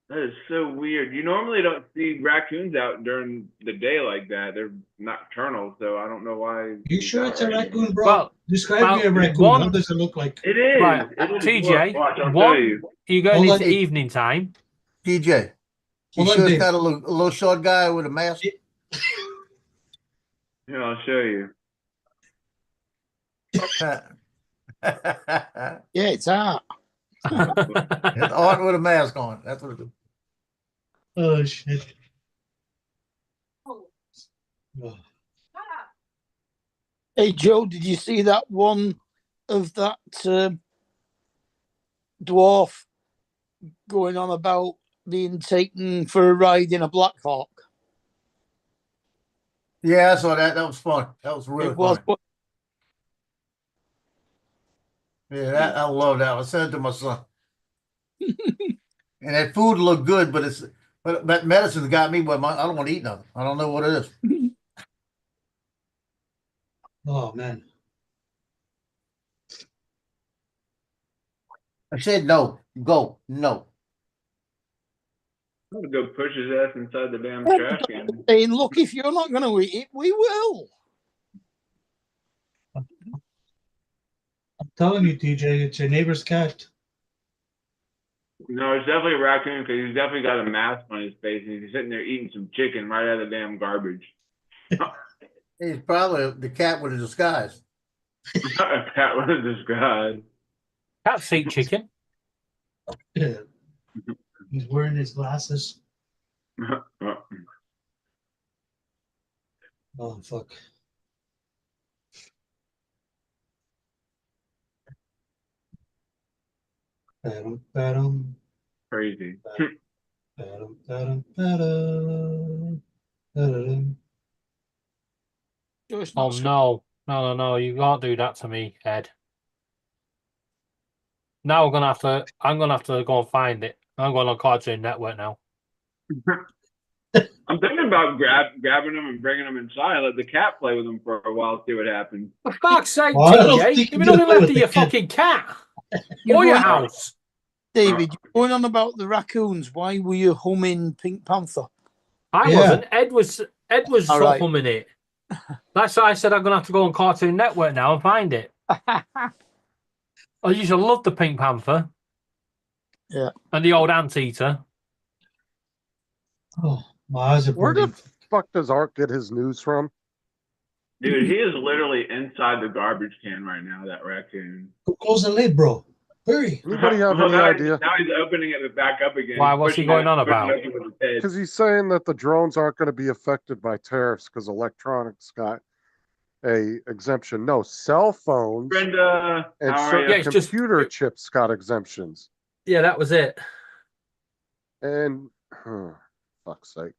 That is so weird. You normally don't see raccoons out during the day like that. They're nocturnal, so I don't know why. You sure it's a raccoon, bro? Well, Describe me a raccoon. one- How does it look like? It is. Right, It is. TJ, Watch, I'll one- tell you. You going Hold into on. evening time? TJ, you Hold on, sure it's Dave. not a little short guy with a mask? Yeah, I'll show you. Yeah, it's art. It's art with a mask on. That's what it is. Oh shit. Oh. Hey Joe, did you see that one of that dwarf going on about being taken for a ride in a Black Hawk? Yeah, I saw that. That was fun. That was really It was, fun. Yeah, I love that. I sent it to my son. And that food looked good, but that medicine got me. But I don't want to eat nothing. I don't know what it is. Oh man. I said no. Go. No. I'm gonna go push his ass inside the damn trash can. saying, look, if you're not going to eat it, we will. I'm telling you, TJ, it's your neighbor's cat. No, it's definitely a raccoon because he's definitely got a mask on his face and he's sitting there eating some chicken right out of the damn garbage. He's probably the cat with a disguise. Cat was a disguise. Cat's eat chicken. Yeah. He's wearing his glasses. Oh fuck. Ba-dum. Crazy. Ba-dum. Oh no! You can't do that to me, Ed. Now I'm gonna have to go and find it. I'm going on Cartoon Network now. I'm thinking about grabbing him and bringing him inside. Let the cat play with him for a while, see what happens. For fuck's sake, Oh, I don't TJ, think you've been you're only gonna left do to it your with the kid. fucking cat You're or your going- house. David, you're going on about the raccoons. Why were you humming Pink Panther? I Yeah. wasn't. Ed was All sort of right. humming it. That's why I said I'm gonna have to go on Cartoon Network now and find it. I used to love the Pink Panther. Yeah. And the old Anteater. Oh, my eyes are Where burning. the fuck does Art get his news from? Dude, he is literally inside the garbage can right now, that raccoon. Close the lid, bro. Hurry. Anybody have Well, any now idea? Now he's opening it back up again. Why, He's what's he pushing going it- on pushing about? it with his head. Because he's saying that the drones aren't going to be affected by tariffs because electronics got a exemption. No, cell phones Brenda, and how are certain you? Yeah, it's just- computer chips got exemptions. Yeah, that was it. And fuck's sake.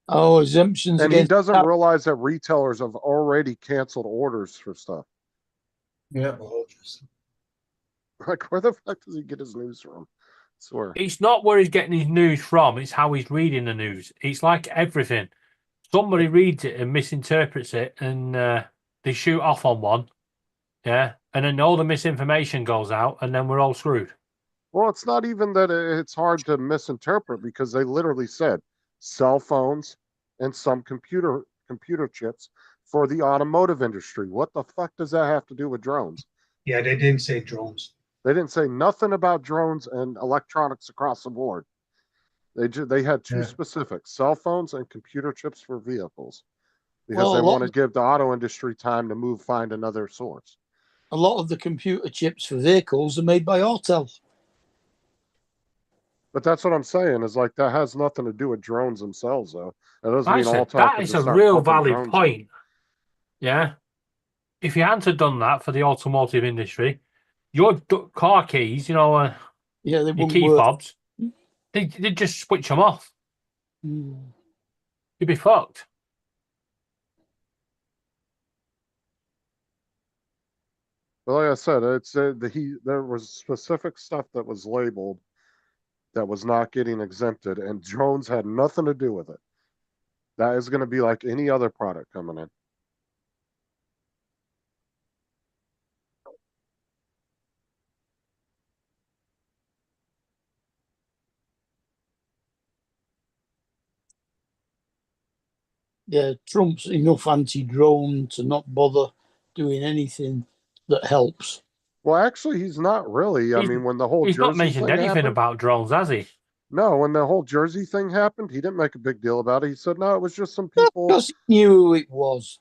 Oh, exemptions And he against doesn't realize that retailers have already canceled orders for stuff. Yeah. Like, where the fuck does he get his news from? I swear. It's not where he's getting his news from, it's how he's reading the news. It's like everything. Somebody reads it and misinterprets it and they shoot off on one. Yeah. And then all the misinformation goes out and then we're all screwed. Well, it's not even that it's hard to misinterpret because they literally said cell phones and some computer chips for the automotive industry. What the fuck does that have to do with drones? Yeah, they didn't say drones. They didn't say nothing about drones and electronics across the board. They had two Yeah. specific cell phones and computer chips for vehicles because Well, they a lot want to of- give the auto industry time to find another source. a lot of the computer chips for vehicles are made by Autel. But that's what I'm saying is like that has nothing to do with drones themselves, though. That doesn't mean That Autel is can a start real pumping valid drones out. point. Yeah. If you hadn't have done that for the automotive industry, your car keys, Yeah, they your wouldn't key work. fobs, they'd just switch them off. Mm. You'd be fucked. But like I said, there was specific stuff that was labeled that was not getting exempted, and drones had nothing to do with it. That is going to be like any other product coming in. Yeah, Trump's enough anti-drone to not bother doing anything that helps. Well, actually, he's not really. I He's- mean, when the whole He's not Jersey mentioned thing anything happened, about drones, has he? no, when the whole Jersey thing happened, he didn't make a big deal about it. He said, no, it was just some people. Because he knew who it was.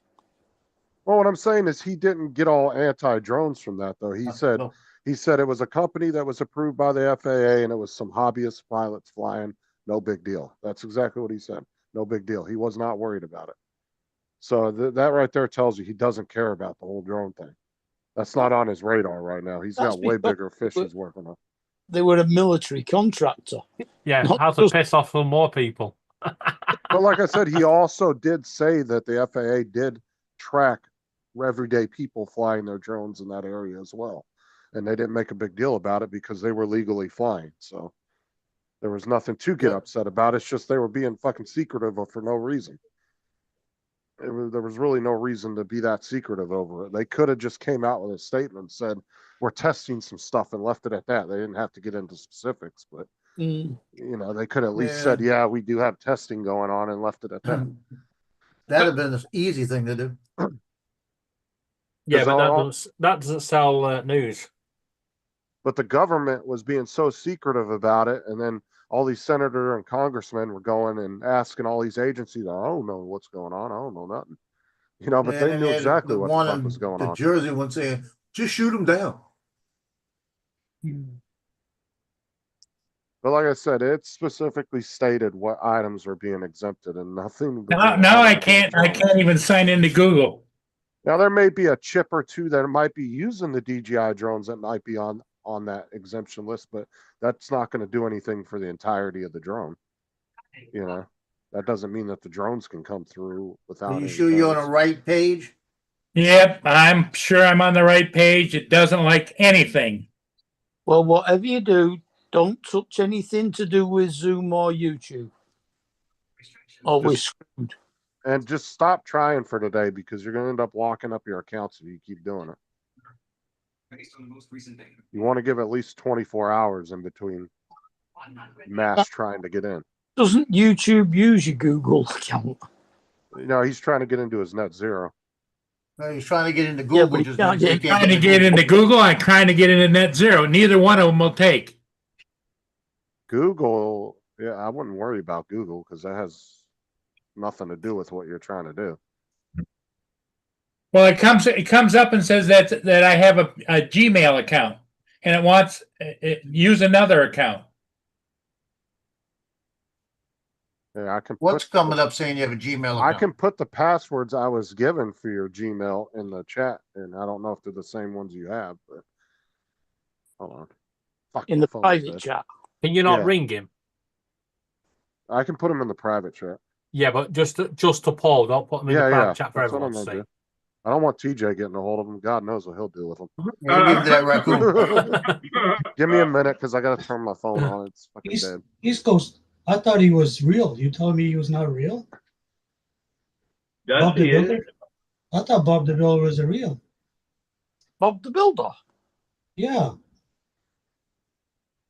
Well, what I'm saying is he didn't get all anti-drones from that, though. He said No. it was a company that was approved by the FAA and it was some hobbyist pilots flying. No big deal. That's exactly what he said. No big deal. He was not worried about it. So that right there tells you he doesn't care about the whole drone thing. That's not on his radar right now. He's That's got way because- bigger fish he's working on. They were a military contractor. Yeah, Not how to just- piss off some more people. But like I said, he also did say that the FAA did track everyday people flying their drones in that area as well. And they didn't make a big deal about it because they were legally flying. So there was nothing to get upset about. It's just they were being fucking secretive for no reason. There was really no reason to be that secretive over it. They could have just came out with a statement and said, we're testing some stuff and left it at that. They didn't have to get into specifics, but Mm. you know, they could at least Yeah. said, yeah, we do have testing going on and left it at that. That'd have been the easy thing to do. Yeah, but all- that doesn't sell news. But the government was being so secretive about it, and then all these senators and congressmen were going and asking all these agencies, I don't know what's going on, I don't know nothing. You know, but And they then knew had exactly what the one fuck in was going the on. Jersey one saying, just shoot them down. But like I said, it specifically stated what items are being exempted and nothing. Now I can't even sign into Google. Now there may be a chip or two that might be using the DJI drones that might be on that exemption list, but that's not going to do anything for the entirety of the drone. You know, that doesn't mean that the drones can come through without. Are you any sure you're on codes. the right page? Yep, I'm sure I'm on the right page. It doesn't like anything. Well, whatever you do, don't touch anything to do with Zoom or YouTube. Or we're Just- screwed. And just stop trying for today because you're going to end up locking up your accounts if you keep doing it. Based on the most recent data. You want to give at least 24 hours in between mass trying to get in. Doesn't YouTube use your Google account? You know, he's trying to get into his net zero. He's trying to get into Yeah, Google. but he just can't he get- can't Trying to get into Google, I'm trying to get into Net Zero. Neither one of them will take. Google, yeah, I wouldn't worry about Google because that has nothing to do with what you're trying to do. Well, it comes up and says that I have a Gmail account, and it wants use another account. Yeah, I can. What's put- coming up saying you have a Gmail account? I can put the passwords I was given for your Gmail in the chat, and I don't know if they're the same ones you have, but hold on. Fuck, In my the phone's private dead. chat. Can you not Yeah. ring him? I can put them in the private chat. Yeah, but just to Paul. Don't put him in the private chat for That's what everyone I'm to gonna see. do. I don't want TJ getting a hold of them. God knows what he'll do with them. Yeah, give him to that raccoon. Give me a minute because I got to turn my phone on. It's fucking He's, dead. East Coast. I thought he was real. You told me he was not real. Bob the Dusty is. Builder. I thought Bob the Builder was a real. Bob the Builder. Yeah.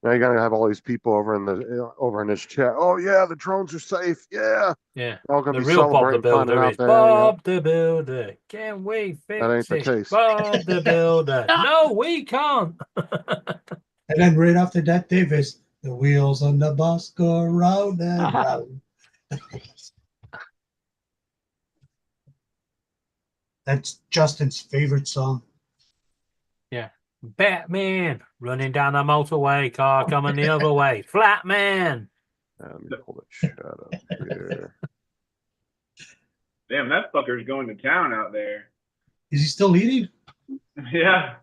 Now you gotta have all these people over in this chat. Oh yeah, the drones are safe. Yeah, Yeah. they're all gonna The be real Bob the celebrating finding Builder out is there. Bob the Builder. Can we fix That ain't the it? case. Bob the Builder. No, we can't. And then right after that, Davis, the wheels on the bus go round and round. That's Justin's favorite song. Yeah. Batman running down the motorway, car coming the other way. Flat man. Let me pull that shit up here. Damn, that fucker's going to town out there. Is he still eating? Yeah.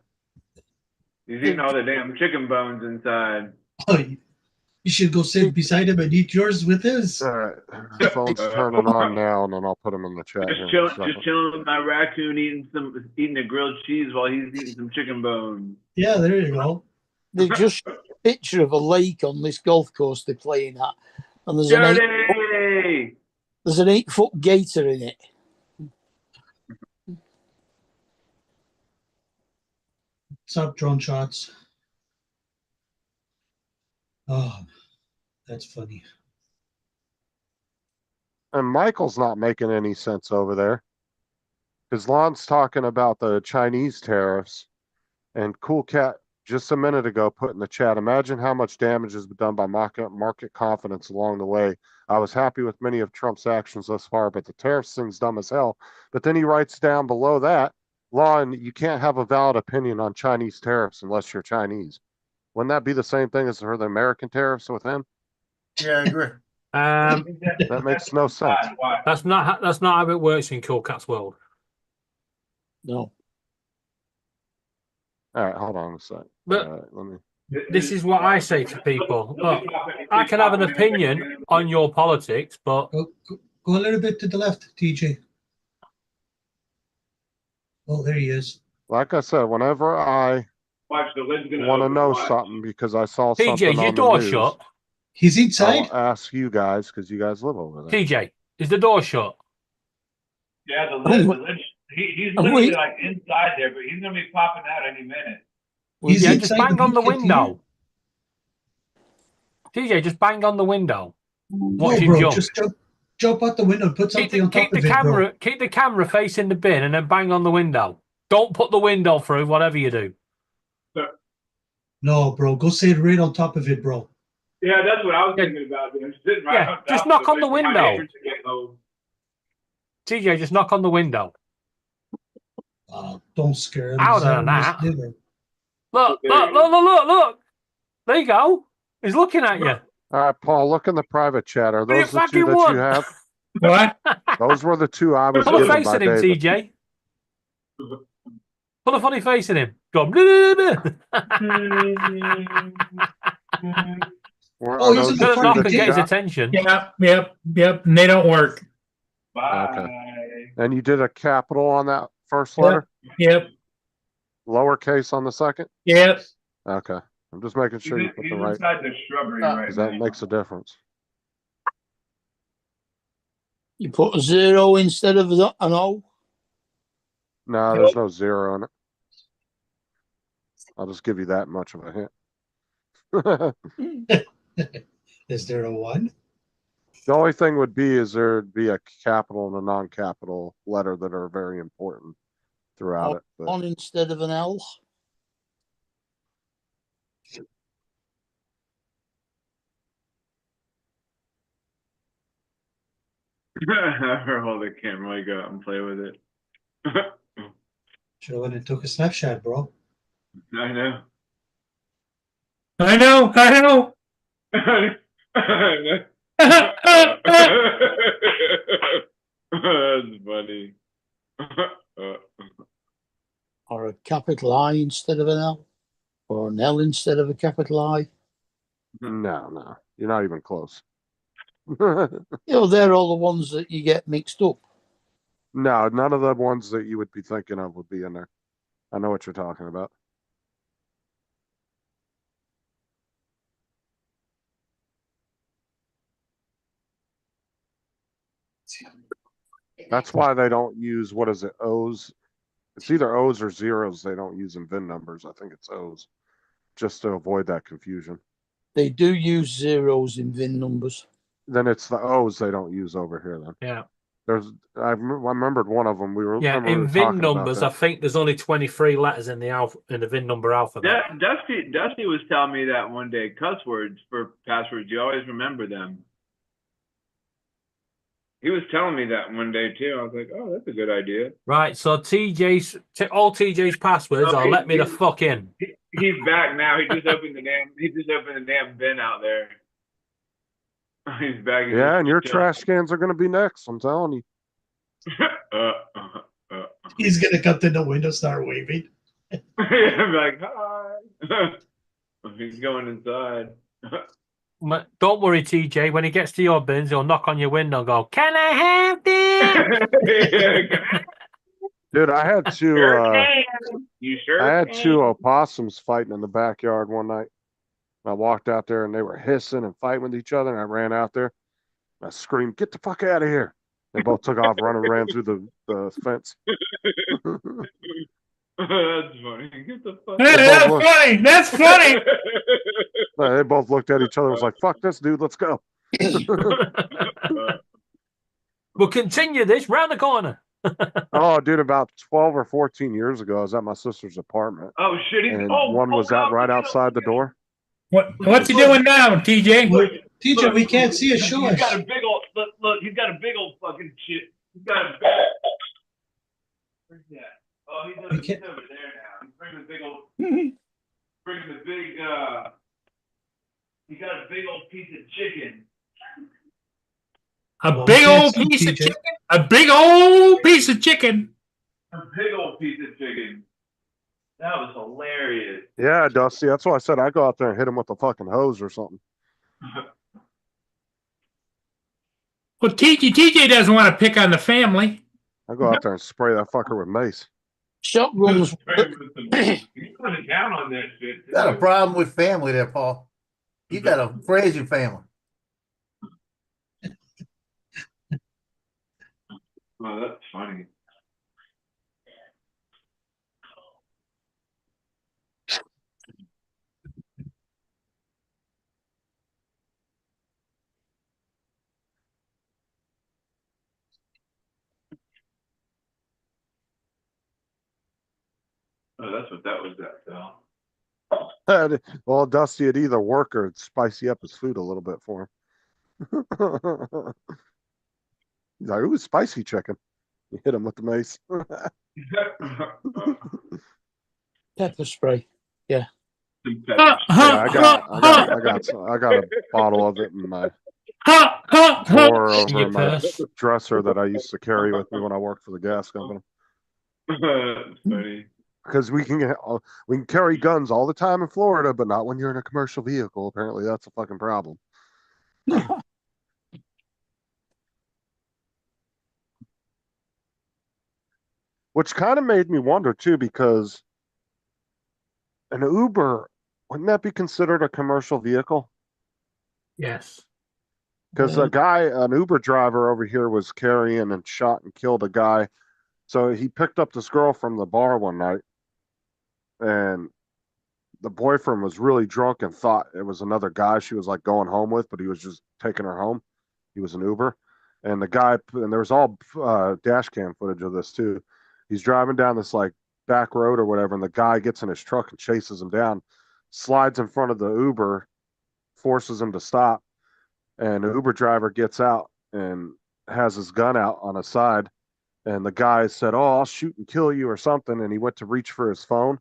He's eating all the damn chicken bones inside. Oh, you You should go sit beside him and eat yours with his. All right, the phone's turning on now, and then I'll put him in the chat. here in a Just second. chilling with my raccoon eating a grilled cheese while he's eating some chicken bones. Yeah, there you go. They've just showed a picture of a lake on this golf course they're playing at, and there's Dirty! an 8-foot gator in it. What's up, drone shots? Oh, that's funny. And Michael's not making any sense over there. Because Lon's talking about the Chinese tariffs, and Cool Cat just a minute ago put in the chat, imagine how much damage has been done by market confidence along the way. I was happy with many of Trump's actions thus far, but the tariffs thing's dumb as hell. But then he writes down below that, Lon, you can't have a valid opinion on Chinese tariffs unless you're Chinese. Wouldn't that be the same thing as for the American tariffs with him? Yeah, I agree. That makes no sense. That's not how it works in Cool Cat's world. No. All right, hold on a sec. But let me. this is what I say to people. Look, I can have an opinion on your politics, but Go a little bit to the left, TJ. Oh, there he is. Like I said, whenever I Watch, the lid's gonna want to open know wide. something because I saw TJ, something is your on the door news, shut? He's inside. I'll ask you guys because you guys live over there. TJ, is the door shut? Yeah, the lid- he's literally, like inside there, but he's gonna be popping out any minute. He's Yeah, just inside bang the on the beacon, window. TJ, just bang on the window. Watch No, him bro, jump. just jump out the window and put something on top of it, bro. Keep the camera facing the bin and then bang on the window. Don't put the window through, whatever you do. No, bro, go sit right on top of it, bro. Yeah, that's what I was thinking about doing. Sitting right Yeah, on top just of knock it, on the waiting for my window. neighbors to get home. TJ, just knock on the window. Don't scare him. Out He's of having his that. dinner. Look. There you go. He's looking at you. All right, Paul, look in the private chat. Are What do you those the two fucking that want? you have? What? Those were the two I was Put a given face by at him, David. TJ. Put a funny face at him. Go. "Blah, blah, blah." Oh, he's in the Gonna front knock of and the get his car. attention. Yep. And they don't work. Okay. And you did a capital on that first Yep. letter? Yep. Lowercase on the second? Yep. Okay. I'm just making sure you put the right, inside the shrubbery right because that now. makes a difference. You put a 0 instead of an O. No, there's no zero in it. I'll just give you that much of a hint. Is there a 1? The only thing would be is there'd be a capital and a non-capital letter that are very important throughout it. But On instead of an L. Hold the camera while you go out and play with it. Should have went and took a snapshot, bro. I know. I know. That's funny. Or a capital I instead of an L. Or an L instead of a capital I. no, you're not even close. You know, they're all the ones that you get mixed up. No, none of the ones that you would be thinking of would be in there. I know what you're talking about. That's why they don't use, what is it, O's? It's either O's or zeros they don't use in VIN numbers. I think it's O's, just to avoid that confusion. They do use zeros in VIN numbers. Then it's the O's they don't use over here then. Yeah. I remembered one of them. Yeah, in VIN numbers, I think there's only 23 letters in the VIN number alphabet. Dusty was telling me that one day. Cuss words for passwords, you always remember them. He was telling me that one day too. I was like, "Oh, that's a good idea." Right, so all TJ's passwords are let me the fuck in. He's back now. He just opened the damn bin out there. He's back. Yeah, and your trash cans are going to be next. I'm telling you. He's going to come to the window, start waving. I'm like, hi. He's going inside. Don't worry, TJ. When he gets to your bins, he'll knock on your window and go, "Can I have this?" Dude, I had two. Sure can. You sure I had can. two opossums fighting in the backyard one night. I walked out there and they were hissing and fighting with each other, and I ran out there. I screamed, "Get the fuck out of here!" They both took off running, ran through the fence. That's funny. Get the fuck Hey, that's funny. That's funny. They both looked at each other and was like, "Fuck this, dude. Let's go." We'll continue this round the corner. Oh, dude, about 12 or 14 years ago, I was at my sister's apartment. Oh shit! And one was out right outside the door. What's he doing now, TJ? TJ, we can't see his He's shorts. got a big old look. He's got a big old fucking shit. He's got a big. Where's that? Oh, he's over there now. He's bringing the big old. Bringing the big. He got a big old piece of chicken. A big old piece of chicken. A big old piece of chicken. A big old piece of chicken. That was hilarious. Yeah, Dusty. That's why I said I go out there and hit him with a fucking hose or something. Well, TJ doesn't want to pick on the family. I go out there and spray that fucker with mace. Shotguns. He's putting down on that shit. You got a problem with family there, Paul. You got a crazy family. Oh, that's funny. Oh, that's what that was at, though. Well, Dusty would either work or it'd spicy up his food a little bit for him. He's like, "Ooh, spicy chicken." You hit him with the mace. Pepper spray. Yeah. Yeah, I got a bottle of it in my drawer over my dresser that I used to carry with me when I worked for the gas company. That's funny. Because we can carry guns all the time in Florida, but not when you're in a commercial vehicle. Apparently, that's a fucking problem. Which kind of made me wonder too, because an Uber, wouldn't that be considered a commercial vehicle? Yes. Because an Uber driver over here was carrying and shot and killed a guy. So he picked up this girl from the bar one night, and the boyfriend was really drunk and thought it was another guy she was like going home with, but he was just taking her home. He was an Uber. And the guy, and there was all dash cam footage of this too. He's driving down this like back road or whatever, and the guy gets in his truck and chases him down, slides in front of the Uber, forces him to stop. And the Uber driver gets out and has his gun out on his side. And the guy said, "Oh, I'll shoot and kill you," or something. And he went to reach for his phone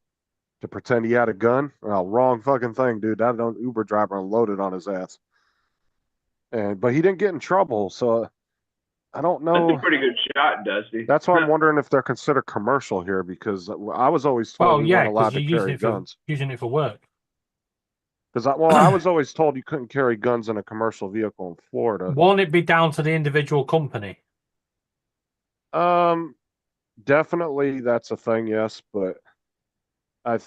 to pretend he had a gun. Well, wrong fucking thing, dude. That Uber driver unloaded on his ass. But he didn't get in trouble. So I don't know. That's a pretty good shot, Dusty. That's why I'm wondering if they're considered commercial here, because I was always told you weren't allowed to carry guns. Using it for work. Because I was always told you couldn't carry guns in a commercial vehicle in Florida. Won't it be down to the individual company? Definitely that's a thing, yes. But I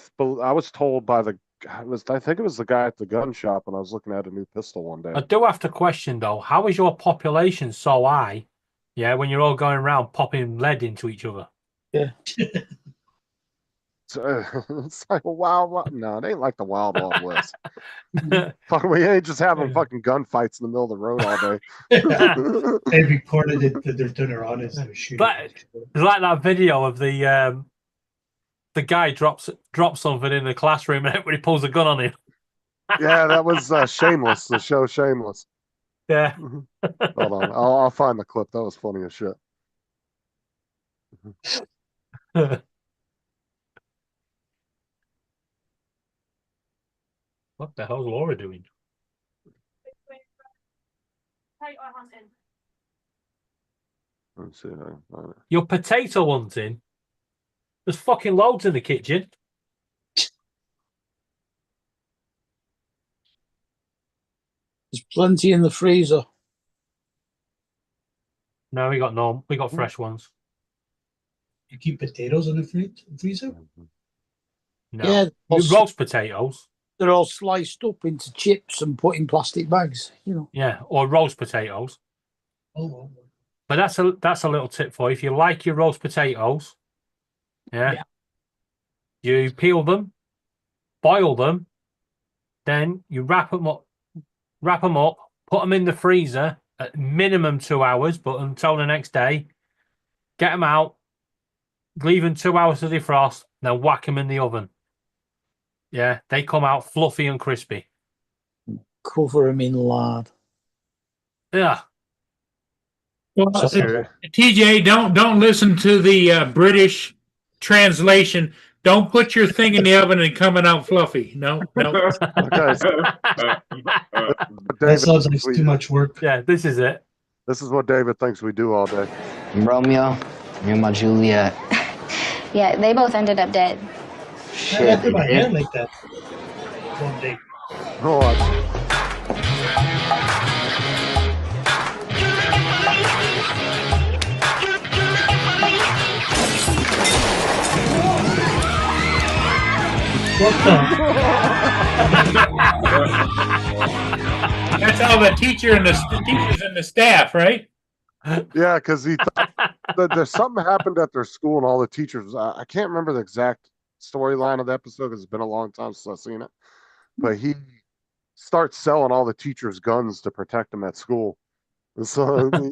was told by I think it was the guy at the gun shop when I was looking at a new pistol one day. I do have to question though, how is your population so high? Yeah, when you're all going around popping lead into each other. Yeah. It's like a wild. No, it ain't like the Wild Wild West. Fuck, we ain't just having fucking gunfights in the middle of the road all day. They reported it that they're doing it on as they were shooting. But it's like that video of the guy drops something in the classroom and everybody pulls a gun on him. Yeah, that was Shameless, the show Shameless. Yeah. Hold on, I'll find the clip. That was funny as shit. What the hell's Laura doing? Let's see. You're potato hunting? There's fucking loads in the kitchen. There's plenty in the freezer. No, we got no. We got fresh ones. You keep potatoes in the freezer? No. Yeah, You roast potatoes. they're all sliced up into chips and put in plastic bags. You know. Yeah, or roast potatoes. Oh, But that's a little tip for you. If you like your roast potatoes, yeah. You peel them, boil them, then you wrap them up, put them in the freezer at minimum 2 hours, but until the next day, get them out, leave them 2 hours to defrost, then whack them in the oven. Yeah, they come out fluffy and crispy. Cover them in lard. Yeah. Well, Okay. TJ, don't listen to the British translation. Don't put your thing in the oven and coming out fluffy. No. Okay. that sounds like too much work. Yeah, this is it. This is what David thinks we do all day. Romeo, you're my Juliet. Yeah, they both ended up dead. I did my hair like that one day. Hold on. What the? That's how the teachers and the staff, right? Yeah, because he thought that there's something happened at their school and all the teachers. I can't remember the exact storyline of the episode because it's been a long time since I've seen it. But he starts selling all the teachers guns to protect them at school. And so he's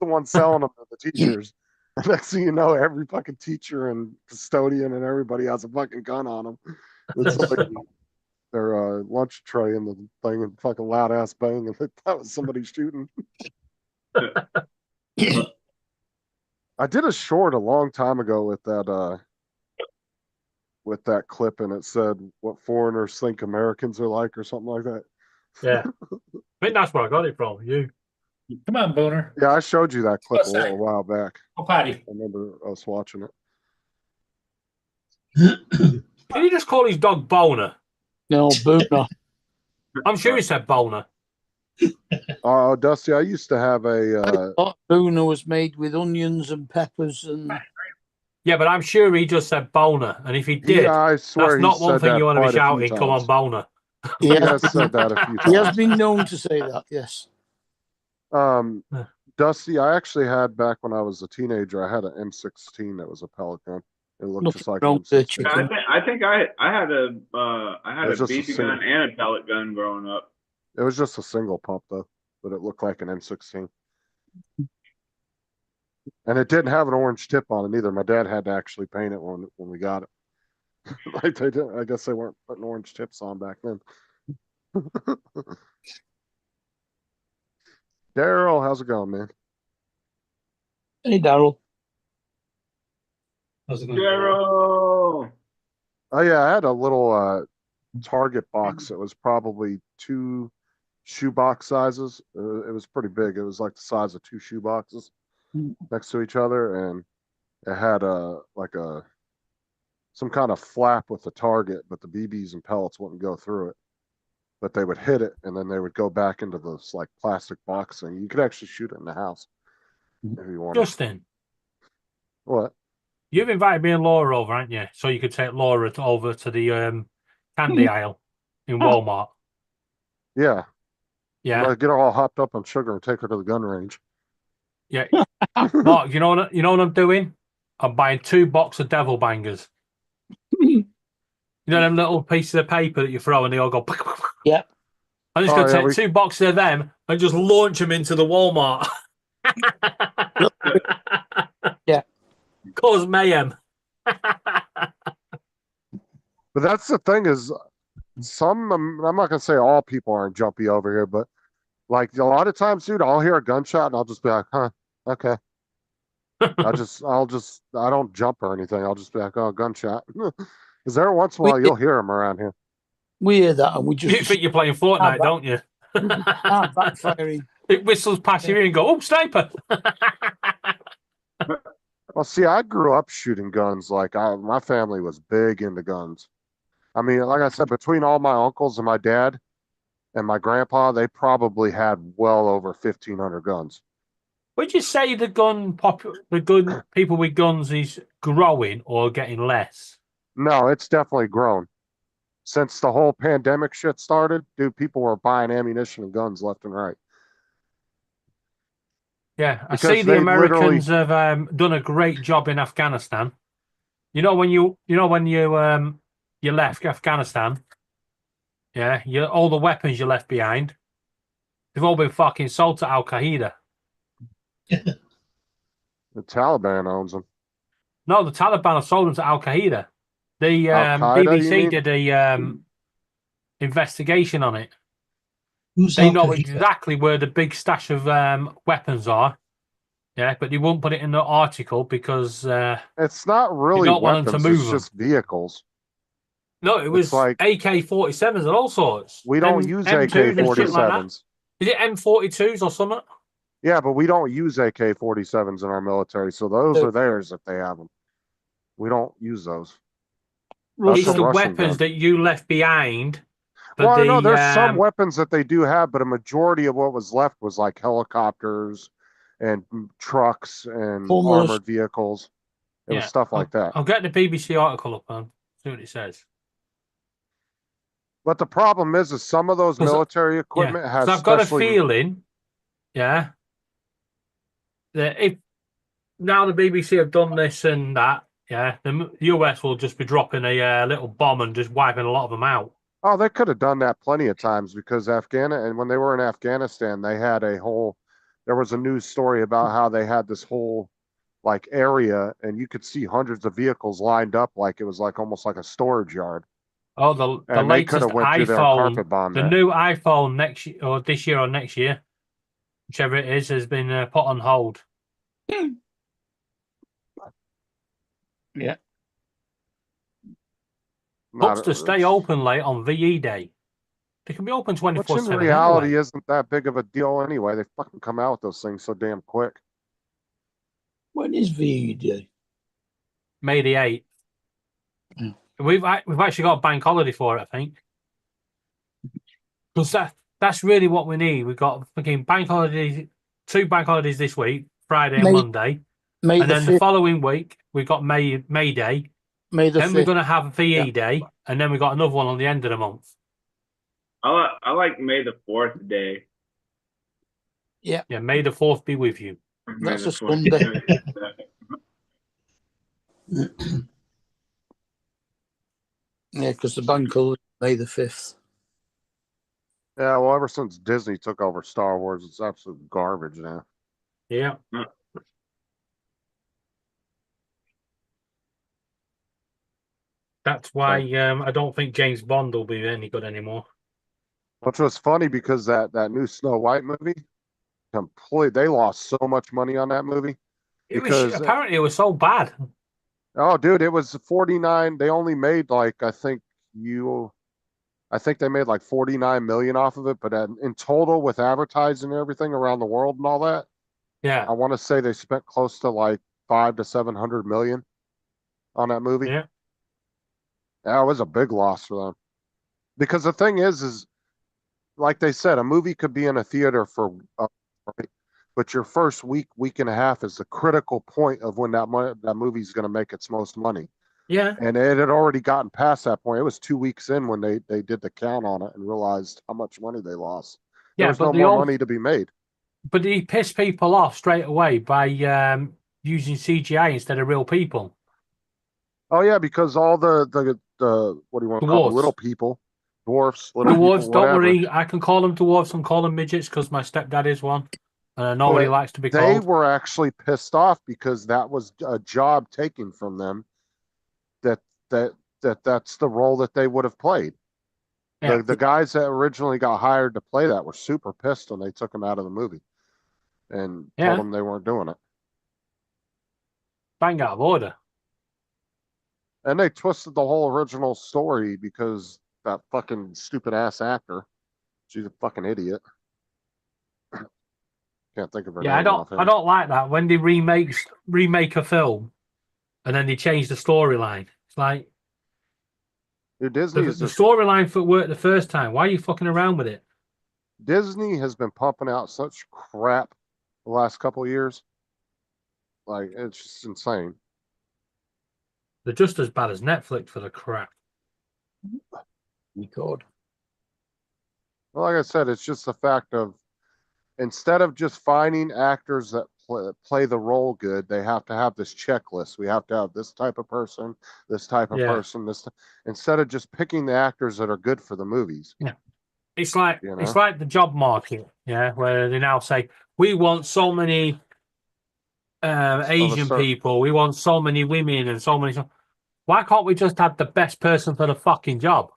the one selling them to the teachers. And next thing you know, every fucking teacher and custodian and everybody has a fucking gun on them. It's like their lunch tray in the thing and fucking loud ass bang. And that was somebody shooting. I did a short a long time ago with that clip, and it said what foreigners think Americans are like, or something like that. Yeah, I think that's where I got it from. You. Come on, Booner. Yeah, I showed you that clip What's that? a while back. Go potty. I remember us watching Did he just call his dog Boner? No, Booner. I'm sure he said Boner. Oh, Dusty, I used to have a. Booner was made with onions and peppers and. Yeah, but I'm sure he just said Boner, and if he did, I swear that's he not one said thing that you want to be quite a few shouting. Come on, times. Boner. He has said that a few He has times. been known to say that. Yes. Dusty, I actually had back when I was a teenager. I had an M16 that was a pellet gun. It looked Nothing just like wrong an with the M16. chicken. I think I had a It's just a BB single- gun and a pellet gun growing up. It was just a single pump though, but it looked like an M16. And it didn't have an orange tip on it either. My dad had to actually paint it when we got it. Like they did. I guess they weren't putting orange tips on back then. Daryl, how's it going, man? Hey, Daryl. How's it going? Daryl. Oh yeah, I had a little Target box that was probably 2 shoebox sizes. It was pretty big. It was like the size of 2 shoe boxes next to each other, and it had some kind of flap with the target, but the BBs and pellets wouldn't go through it. But they would hit it, and then they would go back into this like plastic box thing. You could actually shoot it in the house if you wanted. Justin, What? you've invited me and Laura over, haven't you? So you could take Laura over to the candy aisle in Walmart. Yeah. Yeah. Like, get her all hopped up on sugar and take her to the gun range. Yeah. Mark, you know what I'm doing? I'm buying 2 boxes of devil bangers. You know them little pieces of paper that you throw and they all go. Yeah. I'm just going to take 2 boxes of them and just launch them into the Walmart. Yeah. Cause mayhem. But that's the thing is, I'm not gonna say all people aren't jumpy over here, but like a lot of times, dude, I'll hear a gunshot and I'll just be like, huh, okay. I don't jump or anything. I'll just be like, oh, gunshot. Because every once in a while you'll hear them around here. We hear that and we just. You think you're playing Fortnite, don't you? Backfiring. It whistles past your ear and go, oh, sniper. Well, see, I grew up shooting guns. Like my family was big into guns. I mean, like I said, between all my uncles and my dad, and my grandpa, they probably had well over 1,500 guns. Would you say the gun people with guns is growing or getting less? No, it's definitely grown. Since the whole pandemic shit started, dude, people were buying ammunition and guns left and right. Yeah, I Because see the they Americans have done a great job in Afghanistan. You know when you left Afghanistan, yeah, all the weapons you left behind, they've all been fucking sold to Al Qaeda. The Taliban owns them. No, the Taliban have sold them to Al Qaeda. The Al-Qaeda, you BBC mean? did a investigation on it. Who's They Al know Qaeda? exactly where the big stash of weapons are. Yeah, but they won't put it in the article because It's not really don't want them weapons, to move it's them. just vehicles. No, it was like- AK-47s and all sorts. We don't use M2s and shit like that. AK-47s. Is it M42s or something? Yeah, but we don't use AK-47s in our military, so those are theirs if they have them. We don't use those. That's It's a the Russian weapons gun. that you left behind. But Well, no, there's some um, weapons that they do have, but a majority of what was left was like helicopters and trucks and Almost- armored vehicles. It was yeah, stuff like that. I'll get the BBC article up and see what it says. But the problem is some of those 'Cause- military equipment has So I've got a specially- feeling, yeah, that if now the BBC have done this and that, yeah, the US will just be dropping a little bomb and just wiping a lot of them out. Oh, they could have done that plenty of times because and when they were in Afghanistan, they had there was a news story about how they had this whole like area and you could see hundreds of vehicles lined up like it was like almost like a storage yard. Oh, the And they could latest have went through there and iPhone, carpet bombed the that. new iPhone next year or this year or next year, whichever it is, has been put on hold. Yeah. Hooks to stay open late on VE Day. They can be open Which 24/7. in reality anyway. isn't that big of a deal anyway. They fucking come out with those things so damn quick. When is VED? May the 8th. We've actually got a bank holiday for it, I think. Because that's really what we need. We've got fucking bank holidays, 2 bank holidays this week, Friday and May- Monday. May And the then the 5th. following week, we've got May Day. May the Then we're 5th. going to have VE Yeah. Day. And then we've got another one on the end of the month. I like May the 4th day. Yeah, May the 4th be with you. May That's the a 4th Sunday. day. Yeah, because the bank holiday is May the 5th. Yeah, well, ever since Disney took over Star Wars, it's absolute garbage now. Yeah. That's why I don't think James Bond will be any good anymore. Which was funny because that new Snow White movie, they lost so much money on that movie. Apparently it was so bad. Oh, dude, it was 49. They only made like I think they made like 49 million off of it, but in total with advertising and everything around the world and all that, Yeah. I want to say they spent close to like 500 to 700 million on that movie. Yeah. Yeah, it was a big loss for them. Because the thing is like they said, a movie could be in a theater for, right? But your first week and a half is the critical point of when that movie's going to make its most money. Yeah. And it had already gotten past that point. It was 2 weeks in when they did the count on it and realized how much money they lost. Yeah, There was but no the more old- money to be made. But he pissed people off straight away by using CGI instead of real people. Oh yeah, because all the what do you want to call Dwarfs. them? Little people, dwarfs, little Dwarves, people, don't whatever. worry. I can call them dwarves and call them midgets because my stepdad is one. And I know what he But likes to be They called. were actually pissed off because that was a job taken from them. That's the role that they would have played. Yeah. The guys that originally got hired to play that were super pissed when they took them out of the movie and Yeah. told them they weren't doing it. Bang out of order. And they twisted the whole original story because that fucking stupid ass actor, she's a fucking idiot. Can't think of her Yeah, name. I don't like that when they remake a film and then they change the storyline. It's like Dude, Disney the is just storyline for work the first time. Why are you fucking around with it? Disney has been pumping out such crap the last couple of years. Like, it's just insane. They're just as bad as Netflix for the crap. You could. Well, like I said, it's just the fact of instead of just finding actors that play the role good, they have to have this checklist. We have to have this type of person, this type of person, instead of just picking the actors that are good for the movies. Yeah. It's like You know? it's like the job market, yeah, where they now say we want so many Asian people, we want so many women, and so many. Why can't we just have the best person for the fucking job?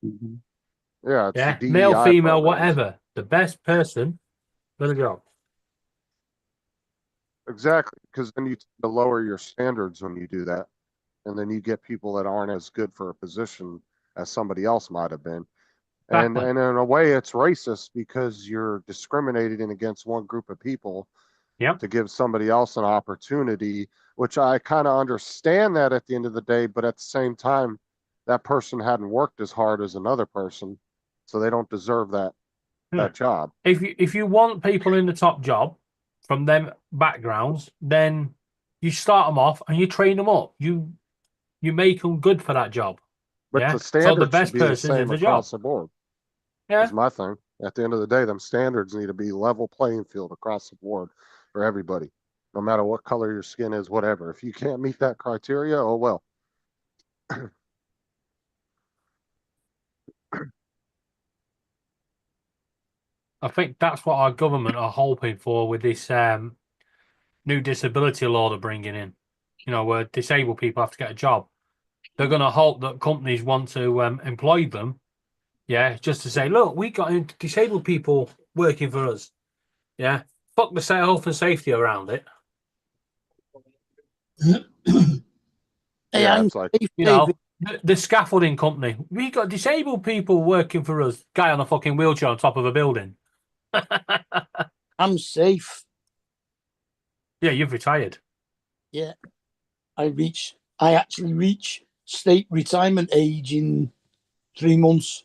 Yeah, it's Yeah, the male, DEI female, programs. whatever, the best person for the job. Exactly, because then you lower your standards when you do that, and then you get people that aren't as good for a position as somebody else might have been. And Exactly. and in a way, it's racist because you're discriminating against one group of people to give somebody else an opportunity, which I kind of understand that at the end of the day, but at the same time, that person hadn't worked as hard as another person, so they don't deserve that job. If you want people in the top job from them backgrounds, then you start them off and you train them up. You make them good for that job. But yeah? the So standards the best should be the person's in same the job. across the board. Yeah. Is my thing. At the end of the day, them standards need to be level playing field across the board for everybody, no matter what color your skin is, whatever. If you can't meet that criteria, oh well. I think that's what our government are hoping for with this new disability law they're bringing in. You know, where disabled people have to get a job. They're going to hope that companies want to employ them. Yeah, just to say, look, we got disabled people working for us. Yeah, fuck the health and safety around it. Yeah, it's like, You know, the scaffolding company. We got disabled people working for us. Guy on a fucking wheelchair on top of a building. I'm safe. Yeah, you've retired. Yeah. I actually reach state retirement age in 3 months.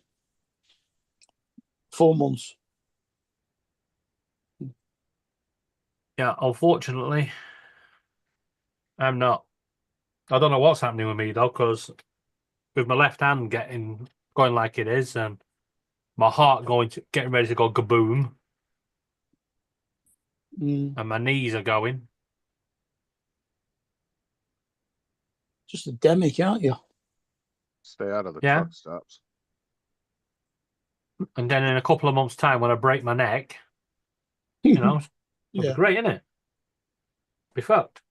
4 months. Yeah, unfortunately, I'm not. I don't know what's happening with me though, because with my left hand going like it is, and my heart getting ready to go kaboom, and my knees are going. Just a demic, aren't you? stay out of the Yeah. truck stops. And then in a couple of months' time, when I break my neck, you know, it'll be great, innit? Be fucked.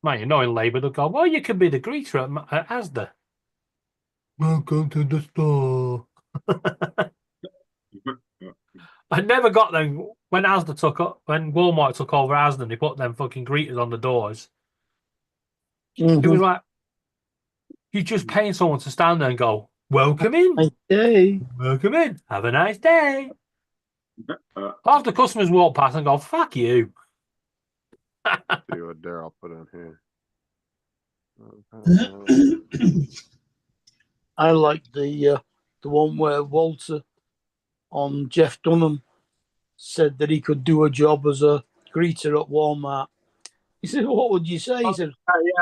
Man, you know, in Labour, they'll go, well, you can be the greeter at Asda. Welcome to the store. I never got them when when Walmart took over Asda, and they put them fucking greeters on the doors. It was like, you're just paying someone to stand there and go, welcome in. Nice day. Welcome in. Have a nice day. Half the customers walk past and go, fuck you. See what Daryl put in here. I like the one where Walter on Jeff Dunham said that he could do a job as a greeter at Walmart. He said, what would you say? He said,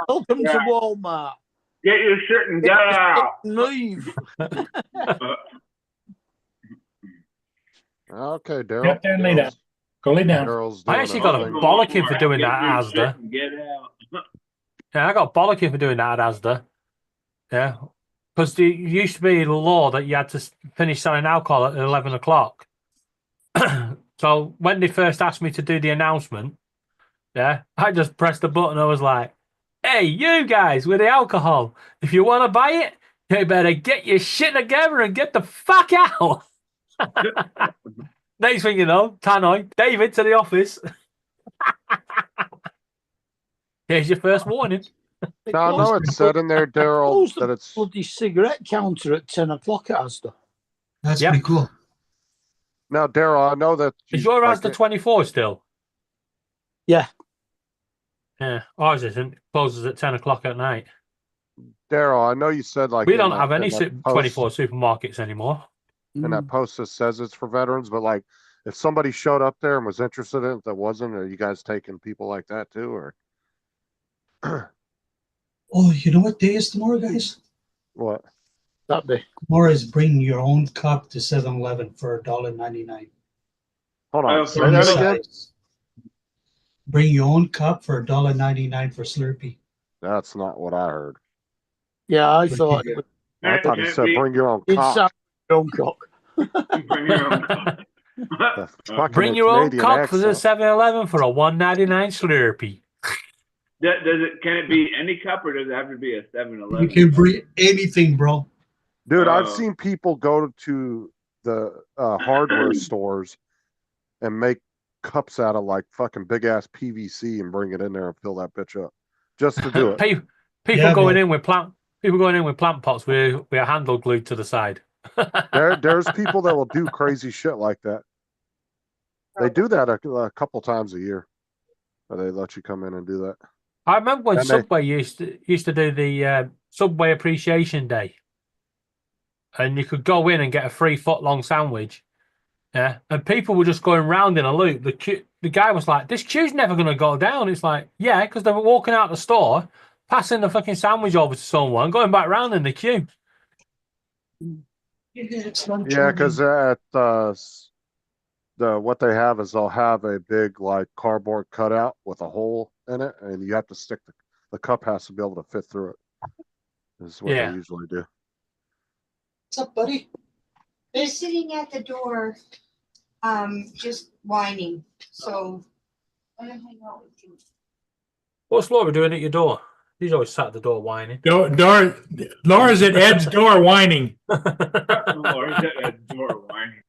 welcome to Walmart. Get your shit and get out. Move. Okay, Daryl. Get there and lay down. Go lay down. I actually got a bollocking for doing that at Asda. Get out. Yeah, I got bollocking for doing that at Asda. Yeah. Because there used to be the law that you had to finish selling alcohol at 11 o'clock. So when they first asked me to do the announcement, yeah, I just pressed the button. I was like, hey, you guys with the alcohol, if you want to buy it, you better get your shit together and get the fuck out. Next thing you know, Tannoy, David to the office. Here's your first warning. Now, I know it said in there, Daryl, that it's bloody cigarette counter at 10 o'clock at Asda. That's pretty cool. Now, Daryl, I know that Is you, your like, house the 24 still? Yeah. Yeah, ours isn't. Closes at 10 o'clock at night. Daryl, I know you said like We in don't that, have any in that 24 post, supermarkets anymore. in that post that says it's for veterans, but like if somebody showed up there and was interested in it that wasn't, are you guys taking people like that too, or Oh, you know what day is tomorrow, guys? what? Saturday. Tomorrow is bring your own cup to 7-Eleven for $1.99. Hold Oh, on, say for that real? again. Bring your own cup for $1.99 for Slurpee. That's not what I heard. Yeah, I thought it was I thought Can you it said be- bring your own it's cock. your own cock. Bring your own cup. The fucking Bring your own Canadian cock for the accent. 7-Eleven for a $1.99 Slurpee. Does it? Can it be any cup, or does it have to be a 7-Eleven? You can bring anything, bro. Dude, I've Oh. seen people go to the hardware stores and make cups out of like fucking big ass PVC and bring it in there and fill that bitch up just to do it. People Yeah, going man. in with plant. People going in with plant pots with a handle glued to the side. There's people that will do crazy shit like that. They do that a couple times a year. Where they let you come in and do that. I remember when And they- Subway used to do the Subway Appreciation Day, and you could go in and get a 3-foot-long sandwich. Yeah, and people were just going round in a loop. The guy was like, "This queue's never going to go down." It's like, yeah, because they were walking out the store, passing the fucking sandwich over to someone, going back round in the queue. Yeah, because at the what they have is they'll have a big like cardboard cutout with a hole in it, and you have to stick the cup has to be able to fit through it. This is what Yeah. they usually do. What's up, buddy? They're sitting at the door, just whining, so. I'm gonna hang out with you. What's Laura doing at your door? She's always sat at the door whining. Laura's at Ed's door whining. Or is it a door whining?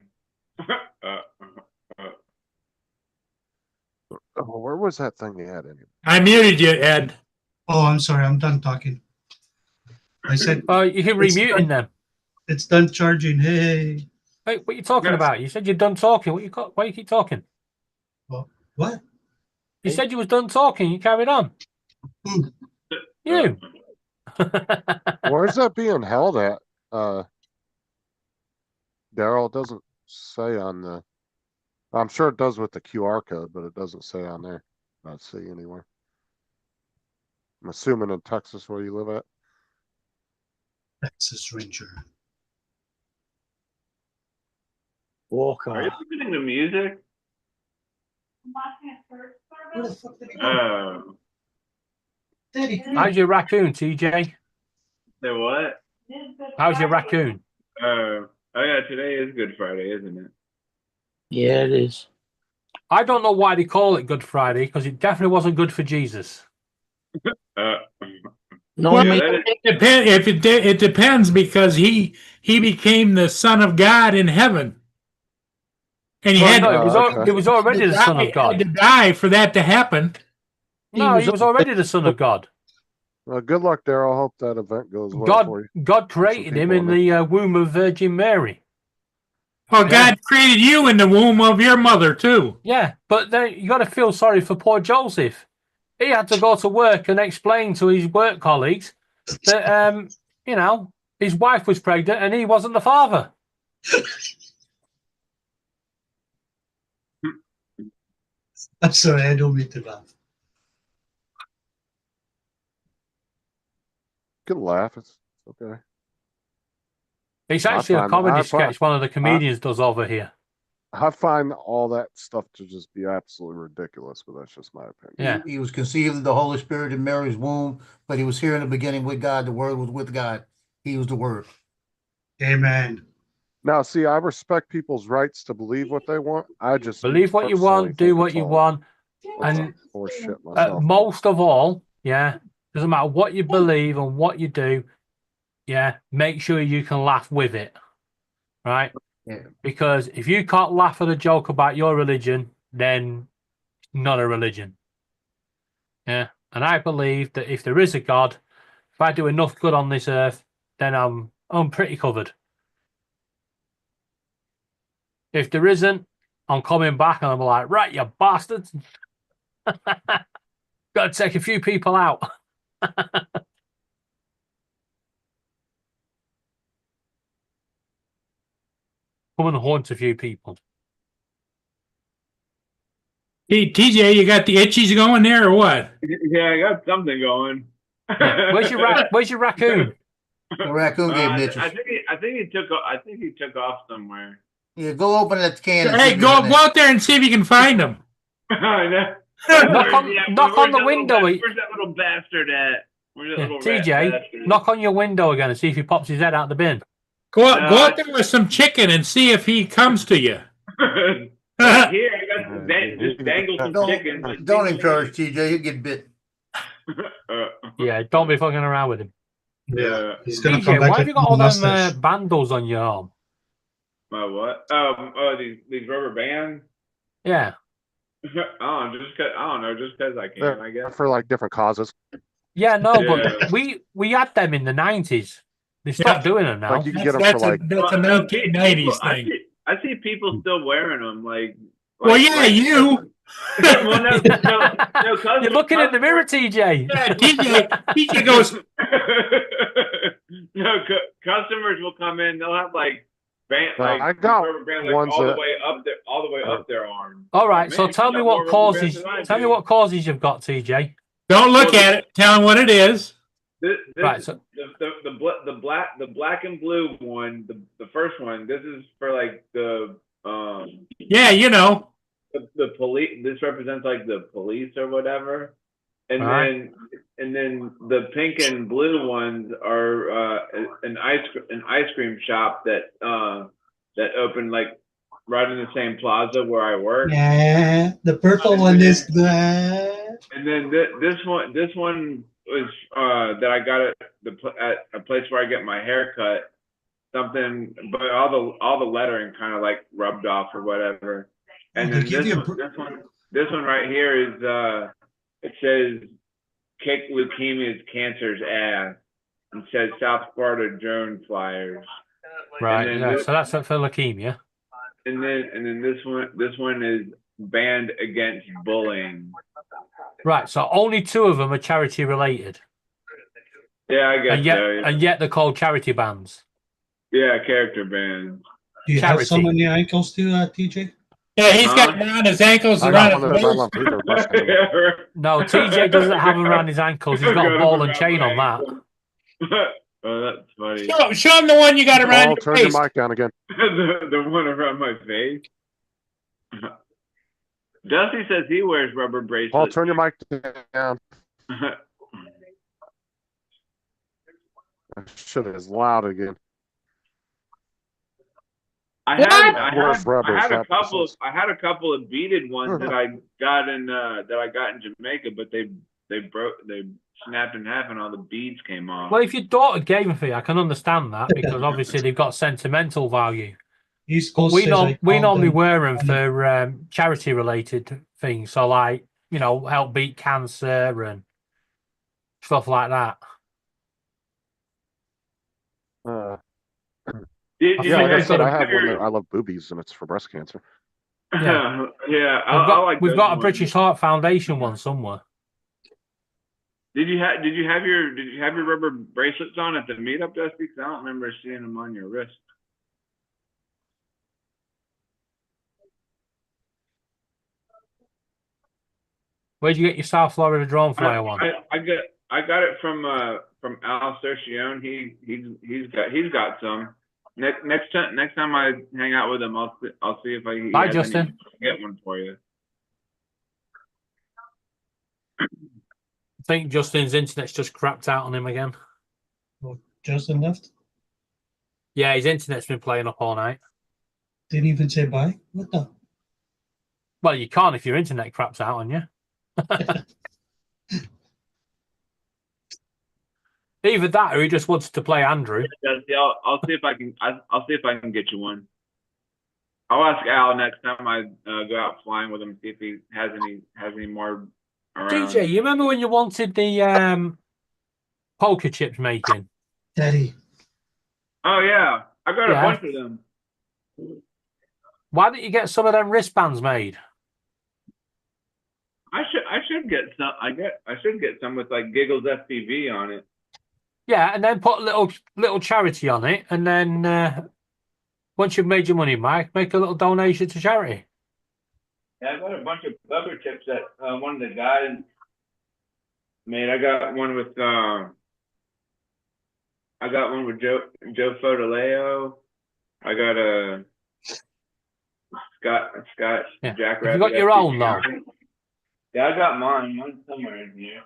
Oh, where was that thing you had anyway? I muted you, Ed. Oh, I'm sorry. I'm done talking. I said Oh, you can It's remute done. them. it's done charging. Hey, Hey, what are you talking Yes. about? You said you're done talking. Why you keep talking? what? You said you was done talking. You carried on. Who? You. Where's that being held at? Daryl, it doesn't say on the. I'm sure it does with the QR code, but it doesn't say on there. I don't see anywhere. I'm assuming in Texas where you live at. Texas Ranger. Walker. Are you listening to music? Where the fuck did he go? Oh, Daddy, How's your raccoon, TJ? say what? How's your raccoon? Oh yeah, today is Good Friday, isn't it? Yeah, it is. I don't know why they call it Good Friday, because it definitely wasn't good for Jesus. No, Well, I mean, that is- It depends because he became the Son of God in heaven, and he Well, had no, to, it was, okay. it was already the Son of had God. to die for that to happen. No, he was already the Son of God. Well, good luck, Daryl. Hope that event goes well for you. God created him in people in the womb of Virgin Mary. Well, Yeah. God created you in the womb of your mother too. Yeah, but then you got to feel sorry for poor Joseph. He had to go to work and explain to his work colleagues that, his wife was pregnant and he wasn't the father. I'm sorry. I don't mean to laugh. You can laugh. It's okay. It's I actually a find- comedy I find- sketch one of the comedians does over here. I find all that stuff to just be absolutely ridiculous, but that's just my opinion. Yeah. He was conceived in the Holy Spirit in Mary's womb, but he was here in the beginning with God. The Word was with God. He was the Word. Amen. Now, see, I respect people's rights to believe what they want. I just Believe what you want, do what you want, and Horseshit myself. most of all, doesn't matter what you believe and what you do, make sure you can laugh with it, right? Yeah. Because if you can't laugh at a joke about your religion, then it's not a religion. Yeah, and I believe that if there is a God, if I do enough good on this earth, then I'm pretty covered. If there isn't, I'm coming back and I'm like, right, you bastards. Got to take a few people out. Come and haunt a few people. Hey, TJ, you got the itchies going there or what? Yeah, I got something going. Yeah. Where's your raccoon? The raccoon gave I bitches. think he took off somewhere. Yeah, go open that can. Hey, go out there and see if you can find them. I know. knock on the window. Where's that little bastard at? Where's that little rat TJ, bastard? knock on your window again and see if he pops his head out the bin. Go out there with some chicken and see if he comes to you. Right here, I got just dangle some chicken. Don't encourage TJ. He'll get bit. Yeah, don't be fucking around with him. Yeah. He's gonna TJ, come back why have with you got all a them mustache. bandals on your arm? My what? These rubber bands. Yeah. I don't know, just cause I can, I guess. For like different causes. Yeah, no, Yeah. but we had them in the 90s. They stopped doing them now. Like you can get them for like. That's a 1990s thing. I see people still wearing them, like. Well, yeah, you. Well, no, You're looking in the mirror, TJ. Yeah, TJ goes. No, customers will come in. They'll have like I got rubber bands, like, ones all the that- way up their arm. All right, so Man, tell you me got what more rubber causes. bands than I Tell me do. what causes you've got, TJ. Don't look at it. Tell him what it is. This, Right, so- the black and blue one, the first one. This is for like the Yeah, you know. the police. This represents like the police or whatever. And Alright. then the pink and blue ones are an ice cream shop that opened like right in the same plaza where I work. Yeah, the purple one is the. And then this one was that I got at a place where I get my hair cut. Something, but all the lettering kind of like rubbed off or whatever. And They then give you this one right here is it says "Kick leukemia's cancer's ass." and says South Florida drone flyers. Right. And then Yeah, this- so that's for leukemia. And then this one is banned against bullying. Right. So only two of them are charity related. Yeah, I guess And yet, so. Yeah, and yet they're called charity bands. yeah, character bans. Do you have Charity. some on your ankles too, TJ? Yeah, he's got around his ankles, I around got one his of those. I waist. love Peter Bush. No, TJ doesn't have them around his ankles. He's got a ball and chain on that. Oh, that's funny. Show him the one you got around Paul, your turn face. your mic down again. the one around my face. Dusty says he wears rubber bracelets. Paul, turn your mic down. Shit is loud again. I had What? a couple of beaded ones that I got in Jamaica, but they snapped in half and all the beads came off. Well, if your daughter gave them for you, I can understand that because obviously they've got sentimental value. East Coast We says know I we call normally them- wear them for charity related things, so like help beat cancer and stuff like that. Did Yeah, like I guys said, I have have one your- that I love boobies, and it's for breast cancer. Yeah. Yeah, I like We've those got a ones. British Heart Foundation one somewhere. Did you have your rubber bracelets on at the meetup, Dusty? Because I don't remember seeing them on your wrist. Where'd you get your South Florida drone flyer one? I got it from Al Cercione. He's got some. Next time I hang out with him, I'll see if I Bye, Justin. get one for you. I think Justin's internet's just crapped out on him again. Justin left. Yeah, his internet's been playing up all night. Didn't even say bye. What the? Well, you can't if your internet craps out on you. Either that, or he just wants to play Andrew. Dusty, I'll see if I can. I'll see if I can get you one. I'll ask Al next time I go out flying with him, see if he has any more around. DJ, you remember when you wanted the poker chips making? Daddy. Oh yeah, I got Yeah. a bunch of them. Why don't you get some of them wristbands made? I should get some. I should get some with like Giggles FPV on it. Yeah, and then put a little charity on it, and then once you've made your money, Mike, make a little donation to charity. Yeah, I got a bunch of rubber tips that one of the guys made. I got one with Joe Fodoleo. I got a Scott Yeah. Jack Have you got your own though? Yeah, I got mine. Mine's somewhere in here.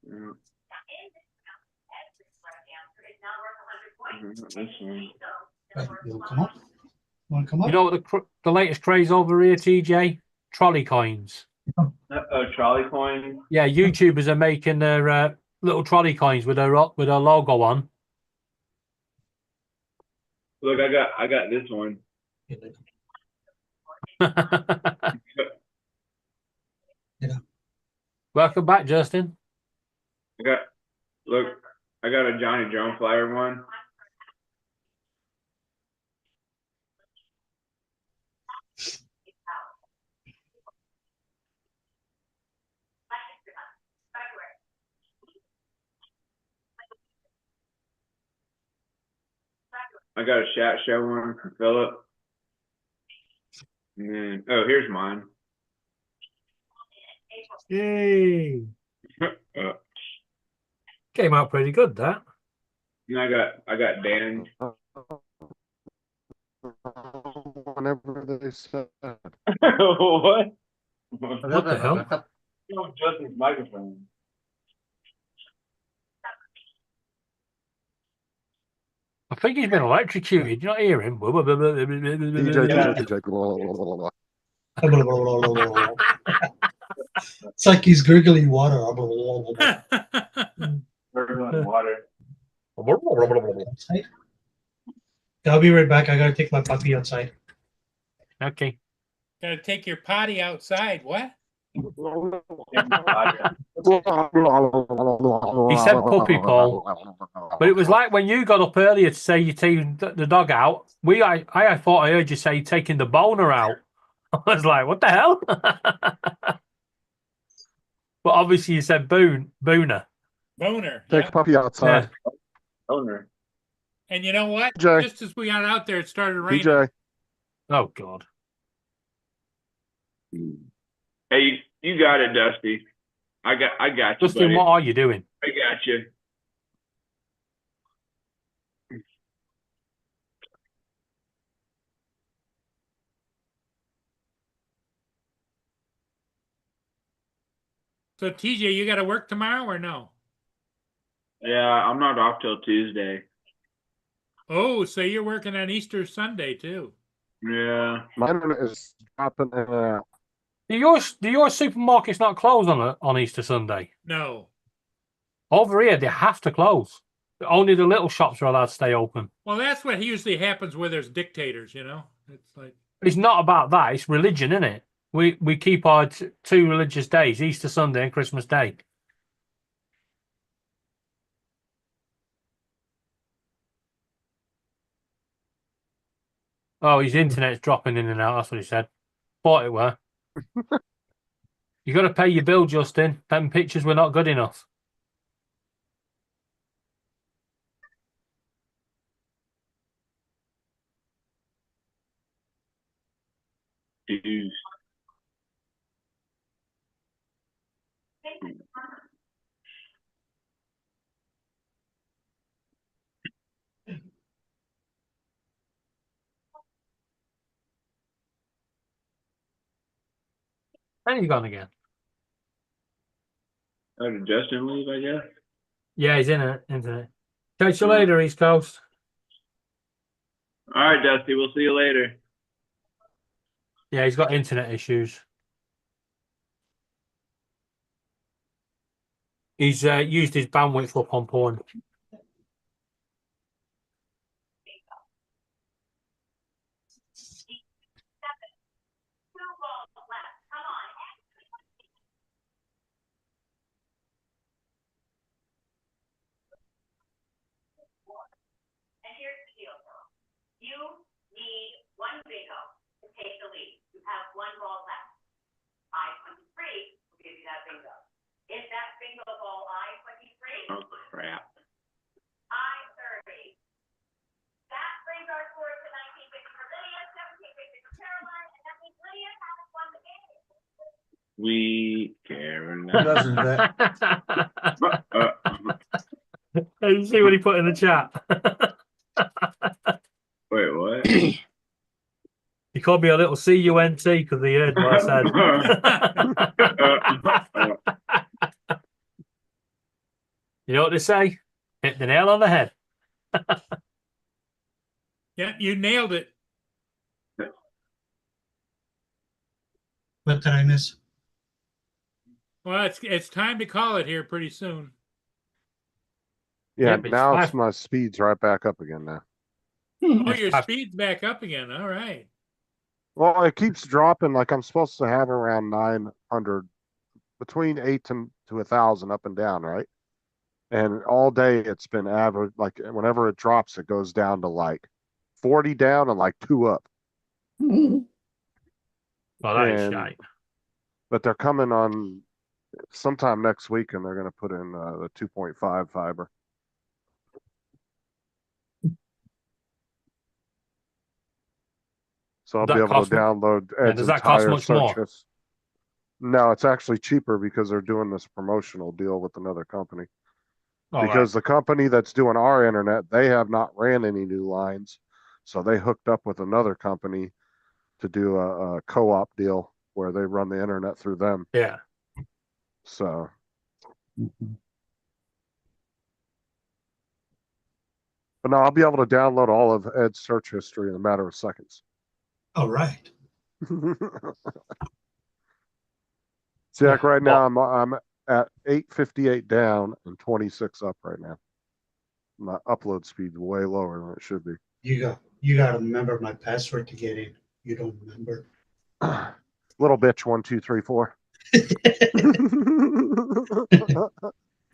Yeah. This one. Right, you'll come up. Want to come up? You know what the latest craze over here, TJ? Trolley coins. Trolley coin. Yeah, YouTubers are making their little trolley coins with their logo on. Look, I got this one. Welcome back, Justin. I got a Johnny Drone Flyer one. I got a Shat Show one from Philip. And then, oh, here's mine. Yay! Came out pretty good, that. And I got Dan. Whenever they said. What? What the hell? Justin's microphone. I think he's been electrocuted. You not hear him? It's like he's gurgling water. Water. Outside. I'll be right back. I gotta take my puppy outside. Okay. Gotta take your potty outside. What? He said puppy, Paul. But it was like when you got up earlier to say you taking the dog out. I thought I heard you say you're taking the boner out. I was like, what the hell? But obviously you said booner. Boner. Take a puppy outside. Yeah. Owner. And you know what? PJ. Just as we got out there, it started raining. PJ. Oh God. Hey, you got it, Dusty. I got you. Justin, buddy. what are you doing? I got you. So TJ, you got to work tomorrow or no? Yeah, I'm not off till Tuesday. Oh, so you're working on Easter Sunday too? Yeah. My internet is dropping in and out. Do your supermarkets not close on Easter Sunday? No. Over here, they have to close. Only the little shops are allowed to stay open. Well, that's what usually happens where there's dictators. You know, it's like It's not about that. It's religion, isn't it? We keep our two religious days, Easter Sunday and Christmas Day. Oh, his internet's dropping in and out. That's what he said. Thought it were. You got to pay your bill, Justin. Them pictures were not good enough. Jeez. And he's gone again. Oh, did Justin leave, I guess? Yeah, he's in it, internet. Catch you later, East Coast. All right, Dusty. We'll see you later. Yeah, he's got internet issues. He's used his bandwidth up on porn. You need one bingo to take the lead. You have one ball left. I-23 will give you that bingo. Is that bingo ball I-23? Oh crap. I-30. That brings our score to 1950 for Lydia, 1750 for Caroline, and that means Lydia has won the game. We Caroline. Doesn't that? You see what he put in the chat? Wait, what? He called me a little CUNT because he heard what I said. You know what they say? Hit the nail on the head. Yeah, you nailed it. What did I miss? Well, it's time to call it here pretty soon. Yeah, Yep, it's now five. my speed's right back up again now. Oh, your speed's back up again. All right. Well, it keeps dropping. Like I'm supposed to have around 900, between 8 to 1,000 up and down, right? And all day it's been average. Like whenever it drops, it goes down to like 40 down and like 2 up. Well, that is And- shite. But they're coming on sometime next week, and they're going to put in the 2.5 fiber. So I'll Does be that able cost to mu- download Yeah, Ed's does that cost entire much search more? his- No, it's actually cheaper because they're doing this promotional deal with another company. All Because the company that's doing our internet, they have not ran any new lines. So they hooked up with another company to do a co-op deal where they run the internet through them. right. Yeah. So but no, I'll be able to download all of Ed's search history in a matter of seconds. All right. See, like Yeah, right now, I'm at 858 down and 26 up right now. My upload speed's way lower than it should be. You got to remember my password to get in. You don't remember. Little bitch, 1, 2, 3, 4.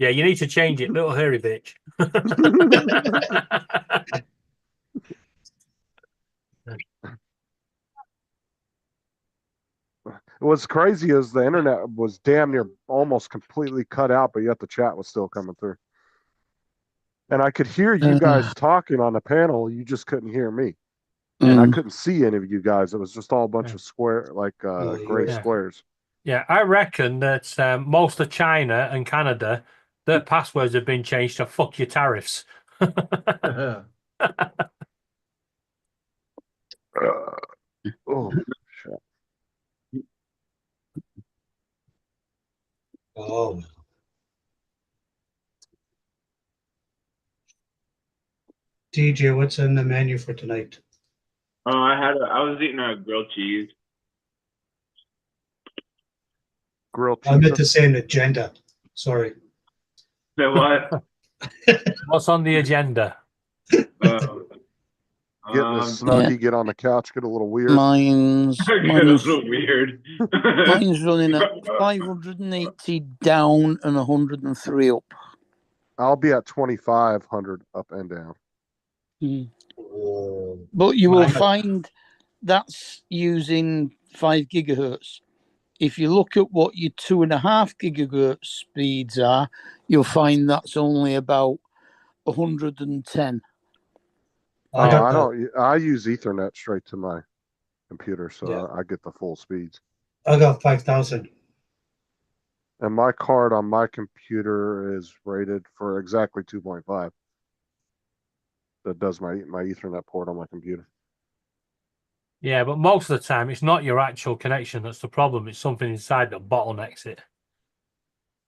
Yeah, you need to change it, little hairy bitch. What's crazy is the internet was damn near almost completely cut out, but yet the chat was still coming through. And I could hear you guys talking on the panel. You just couldn't hear me. And I couldn't see any of you guys. It was just all a bunch of square, like gray Yeah. squares. Yeah, I reckon that most of China and Canada, their passwords have been changed to fuck your tariffs. Oh, shit. Oh, DJ, what's in the menu for tonight? Oh, I was eating a grilled cheese. Grilled I meant pizza. to say an agenda. Sorry. So what? What's on the agenda? Get in the snuggie, get on the couch, get a little weird. Mine's Get a mine's, little weird. mine's running at 580 down and 103 up. I'll be at 2,500 up and down. But you will Mine- find that's using 5 gigahertz. If you look at what your 2.5 gigahertz speeds are, you'll find that's only about 110. I use Ethernet straight to my computer, so Yeah. I get the full speeds. I got 5,000. And my card on my computer is rated for exactly 2.5. That does my Ethernet port on my computer. Yeah, but most of the time, it's not your actual connection that's the problem. It's something inside that bottlenecks it.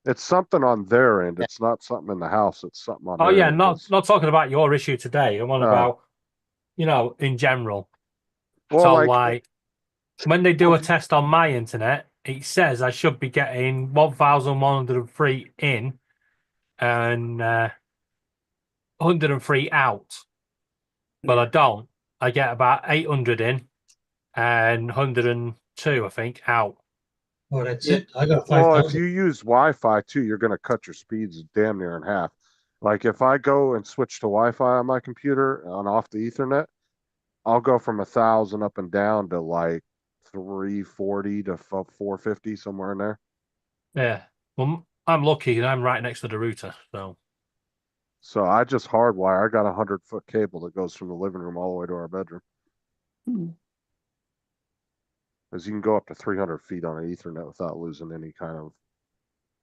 It's something on their end. It's not something in the house. It's something on Oh their yeah, end. not talking about your issue today. I'm on Oh. about, in general. Well, So like- like when they do a test on my internet, it says I should be getting 1,103 in and 103 out, but I don't. I get about 800 in and 102, I think, out. Oh, that's it. I got Well, if 5,000. you use Wi-Fi too, you're going to cut your speeds damn near in half. Like if I go and switch to Wi-Fi on my computer on off the Ethernet, I'll go from 1,000 up and down to like 340 to 450, somewhere in there. Yeah. Well, I'm lucky and I'm right next to the router. So So I just hardwire. I got a 100-foot cable that goes from the living room all the way to our bedroom. Because you can go up to 300 feet on an Ethernet without losing any kind of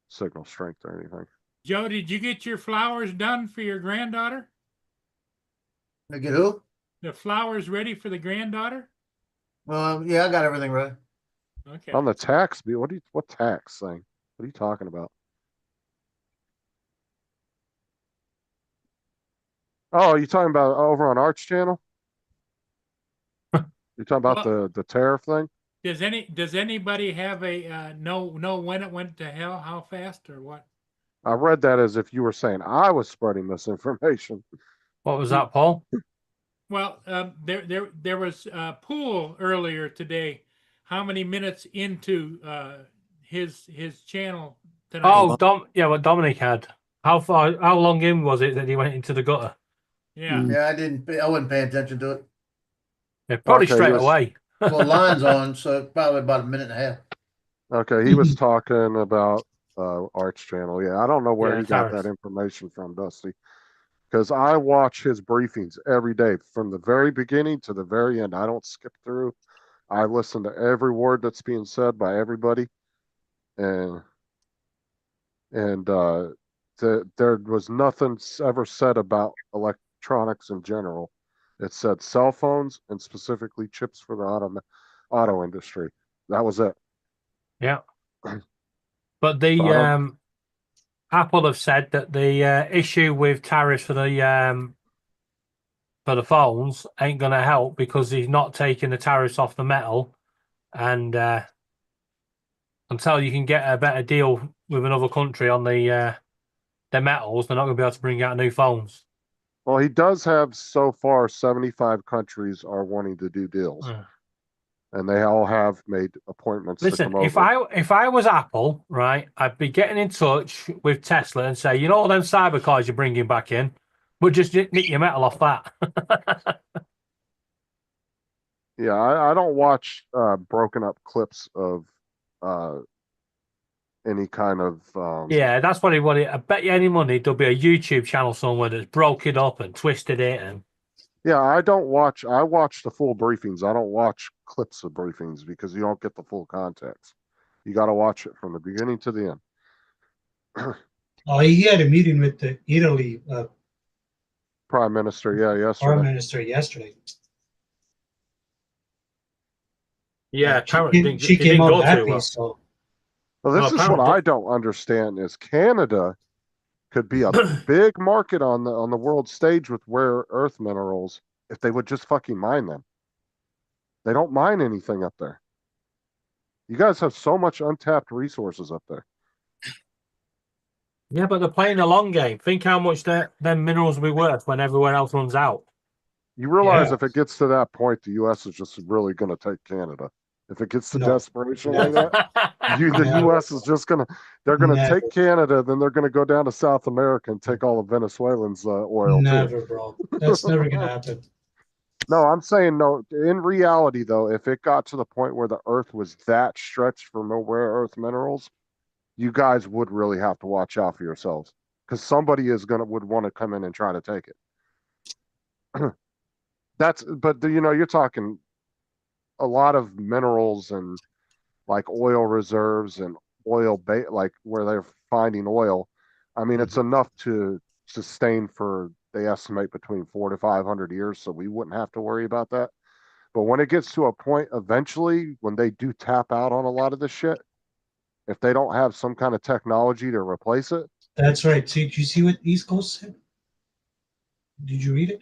signal strength or anything. Joe, did you get your flowers done for your granddaughter? I get who? The flowers ready for the granddaughter? Yeah, I got everything ready. Okay. On the tax bill, what tax thing? What are you talking about? Oh, you talking about over on Arch Channel? You're talking about the tariff thing? Does anybody have a know when it went to hell, how fast or what? I read that as if you were saying I was spreading misinformation. what was that, Paul? Well, there was a pool earlier today. How many minutes into his channel tonight? Oh, what Dominic had. How long in was it that he went into the gutter? Yeah. Yeah, I wasn't paying attention to it. Yeah, probably Okay, straight yes. away. Well, line's on, so probably about a minute and a half. Okay, he was talking about Arch Channel. Yeah, I don't know where Yeah, he got tariffs. that information from, Dusty. Because I watch his briefings every day from the very beginning to the very end. I don't skip through. I listen to every word that's being said by everybody. And there was nothing ever said about electronics in general. It said cell phones and specifically chips for the auto industry. That was it. Yeah. But the So I don't- Apple have said that the issue with tariffs for the phones ain't going to help because he's not taking the tariffs off the metal, and until you can get a better deal with another country on the metals, they're not going to be able to bring out new phones. Well, he does have so far 75 countries are wanting to do deals. And they all have made appointments to Listen, come over. if I was Apple, right, I'd be getting in touch with Tesla and say, you know all them cyber cars you're bringing back in, but just nick your metal off that. Yeah, I don't watch broken up clips of any kind of Yeah, that's what he wanted. I bet you any money there'll be a YouTube channel somewhere that's broke it up and twisted it. And yeah, I watch the full briefings. I don't watch clips of briefings because you don't get the full context. You got to watch it from the beginning to the end. Oh, he had a meeting with the Italy Prime Minister, yeah, yesterday. Prime Minister yesterday. yeah, She apparently she it came didn't out go too happy. well. So Well, this No, is what apparently- I don't understand is Canada could be a big market on the world stage with rare earth minerals if they would just fucking mine them. They don't mine anything up there. You guys have so much untapped resources up there. Yeah, but they're playing a long game. Think how much them minerals will be worth when everywhere else runs out. You realize Yeah. if it gets to that point, the U.S. is just really going to take Canada. If it gets to No. desperation like Never. that, the Never. U.S. is just they're going to Never. take Canada, then they're going to go down to South America and take all of Venezuelans' oil too. never, bro. That's never gonna happen. No, I'm saying no. In reality, though, if it got to the point where the Earth was that stretched for rare earth minerals, you guys would really have to watch out for yourselves because somebody would want to come in and try to take it. You're talking a lot of minerals and like oil reserves and like where they're finding oil. I mean, it's enough to sustain for, they estimate, between 400 to 500 years. So we wouldn't have to worry about that. But when it gets to a point eventually, when they do tap out on a lot of this shit, if they don't have some kind of technology to replace it. That's right. See, did you see what East Coast said? Did you read it?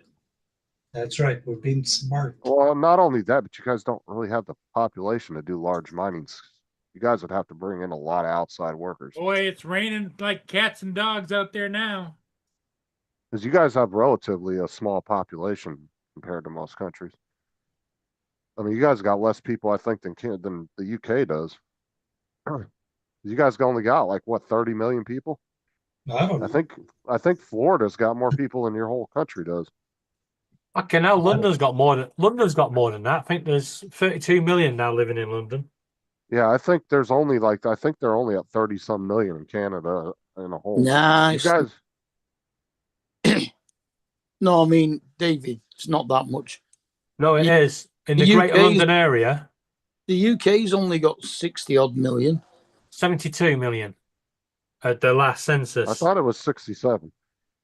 That's right. We're being smart. Well, not only that, but you guys don't really have the population to do large minings. You guys would have to bring in a lot of outside workers. Boy, it's raining like cats and dogs out there now. Because you guys have relatively a small population compared to most countries. I mean, you guys got less people, I think, than the UK does. You guys only got like what, 30 million people? I don't know. I think Florida's got more people than your whole country does. Okay, now London's got more than that. I think there's 32 million now living in London. Yeah, I think they're only at 30 some million in Canada in a whole. Nah, You guys, no, I mean, David, it's not that much. No, it is in the the Greater UK 's London area. The UK's only got 60 odd million. 72 million at the last census. I thought it was 67.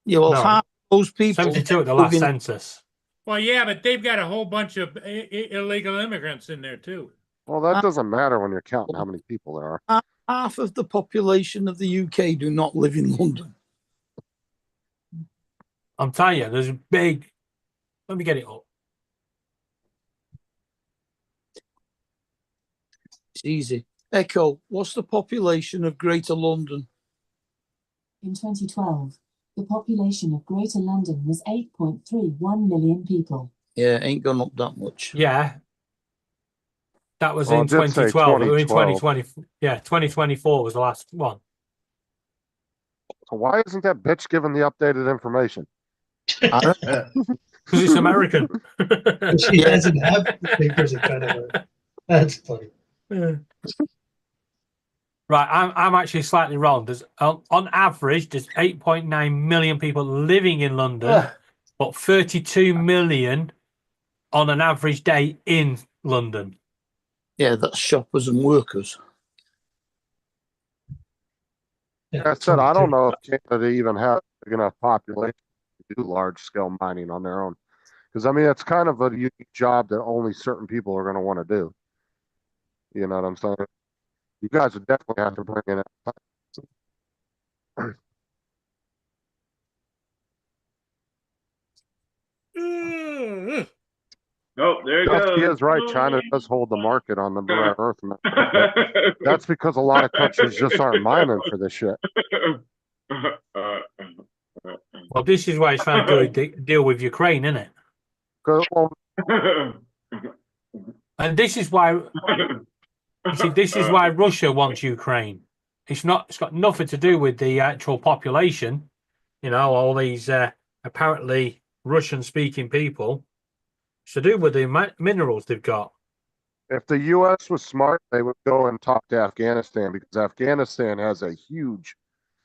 Yeah, well, No. half those people 72 at the last live in- census. Well, yeah, but they've got a whole bunch of illegal immigrants in there too. Well, that doesn't matter when you're counting how many people there are. half of the population of the UK do not live in London. I'm telling you, there's a big. Let me get it up. It's easy. Echo, what's the population of Greater London? In 2012, the population of Greater London was 8.31 million people. Yeah, ain't gone up that much. Yeah. That was Well, in it did say 2012. In 2012. 2020. Yeah, 2024 was the last one. So why isn't that bitch giving the updated information? Because it's American. She doesn't have the papers in front of her. That's funny. Yeah. Right, I'm actually slightly wrong. There's on average, there's 8.9 million people living in London, but 32 million on an average day in London. Yeah, that's shoppers and workers. Yeah, I said, I don't know if Canada even has a big enough population to do large scale mining on their own. Because, I mean, it's kind of a unique job that only certain people are going to want to do. You know what I'm saying? You guys would definitely have to bring in it. Oh, there it goes. He is right. China does hold the market on the rare earth. That's because a lot of countries just aren't mining for this shit. Well, this is why he's trying to do a deal with Ukraine, isn't it? Well, and this is why. You see, this is why Russia wants Ukraine. It's got nothing to do with the actual population. You know, all these apparently Russian-speaking people. It's to do with the minerals they've got. if the U.S. was smart, they would go and talk to Afghanistan because Afghanistan has a huge,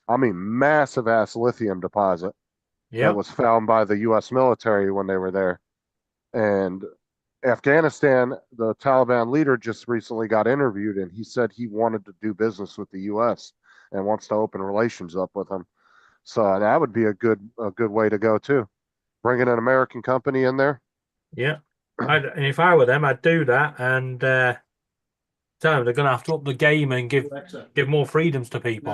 I mean, massive ass lithium deposit that was found by the U.S. military when they were there. And Afghanistan, the Taliban leader just recently got interviewed and he said he wanted to do business with the U.S. and wants to open relations up with them. So that would be a good way to go too. Bringing an American company in there. Yeah. And if I were them, I'd do that and tell them they're going to have to up the game and give more freedoms to people.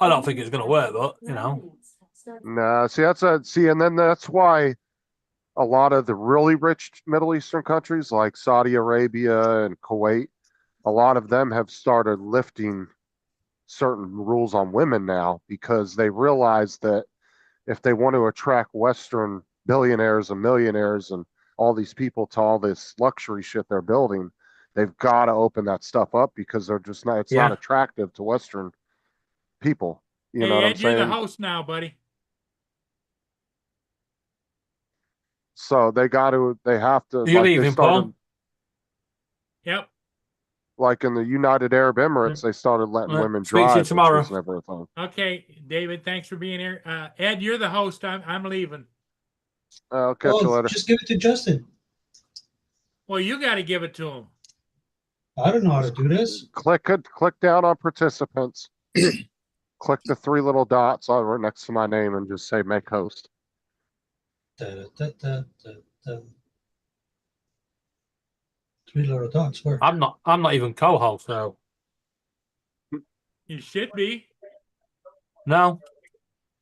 I don't think it's going to work, but you know. Nah, and then that's why a lot of the really rich Middle Eastern countries like Saudi Arabia and Kuwait, a lot of them have started lifting certain rules on women now because they realize that if they want to attract Western billionaires and millionaires and all these people to all this luxury shit they're building, they've got to open that stuff up because they're just not, it's not attractive to Western people. You know what I'm saying? You're the host now, buddy. So they have to. You're leaving, Paul? Yep. Like in the United Arab Emirates, they started letting women Speak to you drive. tomorrow. Which was never a thing. Okay, David, thanks for being here. Ed, you're the host. I'm leaving. I'll catch you later. Just give it to Justin. Well, you got to give it to him. I don't know how to do this. Click down on participants. Click the three little dots right next to my name and just say make host. Da, da, da, da, da. Three little dots work. I'm not even co-host, so You should be. no.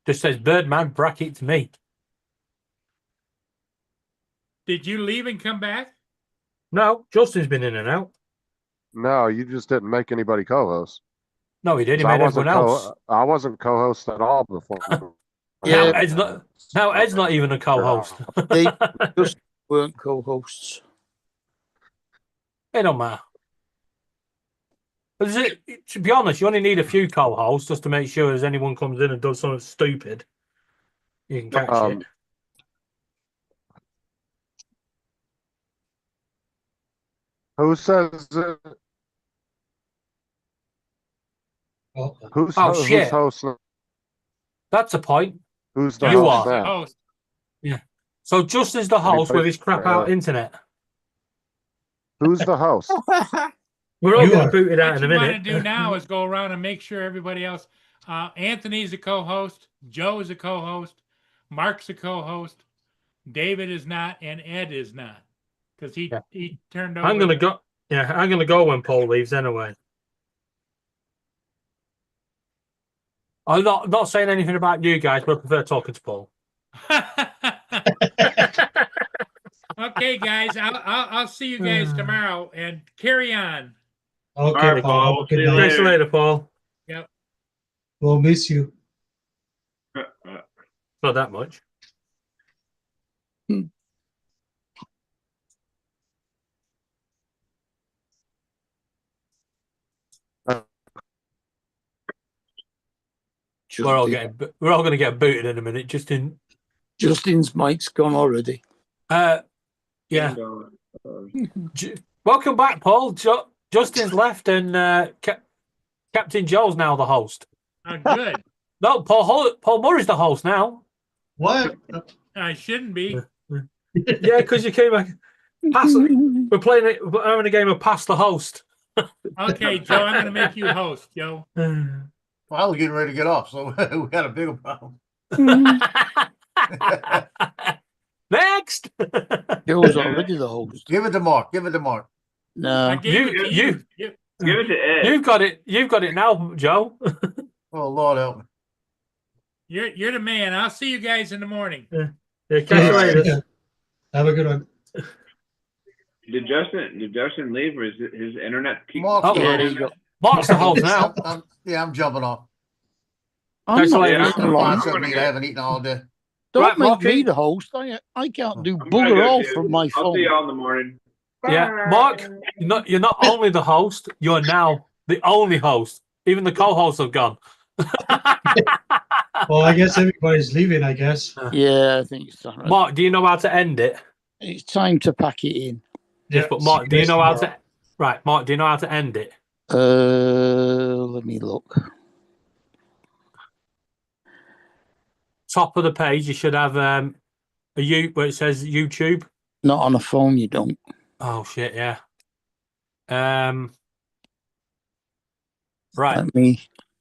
Just says Birdman brackets me. Did you leave and come back? No, Justin's been in and out. No, you just didn't make anybody co-host. No, he did. He made everyone else. I wasn't co-host at all before. Now Ed's not even a co-host. They just weren't co-hosts. It don't matter. To be honest, you only need a few co-hosts just to make sure as anyone comes in and does something stupid, you can catch it. Who says it? Oh, Who's Oh, who's shit. host? That's a point. Who's the You host are. now? Host. Yeah. So Justin's the host with his crap out internet. Who's the host? We're all You getting are. booted out What in a you want to minute. do now is go around and make sure everybody else. Anthony's a co-host. Joe is a co-host. Mark's a co-host. David is not, and Ed is not, because he turned over. I'm gonna go. Yeah, I'm gonna go when Paul leaves anyway. I'm not saying anything about you guys, but I prefer talking to Paul. Okay, guys, I'll see you guys tomorrow, and carry on. Okay, All right, Paul. Paul. Have a good See you night. Thanks later, Paul. Yep. We'll miss you. Not that much. We're all going to get booted in a minute. Justin's mic's gone already. Yeah. Welcome back, Paul. Justin's left, and Captain Joe's now the host. Oh, good. No, Paul Murray's the host now. What? I shouldn't be. Yeah, because you came back. We're playing it. We're having a game of pass the host. Okay, Joe, I'm going to make you host, Joe. Well, I was getting ready to get off, so we had a bigger problem. Next. Joe's already the host. Give it to Mark. Give it to Mark. No. You Give it to Ed. You've got it now, Joe. Oh, Lord help me. You're the man. I'll see you guys in the morning. Yeah, catch you later. Have a good one. Did Justin leave, or is his internet keep? Mark's Oh, the yeah, there host. you go. Mark's the host now. I'm jumping off. I'm Catch you not later. I'm eating gonna along. find something to eat. I haven't eaten all day. Don't Right, make Marky. me the host. I can't do I'm gonna bugger go all too. from my I'll phone. see y'all in the morning. Yeah, Mark, you're not only the host, you're now the only host. Even the co-hosts have gone. Well, I guess everybody's leaving, I guess. Yeah, I think it's time. Mark, do you know how to end it? It's time to pack it in. Yes, but Mark, do you know how to? Right, Mark, do you know how to end it? Let me look. Top of the page, you should have a where it says YouTube. Not on a phone, you don't. Oh shit, yeah. Right. Let me.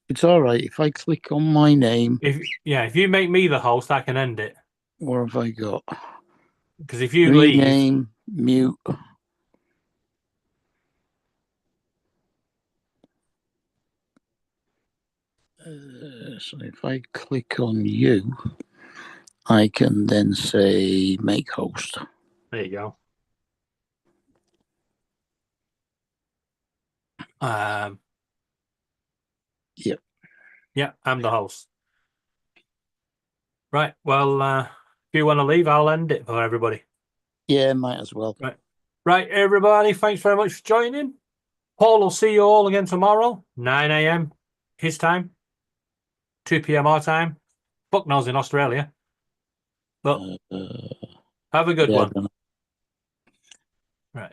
It's all right if I click on my name. If you make me the host, I can end it. What have I got? Because if you leave, Rename, mute. So if I click on you, I can then say make host. there you go. Yep. Yeah, I'm the host. Right. Well, if you want to leave, I'll end it for everybody. Yeah, might as well. Right, everybody. Thanks very much for joining. Paul will see you all again tomorrow, 9 a.m. his time, 2 p.m. our time. Fuck knows in Australia. But have a good one. Yeah, Right.